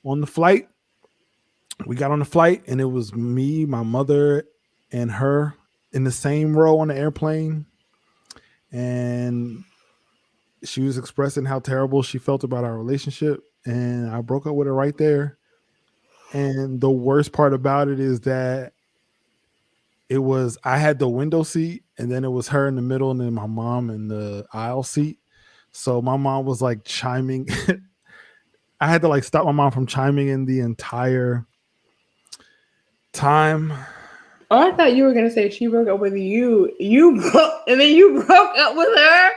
Speaker 2: on the flight. We got on the flight, and it was me, my mother, and her in the same row on the airplane. And she was expressing how terrible she felt about our relationship. And I broke up with her right there. And the worst part about it is that I had the window seat, and then it was her in the middle, and then my mom in the aisle seat. So my mom was like chiming. I had to like stop my mom from chiming in the entire time.
Speaker 1: Oh, I thought you were gonna say she broke up with you. And then you broke up with her.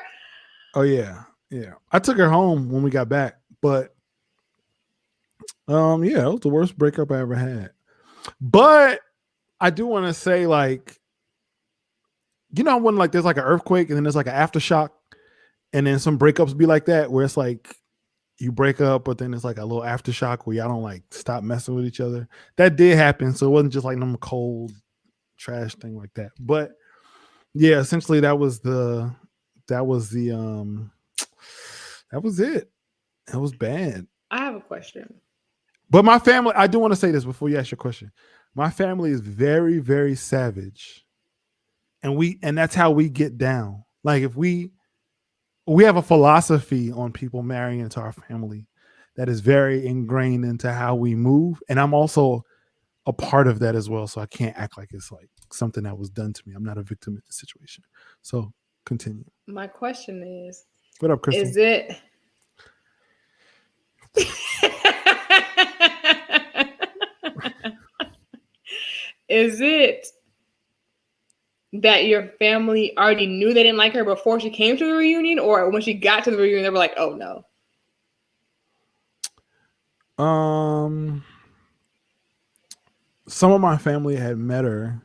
Speaker 2: Oh yeah. I took her home when we got back, but it was the worst breakup I ever had. But I do want to say, like, you know, when like there's like an earthquake and then there's like an aftershock, and then some breakups be like that, where it's like you break up, but then it's like a little aftershock where y'all don't like stop messing with each other. That did happen, so it wasn't just like some cold trash thing like that. But yeah, essentially that was it. That was bad.
Speaker 1: I have a question.
Speaker 2: But my family, I do want to say this before you ask your question. My family is very, very savage. And that's how we get down. Like, if we have a philosophy on people marrying into our family that is very ingrained into how we move. And I'm also a part of that as well. So I can't act like it's like something that was done to me. I'm not a victim in the situation. So continue.
Speaker 1: My question is,
Speaker 2: what up, Crystal?
Speaker 1: Is it is it that your family already knew they didn't like her before she came to the reunion, or when she got to the reunion they were like, oh no?
Speaker 2: Some of my family had met her,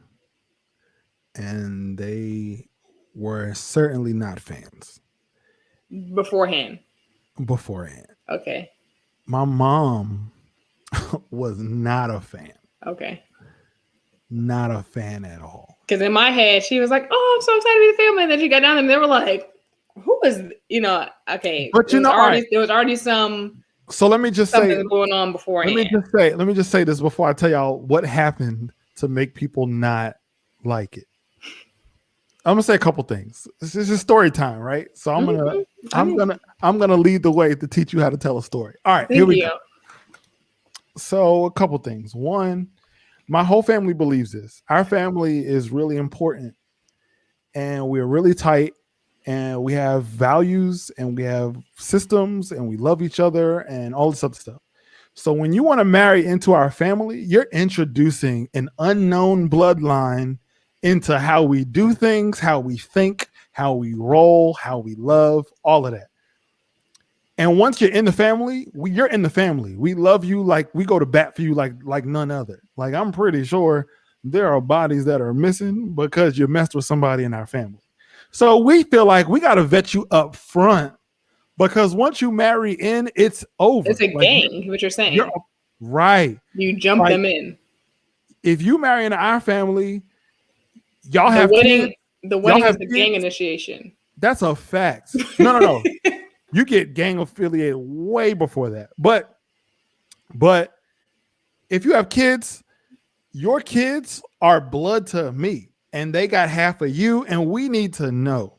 Speaker 2: and they were certainly not fans.
Speaker 1: Beforehand.
Speaker 2: Okay. My mom was not a fan.
Speaker 1: Okay.
Speaker 2: Not a fan at all.
Speaker 1: Because in my head, she was like, oh, I'm so excited to be the family. And then she got down and they were like, who is, okay.
Speaker 2: But there was
Speaker 1: already some
Speaker 2: So let me just
Speaker 1: something's
Speaker 2: say,
Speaker 1: going on beforehand.
Speaker 2: let me just say this before I tell y'all what happened to make people not like it. I'm gonna say a couple things. This is story time, right? So I'm gonna lead the way to teach you how to tell a story. All right, here we go. So a couple things. One, my whole family believes this. Our family is really important, and we're really tight, and we have values, and we have systems, and we love each other, and all this other stuff. So when you want to marry into our family, you're introducing an unknown bloodline into how we do things, how we think, how we roll, how we love, all of that. And once you're in the family, you're in the family. We love you, like we go to bat for you like none other. Like I'm pretty sure there are bodies that are missing because you messed with somebody in our family. So we feel like we got to vet you up front, because once you marry in, it's over.
Speaker 1: It's a gang, what you're saying.
Speaker 2: Right.
Speaker 1: You jump them in.
Speaker 2: If you marry into our family, y'all have
Speaker 1: kids. The wedding is the
Speaker 2: kids.
Speaker 1: Gang initiation.
Speaker 2: That's a fact. No. You get gang affiliated way before that. But if you have kids, your kids are blood to me, and they got half of you, and we need to know.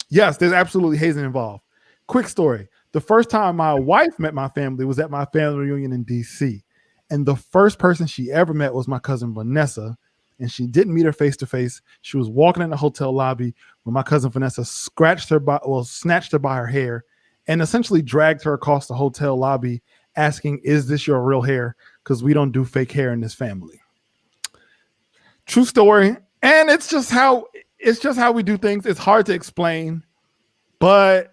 Speaker 2: Yes, there's absolutely hazing involved. Quick story. The first time my wife met my family was at my family reunion in DC. And the first person she ever met was my cousin Vanessa. And she didn't meet her face to face. She was walking in the hotel lobby when my cousin Vanessa snatched her by her hair and essentially dragged her across the hotel lobby asking, "Is this your real hair? Because we don't do fake hair in this family." True story. And it's just how we do things. It's hard to explain, but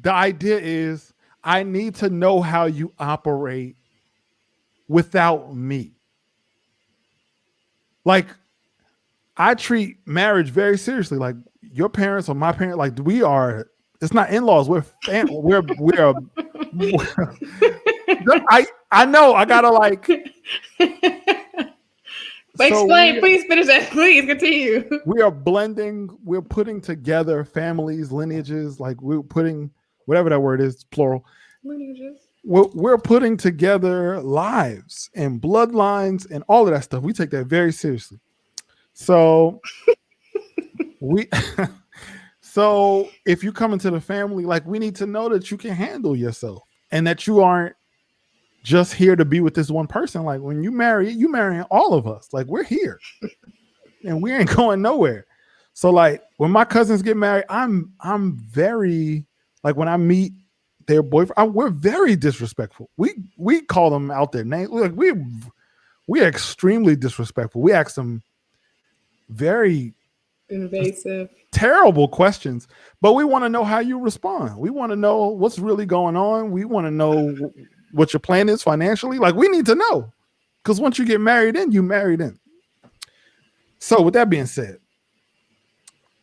Speaker 2: the idea is I need to know how you operate without me. Like, I treat marriage very seriously. Like your parents or my parents, like we are. It's not in-laws. We're I know. I gotta like.
Speaker 1: Explain, please finish that. Please continue.
Speaker 2: We are blending. We're putting together families, lineages. Like we're putting whatever that word is, plural.
Speaker 1: Lineages.
Speaker 2: We're putting together lives and bloodlines and all of that stuff. We take that very seriously. So so if you come into the family, like we need to know that you can handle yourself and that you aren't just here to be with this one person. Like when you marrying all of us. Like we're here and we ain't going nowhere. So like when my cousins get married, I'm very like when I meet their boyfriend, we're very disrespectful. We call them out their names. Like we are extremely disrespectful. We ask them very
Speaker 1: invasive,
Speaker 2: terrible questions, but we want to know how you respond. We want to know what's really going on. We want to know what your plan is financially. Like we need to know, because once you get married in, you married in. So with that being said,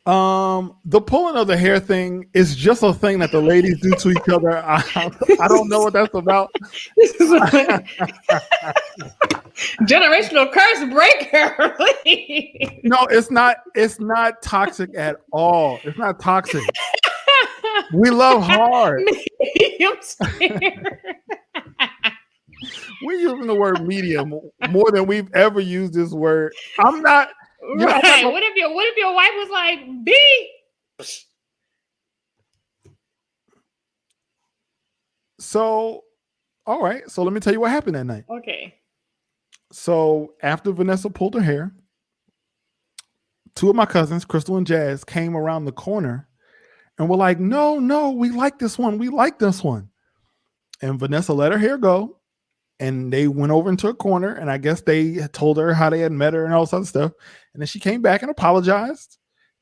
Speaker 2: the pulling of the hair thing is just a thing that the ladies do to each other. I don't know what that's about.
Speaker 1: Generational curse breaker.
Speaker 2: No, it's not. It's not toxic at all. It's not toxic. We love hard.
Speaker 1: I'm scared.
Speaker 2: We're using the word medium more than we've ever used this word. I'm not.
Speaker 1: Right. What if your wife was like, B?
Speaker 2: So, all right. So let me tell you what happened that night.
Speaker 1: Okay.
Speaker 2: So after Vanessa pulled her hair, two of my cousins, Crystal and Jazz, came around the corner and were like, no, we like this one. We like this one. And Vanessa let her hair go. And they went over into a corner, and I guess they had told her how they had met her and all this other stuff. And then she came back and apologized.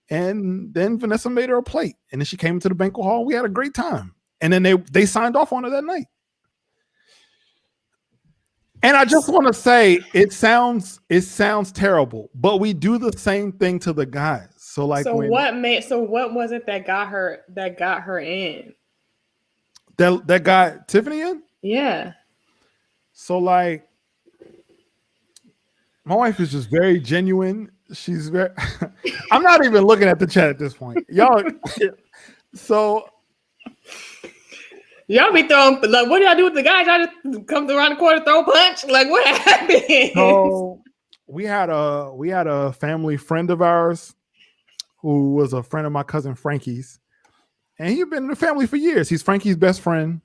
Speaker 2: And then Vanessa made her a plate. And then she came into the banquet hall. We had a great time. And then they signed off on her that night. And I just want to say, it sounds terrible, but we do the same thing to the guys. So like,
Speaker 1: what was it that got her in?
Speaker 2: That got Tiffany in?
Speaker 1: Yeah.
Speaker 2: So like, My wife is just very genuine. She's very. I'm not even looking at the chat at this point, y'all. So
Speaker 1: y'all be throwing like, what do y'all do with the guys? Y'all just come around the corner, throw a punch. Like, what happened?
Speaker 2: So we had a family friend of ours who was a friend of my cousin Frankie's, and he'd been in the family for years. He's Frankie's best friend.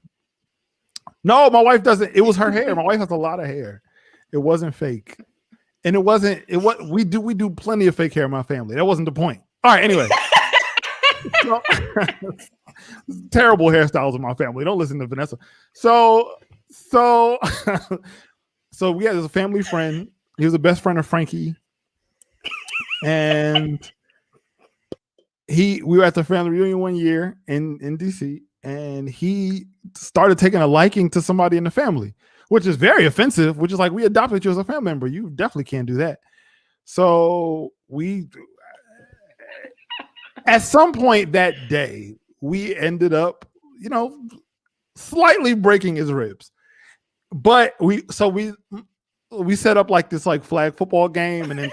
Speaker 2: No, my wife doesn't. It was her hair. My wife has a lot of hair. It wasn't fake. And it wasn't. We do plenty of fake hair in my family. That wasn't the point. All right. Anyway, terrible hairstyles in my family. Don't listen to Vanessa. So we had this family friend. He was the best friend of Frankie, and we were at the family reunion one year in DC, and he started taking a liking to somebody in the family, which is very offensive, which is like, we adopted you as a family member. You definitely can't do that. So at some point that day, we ended up, slightly breaking his ribs. But we set up like this like flag football game, and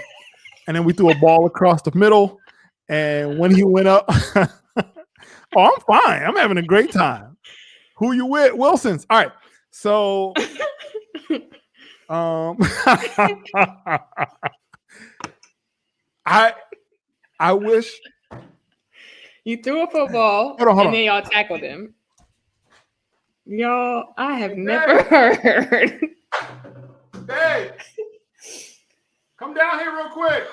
Speaker 2: then we threw a ball across the middle. And when he went up, oh, I'm fine. I'm having a great time. Who you with? Wilson's. All right. So I wish
Speaker 1: you threw a football
Speaker 2: hold on.
Speaker 1: Then y'all tackled him. Y'all, I have never heard.
Speaker 2: Babe, come down here real quick.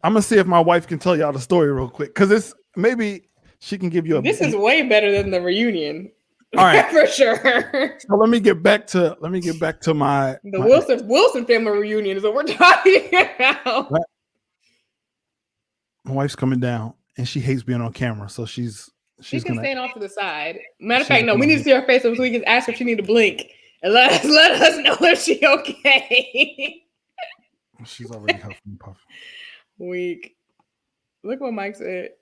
Speaker 2: I'm gonna see if my wife can tell y'all the story real quick, because maybe she can give you a.
Speaker 1: This is way better than the reunion.
Speaker 2: All right,
Speaker 1: for sure.
Speaker 2: So let me get back to my
Speaker 1: Wilson family reunion is what we're talking about.
Speaker 2: My wife's coming down, and she hates being on camera, so she can stand
Speaker 1: off to the side. Matter of fact, no, we need to see her face so we can ask her if she need to blink and let us know if she okay.
Speaker 2: She's already huffing and puffing.
Speaker 1: Weak. Look what Mike said.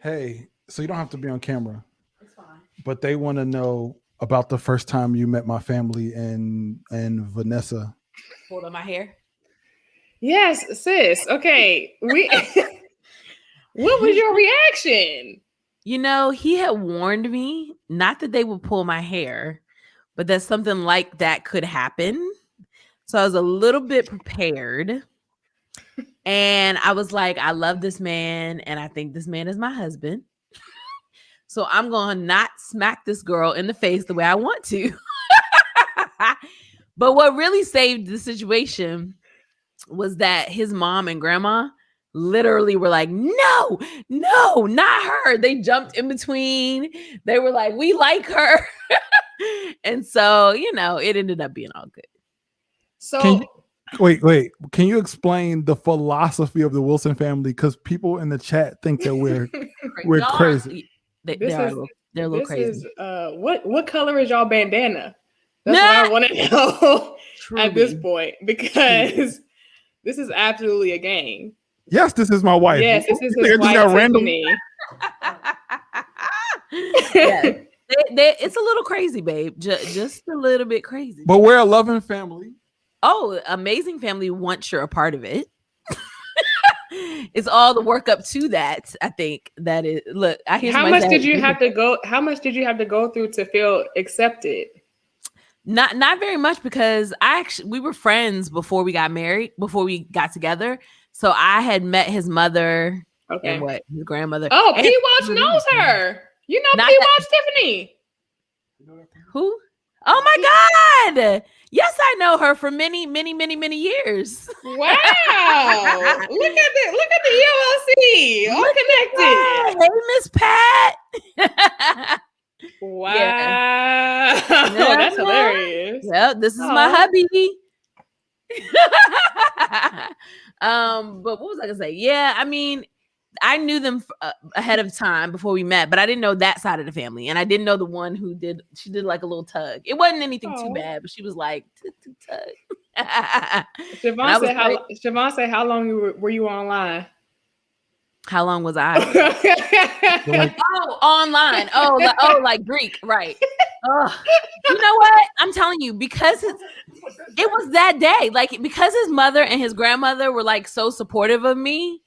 Speaker 2: Hey, so you don't have to be on camera. It's fine. But they want to know about the first time you met my family and Vanessa.
Speaker 3: Hold on my hair.
Speaker 1: Yes, sis. Okay. What was your reaction?
Speaker 3: He had warned me, not that they would pull my hair, but that something like that could happen. So I was a little bit prepared. And I was like, I love this man, and I think this man is my husband. So I'm going to not smack this girl in the face the way I want to. But what really saved the situation was that his mom and grandma literally were like, no, not her. They jumped in between. They were like, we like her. And so, it ended up being all good.
Speaker 1: So
Speaker 2: wait. Can you explain the philosophy of the Wilson family? Because people in the chat think that we're crazy.
Speaker 3: They're a little crazy.
Speaker 1: What color is y'all bandana? That's what I want to know at this point, because this is absolutely a game.
Speaker 2: Yes, this is my wife.
Speaker 1: Yes, this is his wife, Tiffany.
Speaker 3: Yeah. It's a little crazy, babe. Just a little bit crazy.
Speaker 2: But we're a loving family.
Speaker 3: Oh, amazing family once you're a part of it. It's all the work up to that. I think that is. Look,
Speaker 1: how much did you have to go through to feel accepted?
Speaker 3: Not very much, because we were friends before we got married, before we got together. So I had met his mother and his grandmother.
Speaker 1: Oh, P-Watch knows her. You know P-Watch Tiffany.
Speaker 3: Who? Oh my God. Yes, I know her for many, many, many, many years.
Speaker 1: Wow. Look at the EOLC. All connected.
Speaker 3: Hey, Miss Pat.
Speaker 1: Wow. Yeah. That's hilarious.
Speaker 3: Yep, this is my hubby. But what was I gonna say? Yeah, I mean, I knew them ahead of time before we met, but I didn't know that side of the family, and I didn't know the one who did. She did like a little tug. It wasn't anything too bad, but she was like tug.
Speaker 1: Siobhan said, "How long were you online?"
Speaker 3: How long was I? Online. Oh, like Greek, right? You know what? I'm telling you, because it was that day. Like, because his mother and his grandmother were like so supportive of me.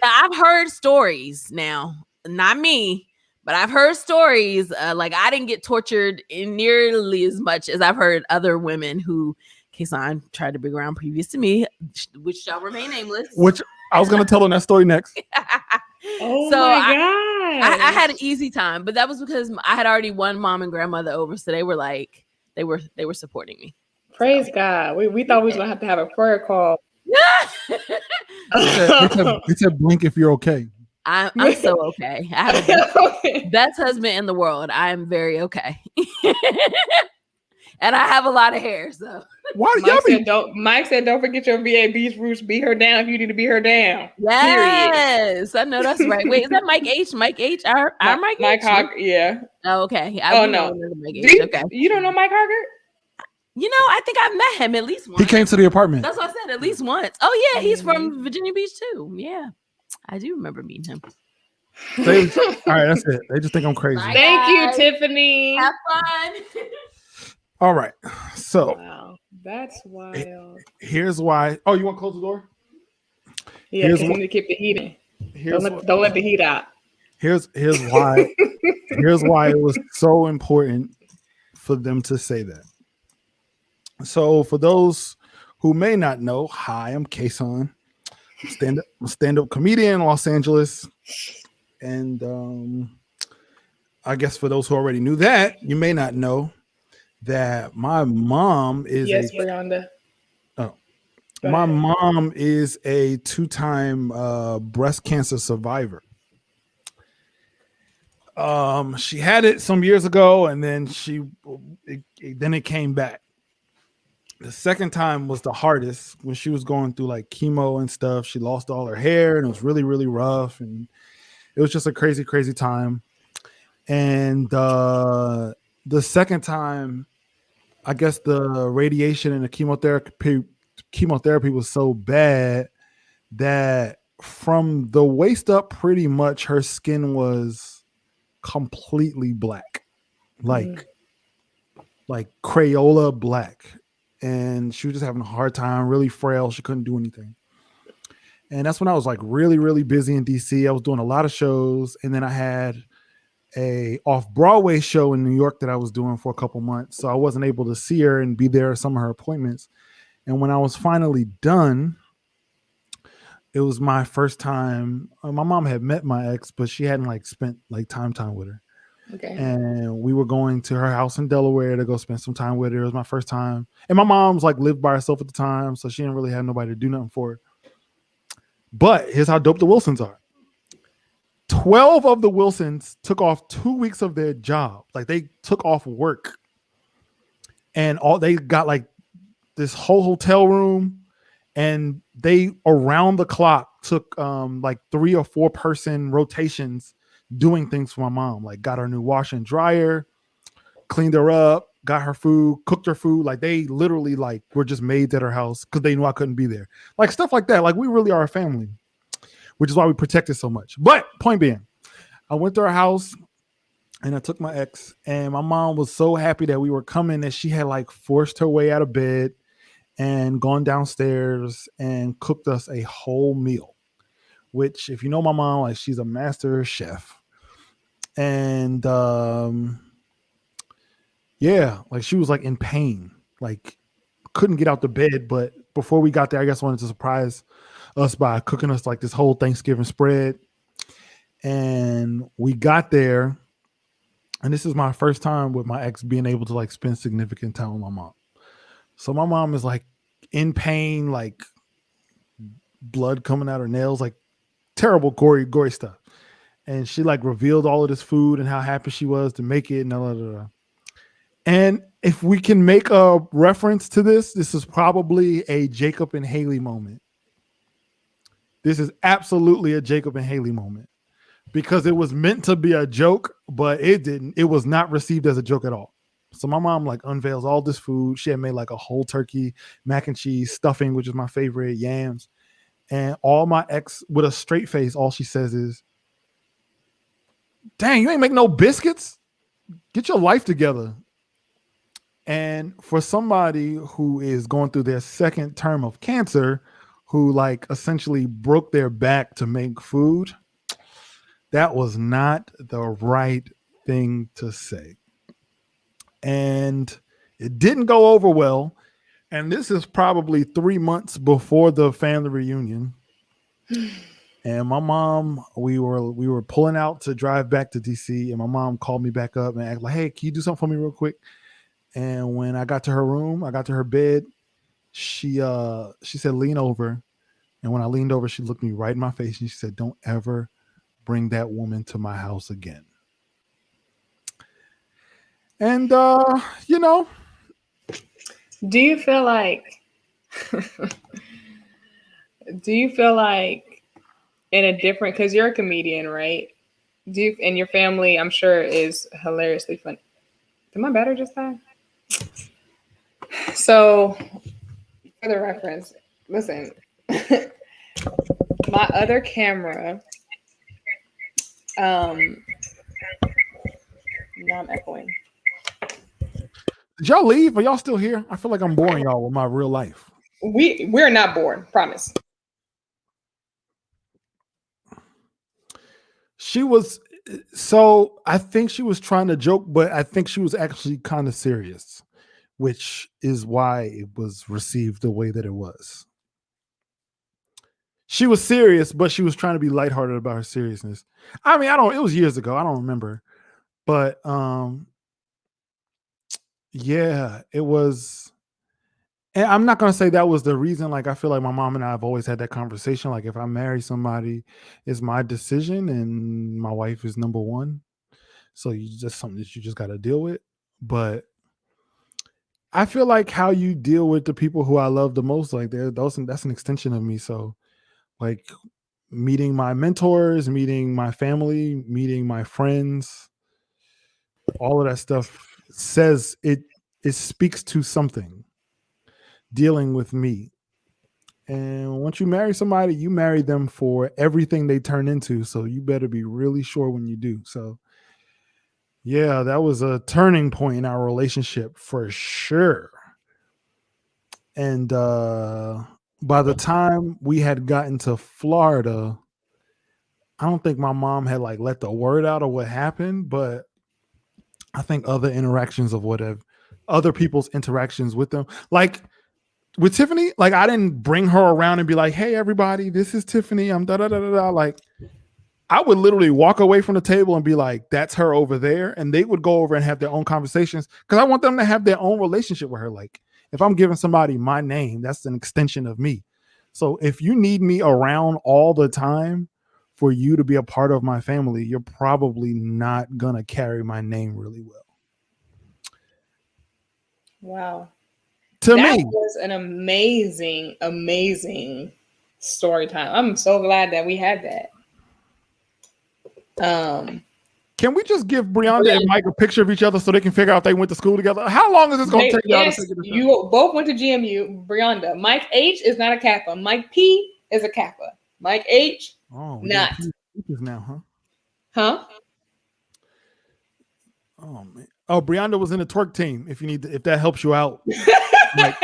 Speaker 3: Now, I've heard stories now, not me, but I've heard stories. Like, I didn't get tortured in nearly as much as I've heard other women who Kasaun tried to bring around previous to me, which shall remain nameless.
Speaker 2: Which I was going to tell on that story next.
Speaker 1: Oh
Speaker 3: so
Speaker 1: my God.
Speaker 3: I had an easy time, but that was because I had already won mom and grandmother over. So they were like, they were supporting me.
Speaker 1: Praise God. We thought we was going to have a prayer call.
Speaker 2: They said blink if you're okay.
Speaker 3: I'm so okay. I have the best husband in the world. I am very okay. And I have a lot of hair, so.
Speaker 2: Why
Speaker 1: Mike said, don't forget your VA Beach roots. Beat her down if you need to beat her down.
Speaker 3: Yes, period. I know that's right. Wait, is that Mike H? Mike H? Our Mike H?
Speaker 1: Yeah.
Speaker 3: Oh, okay.
Speaker 1: No.
Speaker 3: Okay.
Speaker 1: You don't know Mike Hargert?
Speaker 3: You know, I think I've met him at least once.
Speaker 2: He came to the apartment.
Speaker 3: That's what I said, at least once. Oh, yeah, he's from Virginia Beach, too. Yeah, I do remember meeting him.
Speaker 2: All right, that's it. They just think I'm crazy.
Speaker 3: Bye,
Speaker 1: Thank
Speaker 3: guys.
Speaker 1: you, Tiffany.
Speaker 3: Have fun.
Speaker 2: All right, so
Speaker 1: wow, that's wild.
Speaker 2: Here's why. Oh, you want to close the door?
Speaker 1: Yeah, because you need to keep the heat in. Don't let the heat out.
Speaker 2: Here's why. Here's why it was so important for them to say that. So, for those who may not know, hi, I'm Kasaun. I'm a stand-up comedian in Los Angeles, and I guess for those who already knew that, you may not know that my mom is
Speaker 1: Brianda.
Speaker 2: Oh, my mom is a 2-time breast cancer survivor. She had it some years ago, and then it came back. The second time was the hardest when she was going through like chemo and stuff. She lost all her hair, and it was really, really rough, and it was just a crazy, crazy time. And the second time, I guess the radiation and the chemotherapy was so bad that from the waist up, pretty much her skin was completely black, like Crayola black. And she was just having a hard time, really frail. She couldn't do anything. And that's when I was like really, really busy in DC. I was doing a lot of shows. And then I had a off-Broadway show in New York that I was doing for a couple months. So I wasn't able to see her and be there at some of her appointments. And when I was finally done, it was my first time. My mom had met my ex, but she hadn't like spent like time with her.
Speaker 1: Okay.
Speaker 2: And we were going to her house in Delaware to go spend some time with her. It was my first time. And my mom's like lived by herself at the time, so she didn't really have nobody to do nothing for her. But here's how dope the Wilsons are. 12 of the Wilsons took off 2 weeks of their job. Like they took off work. And they got like this whole hotel room, and they around the clock took like 3 or 4 person rotations doing things for my mom. Like got her new washer and dryer, cleaned her up, got her food, cooked her food. Like they literally like were just maids at her house because they knew I couldn't be there. Like stuff like that. Like we really are a family, which is why we protect it so much. But point being, I went to her house and I took my ex, and my mom was so happy that we were coming that she had like forced her way out of bed and gone downstairs and cooked us a whole meal, which if you know my mom, like she's a master chef. And like she was like in pain, like couldn't get out the bed. But before we got there, I guess wanted to surprise us by cooking us like this whole Thanksgiving spread. And we got there, and this is my first time with my ex being able to like spend significant time with my mom. So my mom is like in pain, like blood coming out her nails, like terrible gory stuff. And she like revealed all of this food and how happy she was to make it. And if we can make a reference to this is probably a Jacob and Haley moment. This is absolutely a Jacob and Haley moment because it was meant to be a joke, but it didn't. It was not received as a joke at all. So my mom like unveils all this food. She had made like a whole turkey, mac and cheese, stuffing, which is my favorite, yams. And all my ex with a straight face, all she says is, "Dang, you ain't make no biscuits." get your life together. And for somebody who is going through their second term of cancer, who like essentially broke their back to make food, that was not the right thing to say. And it didn't go over well. And this is probably 3 months before the family reunion. And my mom, we were pulling out to drive back to DC, and my mom called me back up and asked, like, hey, can you do something for me real quick? And when I got to her room, I got to her bed, she said, lean over. And when I leaned over, she looked me right in my face and she said, don't ever bring that woman to my house again. And you know,
Speaker 1: do you feel like in a different, because you're a comedian, right? And your family, I'm sure, is hilariously funny. Did my battery just die? So, for the reference, listen, my other camera, now I'm echoing.
Speaker 2: Did y'all leave? Are y'all still here? I feel like I'm boring y'all with my real life.
Speaker 1: We're not bored, promise.
Speaker 2: She was, so I think she was trying to joke, but I think she was actually kind of serious, which is why it was received the way that it was. She was serious, but she was trying to be lighthearted about her seriousness. I mean, it was years ago. I don't remember. But yeah, it was. And I'm not going to say that was the reason. Like, I feel like my mom and I have always had that conversation. Like, if I marry somebody, it's my decision and my wife is number one. So you just something that you just got to deal with. But I feel like how you deal with the people who I love the most, like that's an extension of me. So like meeting my mentors, meeting my family, meeting my friends, all of that stuff says it speaks to something dealing with me. And once you marry somebody, you marry them for everything they turn into. So you better be really sure when you do. So yeah, that was a turning point in our relationship for sure. And by the time we had gotten to Florida, I don't think my mom had like let the word out of what happened, but I think other interactions of whatever, other people's interactions with them, like with Tiffany, like I didn't bring her around and be like, hey, everybody, this is Tiffany. I'm da da da da da. Like I would literally walk away from the table and be like, that's her over there. And they would go over and have their own conversations because I want them to have their own relationship with her. Like if I'm giving somebody my name, that's an extension of me. So if you need me around all the time for you to be a part of my family, you're probably not going to carry my name really well.
Speaker 1: Wow.
Speaker 2: To
Speaker 1: that
Speaker 2: me,
Speaker 1: was an amazing, amazing story time. I'm so glad that we had that.
Speaker 2: Can we just give Brianda and Mike a picture of each other so they can figure out if they went to school together? How long is this going to take y'all to figure this out?
Speaker 1: You both went to GMU. Brianda. Mike H is not a Kappa. Mike P is a Kappa. Mike H, not.
Speaker 2: Now,
Speaker 1: huh?
Speaker 2: Oh man. Oh, Brianda was in the twerk team. If you need, if that helps you out, like,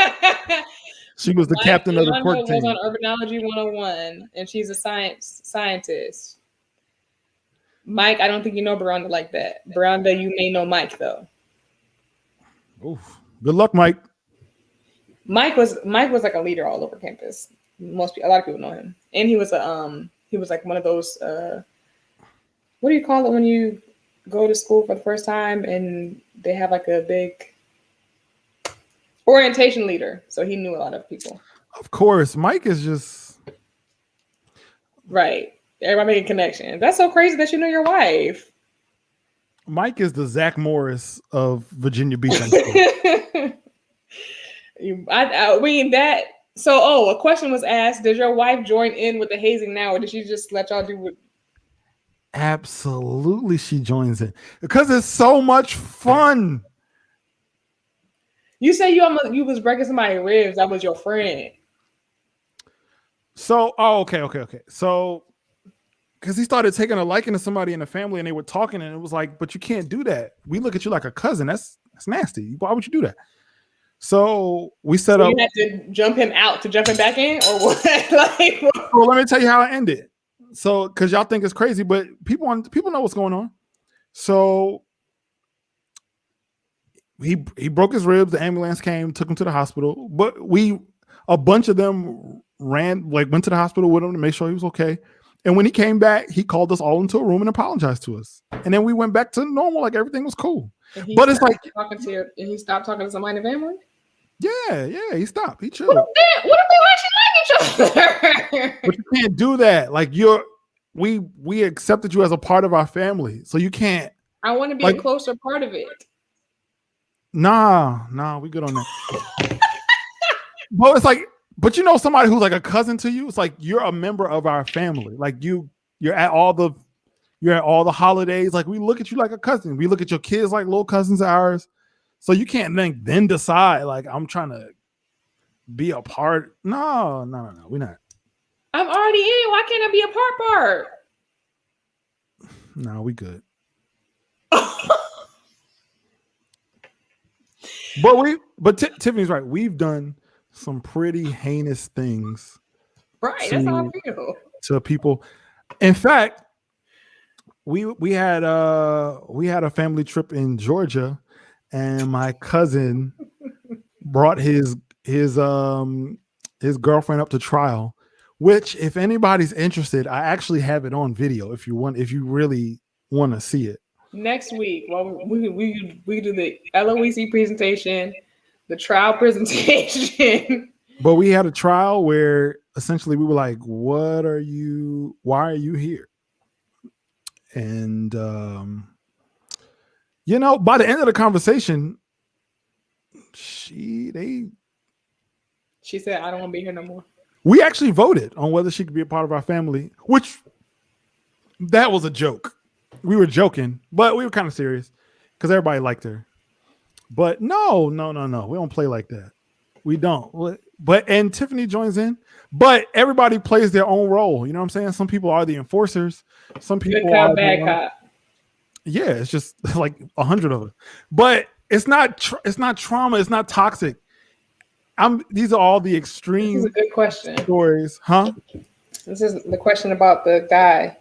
Speaker 2: she was the captain of the twerk team.
Speaker 1: Was on Urbanology 101, and she's a scientist. Mike, I don't think you know Brianda like that. Brianda, you may know Mike though.
Speaker 2: Oof. Good luck, Mike.
Speaker 1: Mike was like a leader all over campus. A lot of people know him, and he was like one of those. What do you call it when you go to school for the first time and they have like a big orientation leader? So he knew a lot of people.
Speaker 2: Of course, Mike is just
Speaker 1: right. Everybody making connections. That's so crazy that you know your wife.
Speaker 2: Mike is the Zach Morris of Virginia Beach.
Speaker 1: I mean that. So, a question was asked: does your wife join in with the hazing now, or did she just let y'all do it?
Speaker 2: Absolutely, she joins in because it's so much fun.
Speaker 1: You say you was breaking somebody's ribs. That was your friend.
Speaker 2: So, okay. So, because he started taking a liking to somebody in the family, and they were talking, and it was like, but you can't do that. We look at you like a cousin. That's nasty. Why would you do that? So we set up.
Speaker 1: You had to jump him out to jump him back in, or what? Like,
Speaker 2: well, let me tell you how it ended. So, because y'all think it's crazy, but people know what's going on. So he broke his ribs. The ambulance came, took him to the hospital. But a bunch of them went to the hospital with him to make sure he was okay. And when he came back, he called us all into a room and apologized to us. And then we went back to normal, like everything was cool. But it's like
Speaker 1: he stopped talking to somebody in the family.
Speaker 2: Yeah, he stopped. He chilled.
Speaker 1: What if they actually like each other?
Speaker 2: But you can't do that. Like we accepted you as a part of our family, so you can't.
Speaker 1: I want to be a closer part of it.
Speaker 2: Nah, we good on that. Well, it's like, but you know, somebody who's like a cousin to you, it's like you're a member of our family. Like you're at all the holidays. Like we look at you like a cousin. We look at your kids like little cousins of ours. So you can't then decide like I'm trying to be a part. No, we're not.
Speaker 1: I'm already in. Why can't I be a part?
Speaker 2: No, we good. But Tiffany's right. We've done some pretty heinous things.
Speaker 1: Right. That's how I feel.
Speaker 2: To people. In fact, we had a family trip in Georgia, and my cousin brought his girlfriend up to trial, which if anybody's interested, I actually have it on video if you really want to see it.
Speaker 1: Next week, well, we do the LOEC presentation, the trial presentation.
Speaker 2: But we had a trial where essentially we were like, why are you here? And by the end of the conversation, she
Speaker 1: said, I don't want to be here no more.
Speaker 2: We actually voted on whether she could be a part of our family, which that was a joke. We were joking, but we were kind of serious because everybody liked her. But no. We don't play like that. We don't. And Tiffany joins in, but everybody plays their own role. You know what I'm saying? Some people are the enforcers. Some people
Speaker 1: good cop, bad cop.
Speaker 2: Yeah, it's just like 100 of them. But it's not trauma. It's not toxic. These are all the extreme.
Speaker 1: This is a good question.
Speaker 2: Stories, huh?
Speaker 1: This is the question about the guy.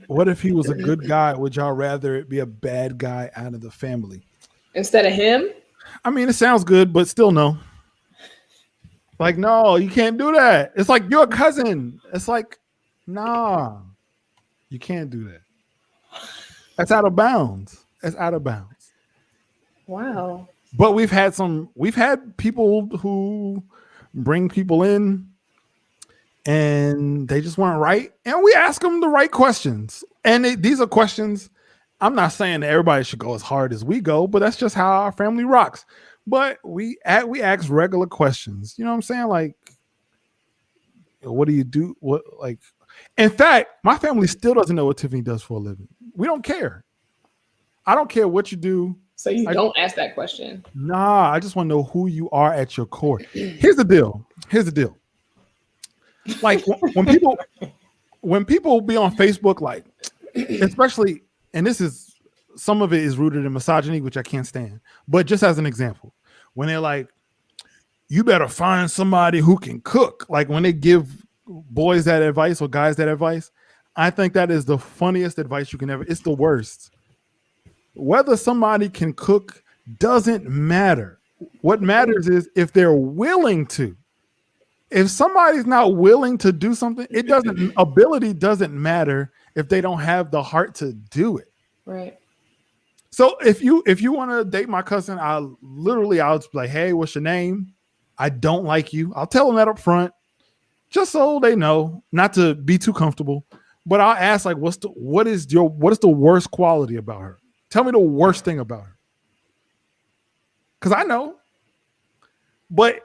Speaker 2: What if he was a good guy? Would y'all rather it be a bad guy out of the family
Speaker 1: instead of him?
Speaker 2: I mean, it sounds good, but still no. Like, no, you can't do that. It's like you're a cousin. It's like, nah, you can't do that. That's out of bounds.
Speaker 1: Wow.
Speaker 2: But we've had people who bring people in and they just weren't right. And we ask them the right questions. And these are questions. I'm not saying that everybody should go as hard as we go, but that's just how our family rocks. But we ask regular questions. You know what I'm saying? Like, what do you do? In fact, my family still doesn't know what Tiffany does for a living. We don't care. I don't care what you do.
Speaker 1: So you don't ask that question?
Speaker 2: Nah, I just want to know who you are at your core. Here's the deal. Like when people be on Facebook, like, especially, and some of it is rooted in misogyny, which I can't stand. But just as an example, when they're like, you better find somebody who can cook. Like when they give boys that advice or guys that advice, I think that is the funniest advice you can ever. It's the worst. Whether somebody can cook doesn't matter. What matters is if they're willing to. If somebody's not willing to do something, ability doesn't matter if they don't have the heart to do it.
Speaker 1: Right.
Speaker 2: So if you want to date my cousin, I'll just be like, hey, what's your name? I don't like you. I'll tell them that up front, just so they know, not to be too comfortable. But I'll ask, like, what is the worst quality about her? Tell me the worst thing about her. Because I know. But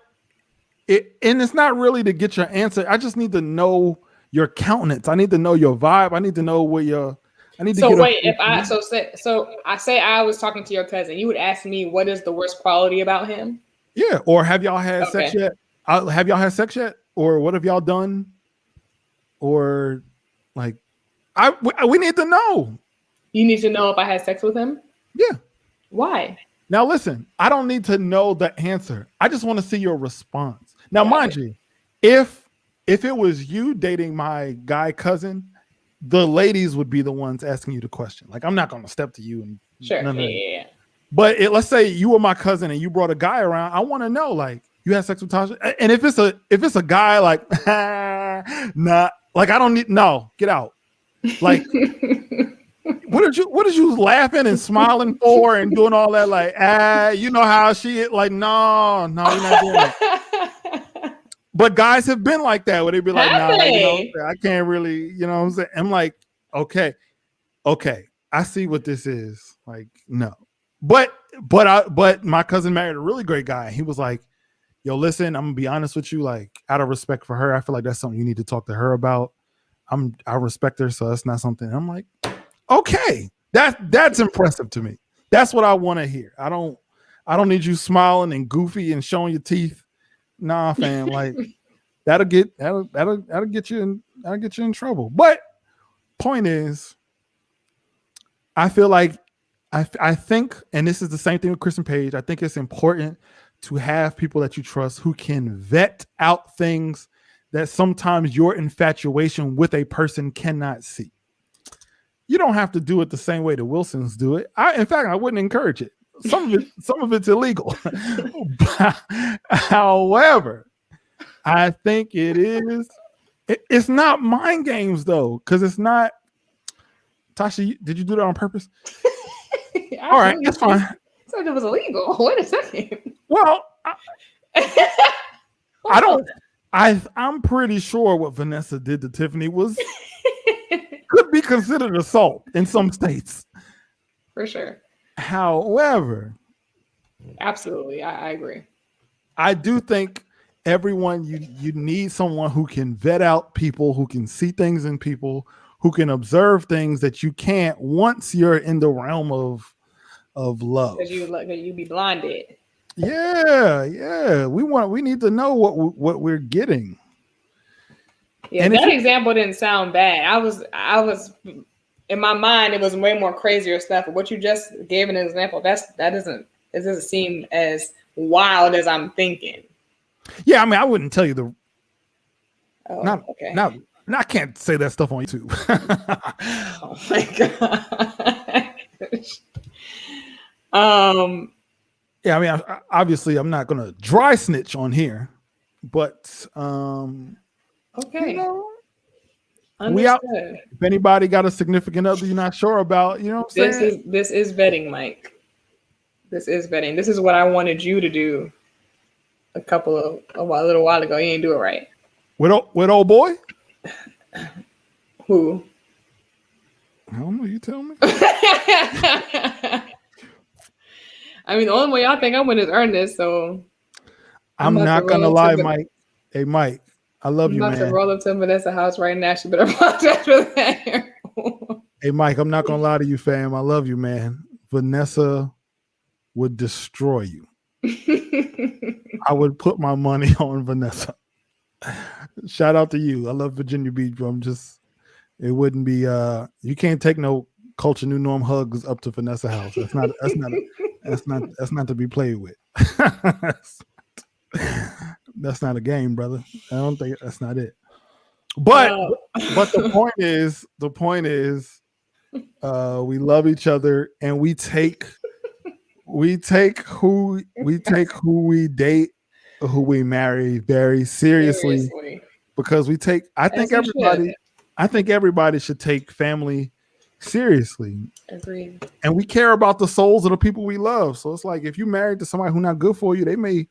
Speaker 2: it's not really to get your answer. I just need to know your countenance. I need to know your vibe. I need to know what I say I was talking to your cousin, you would ask me what is the worst quality about him? Yeah. Or have y'all had sex yet? Have y'all had sex yet? Or what have y'all done? or like we need to know.
Speaker 1: You need to know if I had sex with him?
Speaker 2: Yeah.
Speaker 1: Why?
Speaker 2: Now listen, I don't need to know the answer. I just want to see your response. Now, mind you, if it was you dating my guy cousin, the ladies would be the ones asking you the question. Like, I'm not going to step to you and
Speaker 1: sure. Yeah.
Speaker 2: But let's say you were my cousin and you brought a guy around. I want to know, like, you had sex with Tasha, and if it's a guy, like, nah, like I don't need get out. Like, what did you laughing and smiling for and doing all that? Like, you know how she like, no, you're not doing it. But guys have been like that, where they'd be like, nah, I can't really, you know what I'm saying? I'm like, okay, I see what this is. Like, no. But my cousin married a really great guy. He was like, yo, listen, I'm gonna be honest with you, like, out of respect for her, I feel like that's something you need to talk to her about. I respect her, so that's not something. I'm like, okay, that's impressive to me. That's what I want to hear. I don't need you smiling and goofy and showing your teeth. Nah, fam, like that'll get you in trouble. But point is, I feel like I think, and this is the same thing with Chris and Paige, I think it's important to have people that you trust who can vet out things that sometimes your infatuation with a person cannot see. You don't have to do it the same way the Wilsons do it. In fact, I wouldn't encourage it. Some of it's illegal. However, I think it is. It's not mind games though, because it's not. Tasha, did you do that on purpose? All right, that's fine.
Speaker 1: So it was illegal. Wait a second.
Speaker 2: Well, I don't. I'm pretty sure what Vanessa did to Tiffany could be considered assault in some states.
Speaker 1: For sure.
Speaker 2: However,
Speaker 1: absolutely, I agree.
Speaker 2: I do think everyone you need someone who can vet out people, who can see things in people, who can observe things that you can't once you're in the realm of love.
Speaker 1: Because you be blinded.
Speaker 2: Yeah. We need to know what we're getting.
Speaker 1: Yeah, and that example didn't sound bad. I was in my mind, it was way more crazier stuff. But what you just gave an example, it doesn't seem as wild as I'm thinking.
Speaker 2: Yeah, I mean, I wouldn't tell you the.
Speaker 1: Oh, okay.
Speaker 2: I can't say that stuff on YouTube.
Speaker 1: Oh my gosh.
Speaker 2: Yeah, I mean, obviously, I'm not gonna dry snitch on here, but
Speaker 1: okay.
Speaker 2: You know,
Speaker 1: understood.
Speaker 2: If anybody got a significant other you're not sure about, you know what I'm saying?
Speaker 1: This is vetting, Mike. This is vetting. This is what I wanted you to do a little while ago. You didn't do it right.
Speaker 2: With old boy?
Speaker 1: Who?
Speaker 2: I don't know. You tell me.
Speaker 1: I mean, the only way y'all think I'm going to earn this, so
Speaker 2: I'm not gonna lie, Mike. Hey, Mike, I love you, man.
Speaker 1: I'm about to roll up to Vanessa's house right now. She better apologize for that.
Speaker 2: Hey, Mike, I'm not gonna lie to you, fam. I love you, man. Vanessa would destroy you. I would put my money on Vanessa. Shout out to you. I love Virginia Beach, but it wouldn't be you can't take no culture new norm hugs up to Vanessa house. That's not to be played with. That's not a game, brother. I don't think that's not it. But the point is we love each other and we take who we date, who we marry very seriously. Because I think everybody should take family seriously.
Speaker 1: Agreed.
Speaker 2: And we care about the souls of the people we love. So it's like if you're married to somebody who's not good for you, they may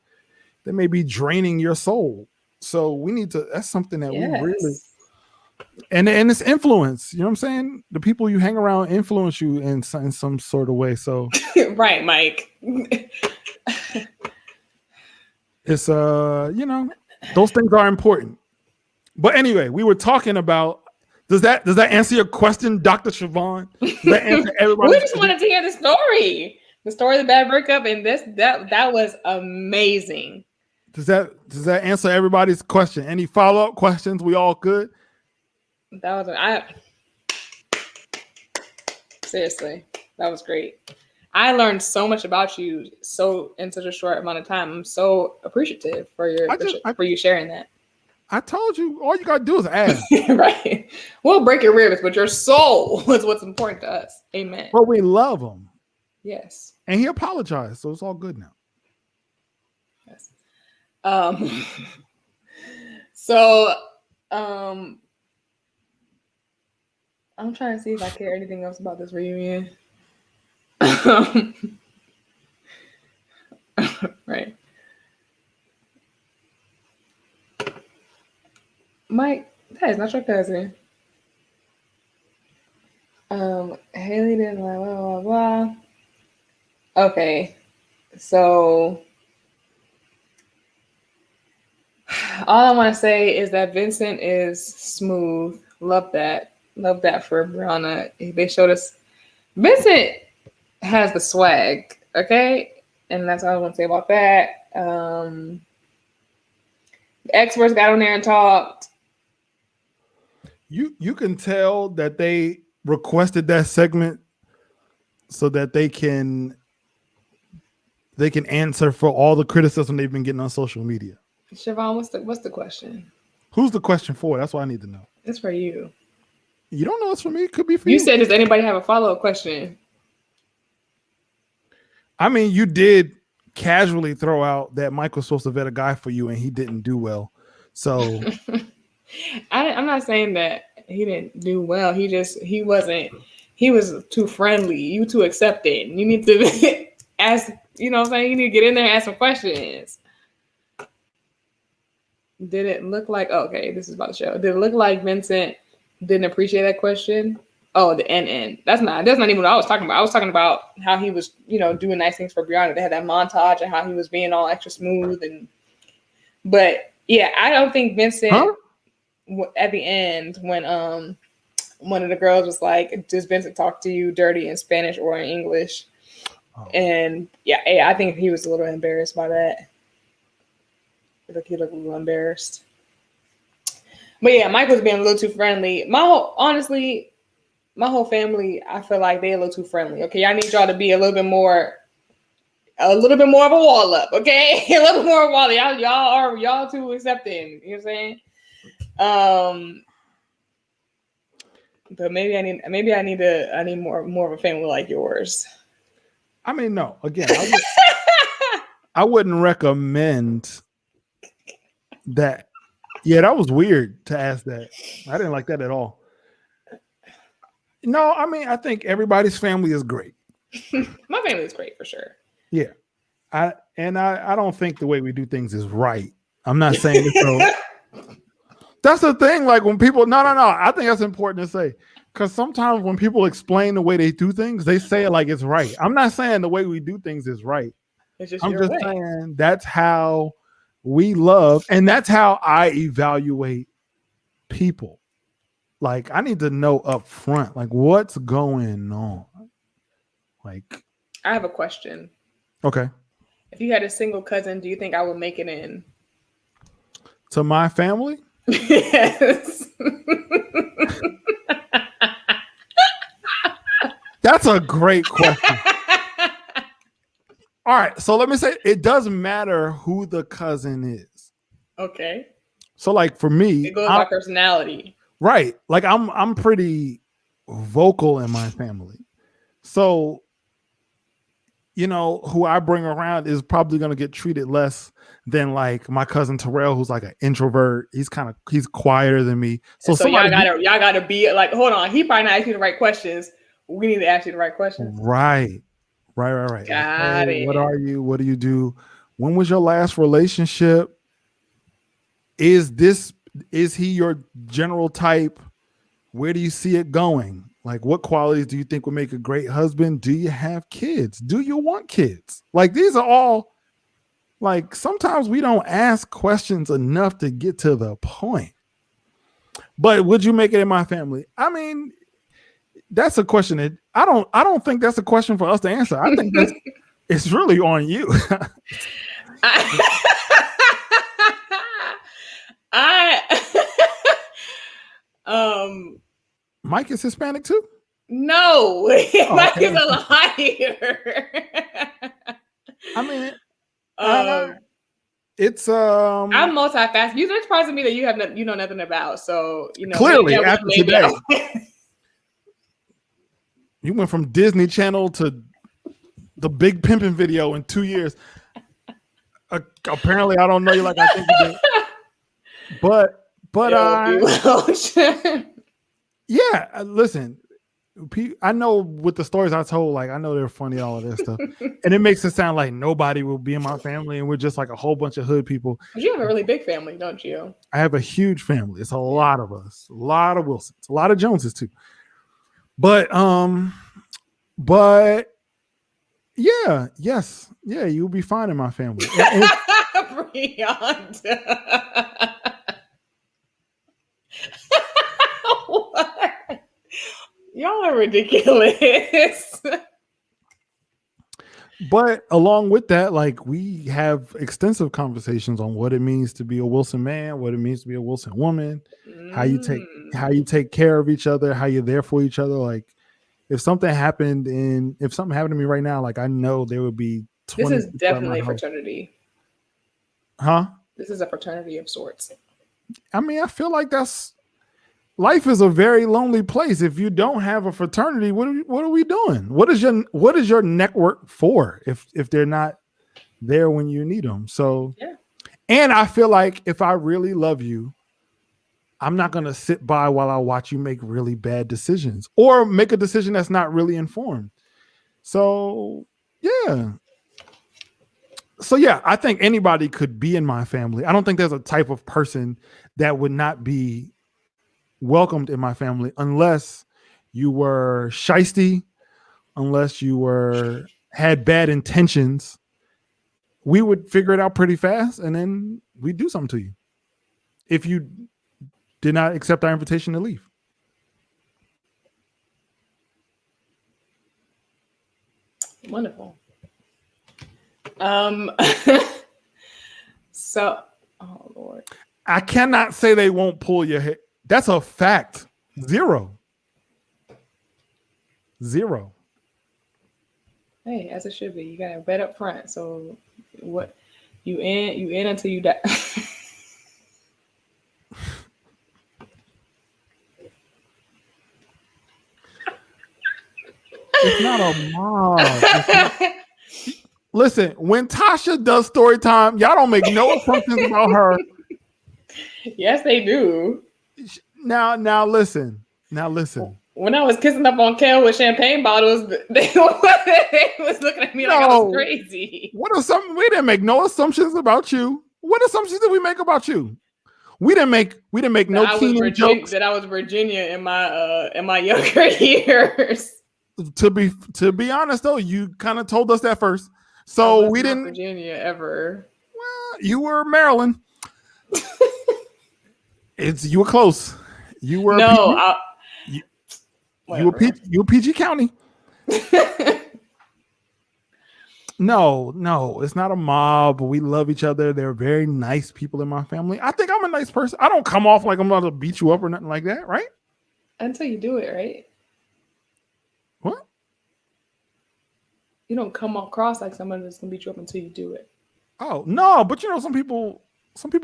Speaker 2: be draining your soul. So we need to. That's something that we really. And it's influence. You know what I'm saying? The people you hang around influence you in some sort of way. So
Speaker 1: right, Mike.
Speaker 2: It's those things are important. But anyway, we were talking about. Does that answer your question, Dr. Siobhan? Does that answer everybody?
Speaker 1: We just wanted to hear the story of the bad breakup, and that was amazing.
Speaker 2: Does that answer everybody's question? Any follow-up questions? We all good?
Speaker 1: Seriously, that was great. I learned so much about you in such a short amount of time. I'm so appreciative for you sharing that.
Speaker 2: I told you, all you gotta do is ask.
Speaker 1: Right. We'll break your ribs, but your soul is what's important to us. Amen.
Speaker 2: But we love him.
Speaker 1: Yes.
Speaker 2: And he apologized, so it's all good now.
Speaker 1: Yes. So, I'm trying to see if I care anything else about this reunion. Right. Mike, that is not your cousin. Haley didn't like blah blah blah. Okay, so all I want to say is that Vincent is smooth. Love that. Love that for Brianna. They showed us Vincent has the swag. Okay, and that's all I want to say about that. The experts got on there and talked.
Speaker 2: You can tell that they requested that segment so that they can answer for all the criticism they've been getting on social media.
Speaker 1: Siobhan, what's the question?
Speaker 2: Who's the question for? That's what I need to know.
Speaker 1: It's for you.
Speaker 2: You don't know it's for me. It could be for you.
Speaker 1: You said, does anybody have a follow-up question?
Speaker 2: I mean, you did casually throw out that Mike was supposed to vet a guy for you and he didn't do well. So
Speaker 1: I'm not saying that he didn't do well. He was too friendly. You too accepting. You need to ask, you know what I'm saying? You need to get in there and ask some questions. Did it look like, okay, this is about the show. Did it look like Vincent didn't appreciate that question? Oh, the NN. That's not even what I was talking about. I was talking about how he was, doing nice things for Brianna. They had that montage and how he was being all extra smooth. But yeah, I don't think Vincent at the end when one of the girls was like, does Vincent talk to you dirty in Spanish or in English? Oh. And yeah, I think he was a little embarrassed by that. He looked a little embarrassed. But yeah, Mike was being a little too friendly. My whole family, I feel like they're a little too friendly. Okay, I need y'all to be a little bit more of a wall up. Okay, a little bit more of a wall. Y'all too accepting. You know what I'm saying? But maybe I need more of a family like yours.
Speaker 2: I mean, no. Again, I wouldn't recommend that. Yeah, that was weird to ask that. I didn't like that at all. No, I mean, I think everybody's family is great.
Speaker 1: My family is great for sure.
Speaker 2: Yeah. I don't think the way we do things is right. I'm not saying this. So that's the thing. Like when people, no. I think that's important to say. Because sometimes when people explain the way they do things, they say it like it's right. I'm not saying the way we do things is right. I'm just saying that's how we love, and that's how I evaluate people. Like, I need to know up front, like, what's going on? Like,
Speaker 1: I have a question.
Speaker 2: Okay.
Speaker 1: If you had a single cousin, do you think I would make it in?
Speaker 2: To my family?
Speaker 1: Yes.
Speaker 2: That's a great question. All right. So let me say, it doesn't matter who the cousin is.
Speaker 1: Okay.
Speaker 2: So like for me,
Speaker 1: it goes by personality.
Speaker 2: Right. Like I'm pretty vocal in my family. So, who I bring around is probably going to get treated less than like my cousin Terrell, who's like an introvert. He's quieter than me. So
Speaker 1: y'all gotta be like, hold on. He probably not asking the right questions. We need to ask you the right questions.
Speaker 2: Right.
Speaker 1: Got it.
Speaker 2: What are you? What do you do? When was your last relationship? Is he your general type? Where do you see it going? Like, what qualities do you think would make a great husband? Do you have kids? Do you want kids? Like, these are all, like, sometimes we don't ask questions enough to get to the point. But would you make it in my family? I mean, that's a question that I don't think that's a question for us to answer. I think it's really on you. Mike is Hispanic too?
Speaker 1: No, Mike is a liar.
Speaker 2: I mean, it's
Speaker 1: I'm multifaceted. You're surprising me that you know nothing about. So
Speaker 2: clearly after today, you went from Disney Channel to the Big Pimpin' video in 2 years. Apparently, I don't know you like I think you do. But yeah, listen. I know with the stories I told, like I know they're funny, all of this stuff, and it makes it sound like nobody will be in my family, and we're just like a whole bunch of hood people.
Speaker 1: But you have a really big family, don't you?
Speaker 2: I have a huge family. It's a lot of us, a lot of Wilsons, a lot of Joneses too. But yeah, yes, yeah, you'll be fine in my family.
Speaker 1: Brianda. What? Y'all are ridiculous.
Speaker 2: But along with that, like we have extensive conversations on what it means to be a Wilson man, what it means to be a Wilson woman, how you take care of each other, how you're there for each other. Like if something happened to me right now, like I know there would be 20.
Speaker 1: This is definitely a fraternity.
Speaker 2: Huh?
Speaker 1: This is a fraternity of sorts.
Speaker 2: I mean, I feel like life is a very lonely place. If you don't have a fraternity, what are we doing? What is your network for if they're not there when you need them? So, yeah. And I feel like if I really love you, I'm not going to sit by while I watch you make really bad decisions or make a decision that's not really informed. So, yeah. I think anybody could be in my family. I don't think there's a type of person that would not be welcomed in my family unless you were shiesty, unless you had bad intentions. We would figure it out pretty fast and then we'd do something to you if you did not accept our invitation to leave.
Speaker 1: Wonderful. So, oh Lord,
Speaker 2: I cannot say they won't pull your hair. That's a fact. Zero.
Speaker 1: Hey, as it should be. You got to bet up front. So, what you in until you die.
Speaker 2: It's not a mob. Listen, when Tasha does story time, y'all don't make no assumptions about her.
Speaker 1: Yes, they do.
Speaker 2: Now listen.
Speaker 1: When I was kissing up on Kel with champagne bottles, they was looking at me like I was crazy.
Speaker 2: We didn't make no assumptions about you. What assumptions did we make about you? We didn't make no Keenan jokes.
Speaker 1: That I was Virginia in my younger years.
Speaker 2: To be honest though, you kind of told us that first. So we didn't
Speaker 1: Virginia ever.
Speaker 2: Well, you were Maryland. You were close. You were you were PG County. No, it's not a mob. We love each other. They're very nice people in my family. I think I'm a nice person. I don't come off like I'm about to beat you up or nothing like that, right?
Speaker 1: Until you do it, right?
Speaker 2: What?
Speaker 1: You don't come across like someone that's gonna beat you up until you do it.
Speaker 2: Oh no, but some people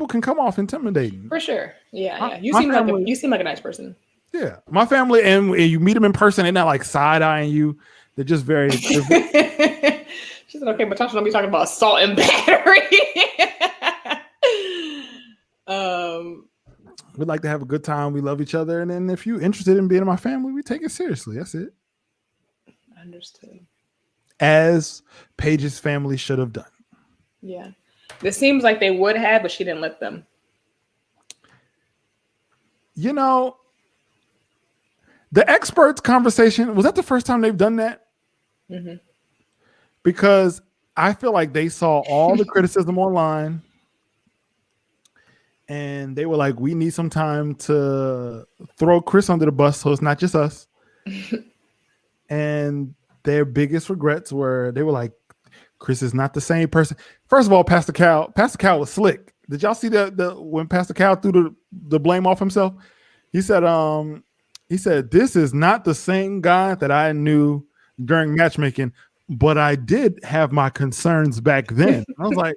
Speaker 2: can come off intimidating.
Speaker 1: For sure. Yeah. You seem like a nice person.
Speaker 2: Yeah. My family, and you meet them in person, they're not like side-eyeing you. They're just very
Speaker 1: She said, okay, but Tasha don't be talking about assault and battery.
Speaker 2: We'd like to have a good time. We love each other. And then if you're interested in being in my family, we take it seriously. That's it.
Speaker 1: Understood. As
Speaker 2: Paige's family should have done.
Speaker 1: Yeah. This seems like they would have, but she didn't let them.
Speaker 2: The experts conversation, was that the first time they've done that?
Speaker 1: Mm-hmm.
Speaker 2: Because I feel like they saw all the criticism online and they were like, we need some time to throw Chris under the bus so it's not just us. And their biggest regrets were they were like, Chris is not the same person. First of all, Pastor Cal was slick. Did y'all see the when Pastor Cal threw the blame off himself? He said, this is not the same guy that I knew during matchmaking, but I did have my concerns back then. I was like,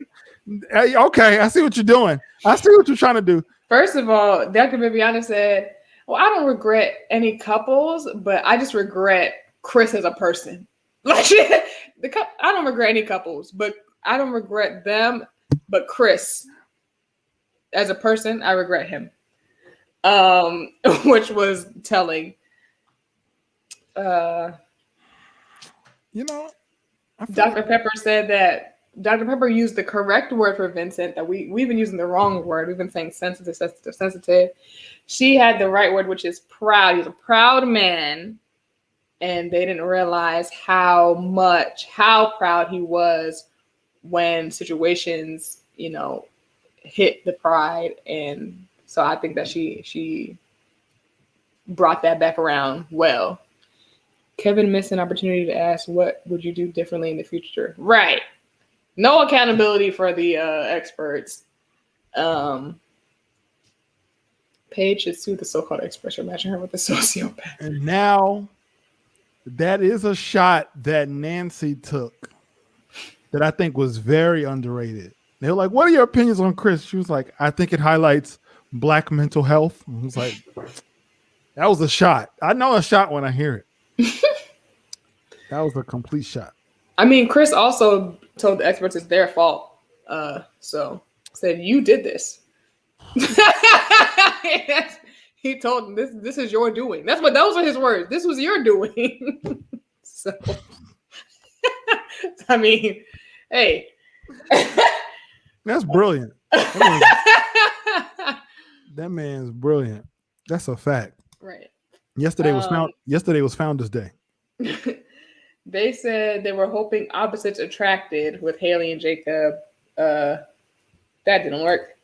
Speaker 2: hey, okay, I see what you're doing. I see what you're trying to do.
Speaker 1: First of all, Dr. Viviana said, well, I don't regret any couples, but I just regret Chris as a person. Like, I don't regret any couples, but I don't regret them. But Chris, as a person, I regret him. Which was telling.
Speaker 2: Dr.
Speaker 1: Pepper said that Dr. Pepper used the correct word for Vincent, that we've been using the wrong word. I've been saying sensitive. She had the right word, which is proud. He's a proud man. And they didn't realize how proud he was when situations, hit the pride. And so I think that she brought that back around well. Kevin missed an opportunity to ask, what would you do differently in the future? Right. No accountability for the experts. Paige should sue the so-called expert. Imagine her with a sociopath.
Speaker 2: And now that is a shot that Nancy took that I think was very underrated. They were like, what are your opinions on Chris? She was like, I think it highlights Black mental health. I was like, that was a shot. I know a shot when I hear it. That was a complete shot.
Speaker 1: I mean, Chris also told the experts it's their fault. So said, you did this. He told them, this is your doing. Those are his words. This was your doing. So, I mean, hey.
Speaker 2: That's brilliant. That man's brilliant. That's a fact.
Speaker 1: Right.
Speaker 2: Yesterday was Founders Day.
Speaker 1: They said they were hoping opposites attracted with Haley and Jacob. That didn't work.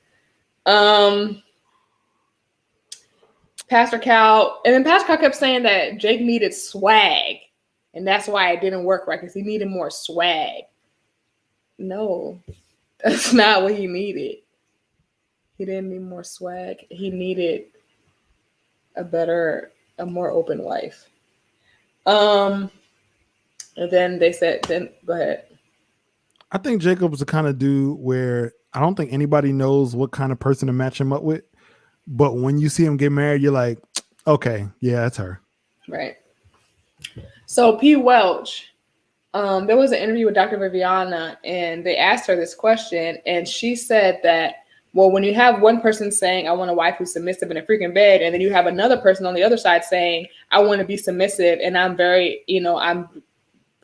Speaker 1: Pastor Cal kept saying that Jake needed swag, and that's why it didn't work right, because he needed more swag. No, that's not what he needed. He didn't need more swag. He needed a more open wife. And then they said, go ahead.
Speaker 2: I think Jacob was the kind of dude where I don't think anybody knows what kind of person to match him up with. But when you see him get married, you're like, okay, yeah, that's her.
Speaker 1: Right. So P. Welch, there was an interview with Dr. Viviana, and they asked her this question, and she said that, well, when you have one person saying, I want a wife who's submissive in a freaking bed, and then you have another person on the other side saying, I want to be submissive, and I'm very, I'm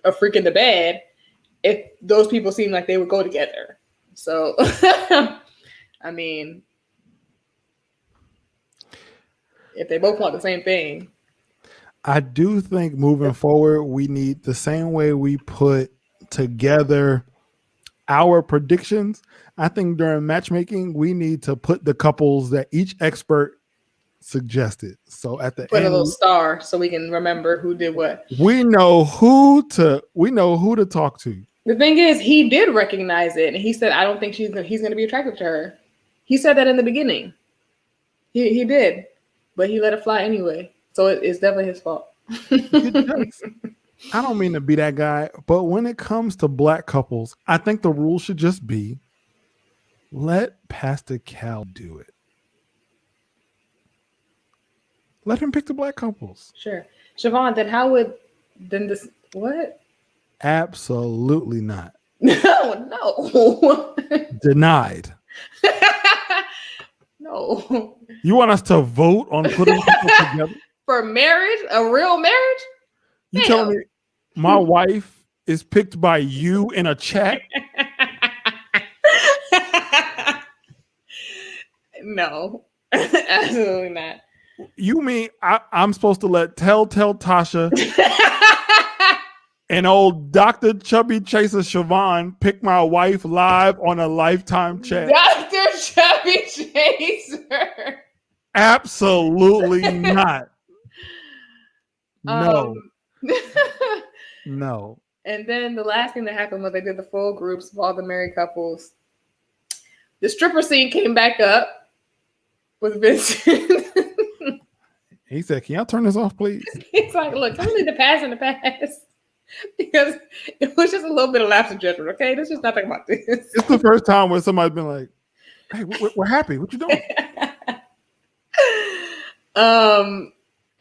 Speaker 1: a freak in the bed, if those people seem like they would go together. So, I mean, if they both want the same thing.
Speaker 2: I do think moving forward, we need the same way we put together our predictions. I think during matchmaking, we need to put the couples that each expert suggested. So at the
Speaker 1: put
Speaker 2: end,
Speaker 1: a little star so we can remember who did what.
Speaker 2: We know who to talk to.
Speaker 1: The thing is, he did recognize it, and he said, I don't think he's going to be attracted to her. He said that in the beginning. He did, but he let it fly anyway. So it's definitely his fault.
Speaker 2: I don't mean to be that guy, but when it comes to Black couples, I think the rule should just be let Pastor Cal do it. Let him pick the Black couples.
Speaker 1: Sure. Siobhan, what?
Speaker 2: Absolutely not.
Speaker 1: No.
Speaker 2: Denied.
Speaker 1: No.
Speaker 2: You want us to vote on putting people together?
Speaker 1: For marriage? A real marriage?
Speaker 2: You telling me my wife is picked by you in a chat?
Speaker 1: No. Absolutely not.
Speaker 2: You mean I'm supposed to let Telltale Tasha and old Dr. Chubby Chaser Siobhan pick my wife live on a Lifetime chat?
Speaker 1: Dr. Chubby Chaser.
Speaker 2: Absolutely not. No. No.
Speaker 1: And then the last thing that happened was they did the full groups of all the married couples. The stripper scene came back up with Vincent.
Speaker 2: He said, "Can y'all turn this off, please?"
Speaker 1: He's like, look, can we leave the past in the past? Because it was just a little bit of lapse in judgment, okay? Let's just not talk about this.
Speaker 2: It's the first time where somebody's been like, "Hey, we're happy. What you doing?"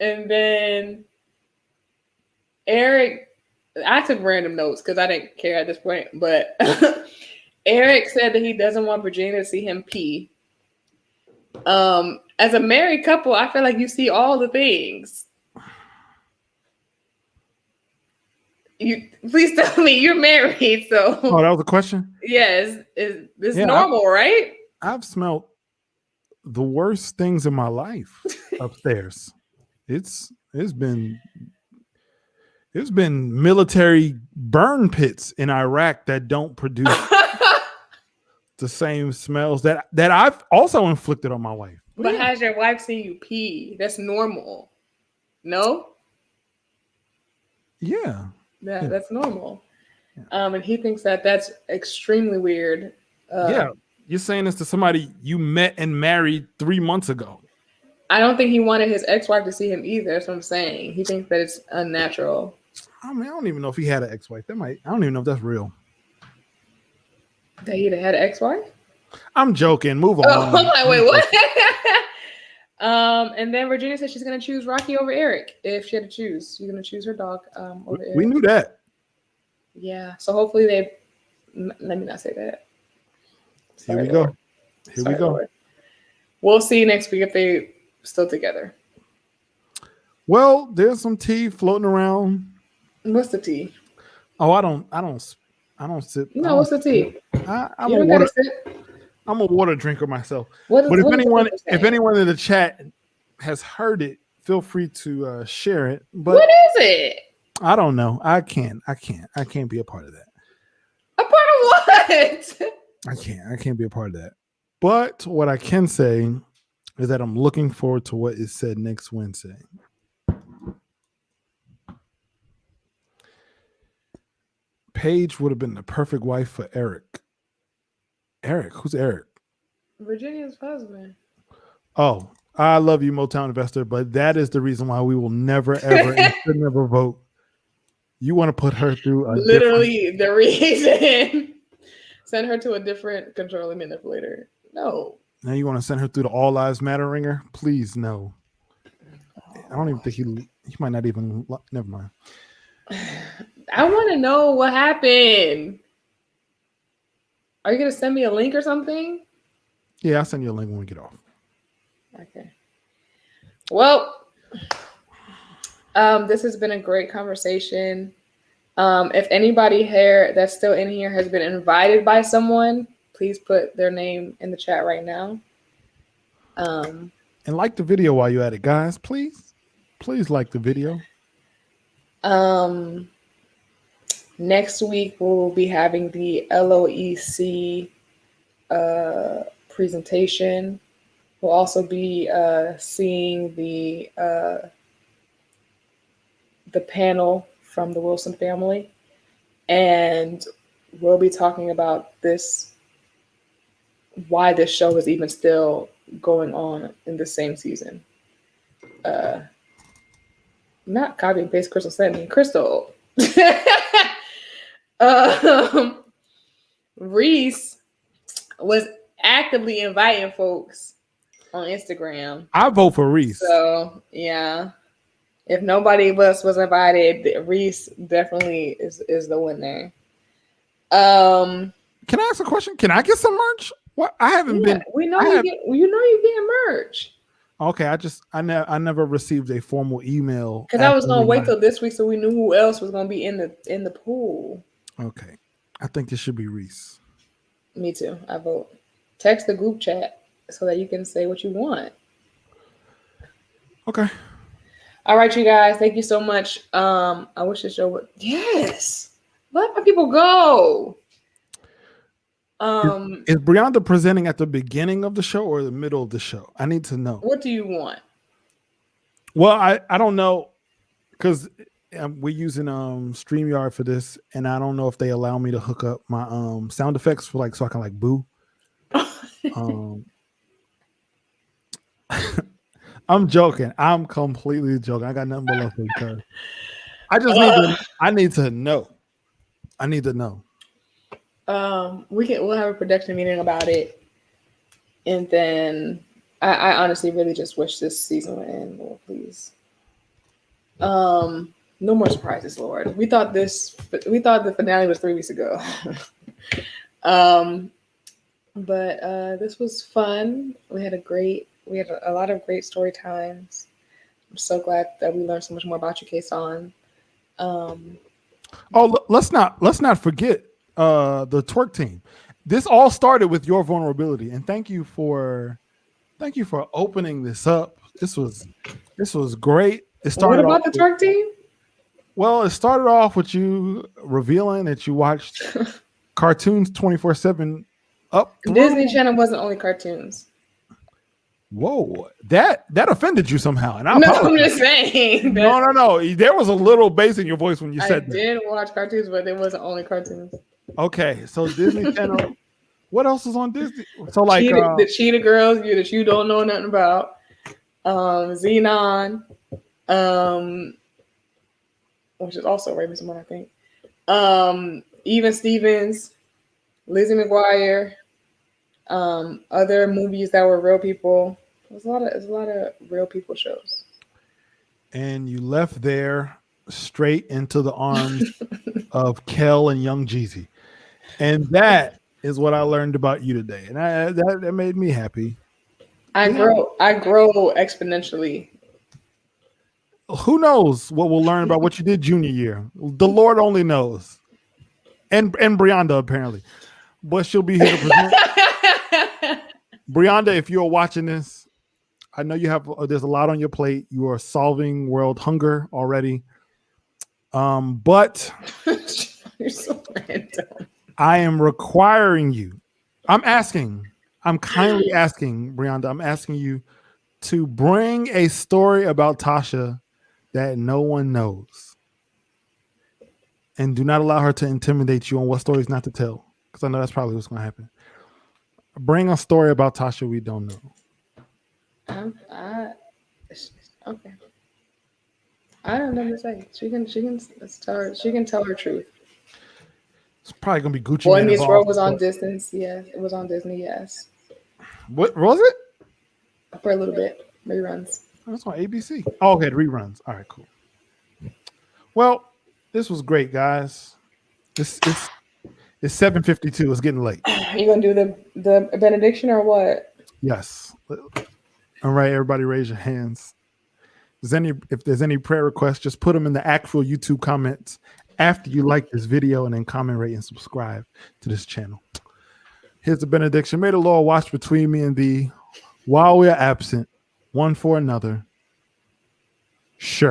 Speaker 1: And then Eric, I took random notes because I didn't care at this point, but Eric said that he doesn't want Virginia to see him pee. As a married couple, I feel like you see all the things. You please tell me you're married, so
Speaker 2: Oh, that was a question?
Speaker 1: yes, it's normal, right?
Speaker 2: I've smelled the worst things in my life upstairs. It's been military burn pits in Iraq that don't produce the same smells that I've also inflicted on my wife.
Speaker 1: But has your wife seen you pee? That's normal. No?
Speaker 2: Yeah.
Speaker 1: That's normal. Yeah. And he thinks that that's extremely weird.
Speaker 2: Yeah. You're saying this to somebody you met and married 3 months ago.
Speaker 1: I don't think he wanted his ex-wife to see him either. That's what I'm saying. He thinks that it's unnatural.
Speaker 2: I mean, I don't even know if he had an ex-wife. I don't even know if that's real.
Speaker 1: That he had an ex-wife?
Speaker 2: I'm joking. Move on.
Speaker 1: Oh, I'm like, wait, what? And then Virginia said she's gonna choose Rocky over Eric if she had to choose. She's gonna choose her dog over Eric.
Speaker 2: We knew that.
Speaker 1: Yeah. So hopefully they. Let me not say that.
Speaker 2: Sorry, Here we go.
Speaker 1: Lord. We'll see next week if they still together.
Speaker 2: Well, there's some tea floating around.
Speaker 1: What's the tea?
Speaker 2: Oh, I don't sip.
Speaker 1: No, what's the tea?
Speaker 2: I'm a water drinker myself.
Speaker 1: But
Speaker 2: if anyone in the chat has heard it, feel free to share it. But
Speaker 1: what is it?
Speaker 2: I don't know. I can't be a part of that.
Speaker 1: A part of what?
Speaker 2: I can't be a part of that. But what I can say is that I'm looking forward to what is said next Wednesday. Paige would have been the perfect wife for Eric. Eric? Who's Eric?
Speaker 1: Virginia's husband.
Speaker 2: Oh, I love you, Motown investor, but that is the reason why we will never, ever, and should never vote. You want to put her through
Speaker 1: literally the reason. Send her to a different controlling manipulator. No.
Speaker 2: Now you want to send her through the All Lives Matter ringer? Please, no. I don't even think he might not even. Never mind.
Speaker 1: I want to know what happened. Are you going to send me a link or something?
Speaker 2: Yeah, I'll send you a link when we get off.
Speaker 1: Okay. Well, this has been a great conversation. If anybody here that's still in here has been invited by someone, please put their name in the chat right now.
Speaker 2: And like the video while you're at it, guys. Please like the video.
Speaker 1: Next week we'll be having the LOEC presentation. We'll also be seeing the panel from the Wilson family, and we'll be talking about why this show is even still going on in the same season. Not copy and paste Crystal sent me. Crystal. Reese was actively inviting folks on Instagram.
Speaker 2: I vote for Reese.
Speaker 1: So yeah, if nobody of us was invited, Reese definitely is the winner.
Speaker 2: Can I ask a question? Can I get some merch? What I haven't been.
Speaker 1: We know you're getting merch.
Speaker 2: Okay, I never received a formal email
Speaker 1: because I was gonna wait till this week so we knew who else was gonna be in the pool.
Speaker 2: Okay, I think this should be Reese.
Speaker 1: Me too. I vote. Text the group chat so that you can say what you want.
Speaker 2: Okay.
Speaker 1: All right, you guys. Thank you so much. I wish the show would. Yes. Let my people go.
Speaker 2: Is Brianda presenting at the beginning of the show or the middle of the show? I need to know.
Speaker 1: What do you want?
Speaker 2: Well, I don't know because we're using StreamYard for this, and I don't know if they allow me to hook up my sound effects for so I can boo. I'm joking. I'm completely joking. I got nothing but love for you, cuz. I need to know. I need to know.
Speaker 1: We'll have a production meeting about it, and then I honestly really just wish this season would end, Lord, please. No more surprises, Lord. We thought the finale was 3 weeks ago. But this was fun. We had a lot of great story times. I'm so glad that we learned so much more about you, Kasaun.
Speaker 2: Let's not forget the twerk team. This all started with your vulnerability, and thank you for opening this up. This was great.
Speaker 1: What about the twerk team?
Speaker 2: Well, it started off with you revealing that you watched cartoons 24/7 up through.
Speaker 1: Disney Channel wasn't only cartoons.
Speaker 2: Whoa, that offended you somehow, and
Speaker 1: I'm just saying.
Speaker 2: No. There was a little bass in your voice when you said that.
Speaker 1: I did watch cartoons, but it wasn't only cartoons.
Speaker 2: Okay, so Disney Channel. What else is on Disney? So like
Speaker 1: the Cheetah Girls, that you don't know nothing about. Xenon, which is also Raven Simone, I think. Even Stevens, Lizzie McGuire, other movies that were real people. There's a lot of real people shows.
Speaker 2: And you left there straight into the arms of Kel and Young Jeezy. And that is what I learned about you today. And that made me happy.
Speaker 1: I grow exponentially.
Speaker 2: Who knows what we'll learn about what you did junior year? The Lord only knows. And Brianda, apparently. But she'll be here to present. Brianda, if you're watching this, I know there's a lot on your plate. You are solving world hunger already. But
Speaker 1: you're so random.
Speaker 2: I am requiring you. I'm kindly asking, Brianda, I'm asking you to bring a story about Tasha that no one knows. And do not allow her to intimidate you on what stories not to tell. Because I know that's probably what's going to happen. Bring a story about Tasha we don't know.
Speaker 1: Okay. I don't know what to say. She can tell her truth.
Speaker 2: It's probably gonna be Gucci.
Speaker 1: Boy Meets World was on Distance. Yes, it was on Disney. Yes.
Speaker 2: What was it?
Speaker 1: For a little bit, reruns.
Speaker 2: Oh, that's on ABC. Oh, okay, reruns. All right, cool. Well, this was great, guys. It's 7:52. It's getting late.
Speaker 1: You gonna do the benediction or what?
Speaker 2: Yes. All right, everybody, raise your hands. If there's any prayer requests, just put them in the actual YouTube comments after you like this video, and then comment, rate, and subscribe to this channel. Here's the benediction. May the Lord watch between me and thee while we are absent, one for another. Sure.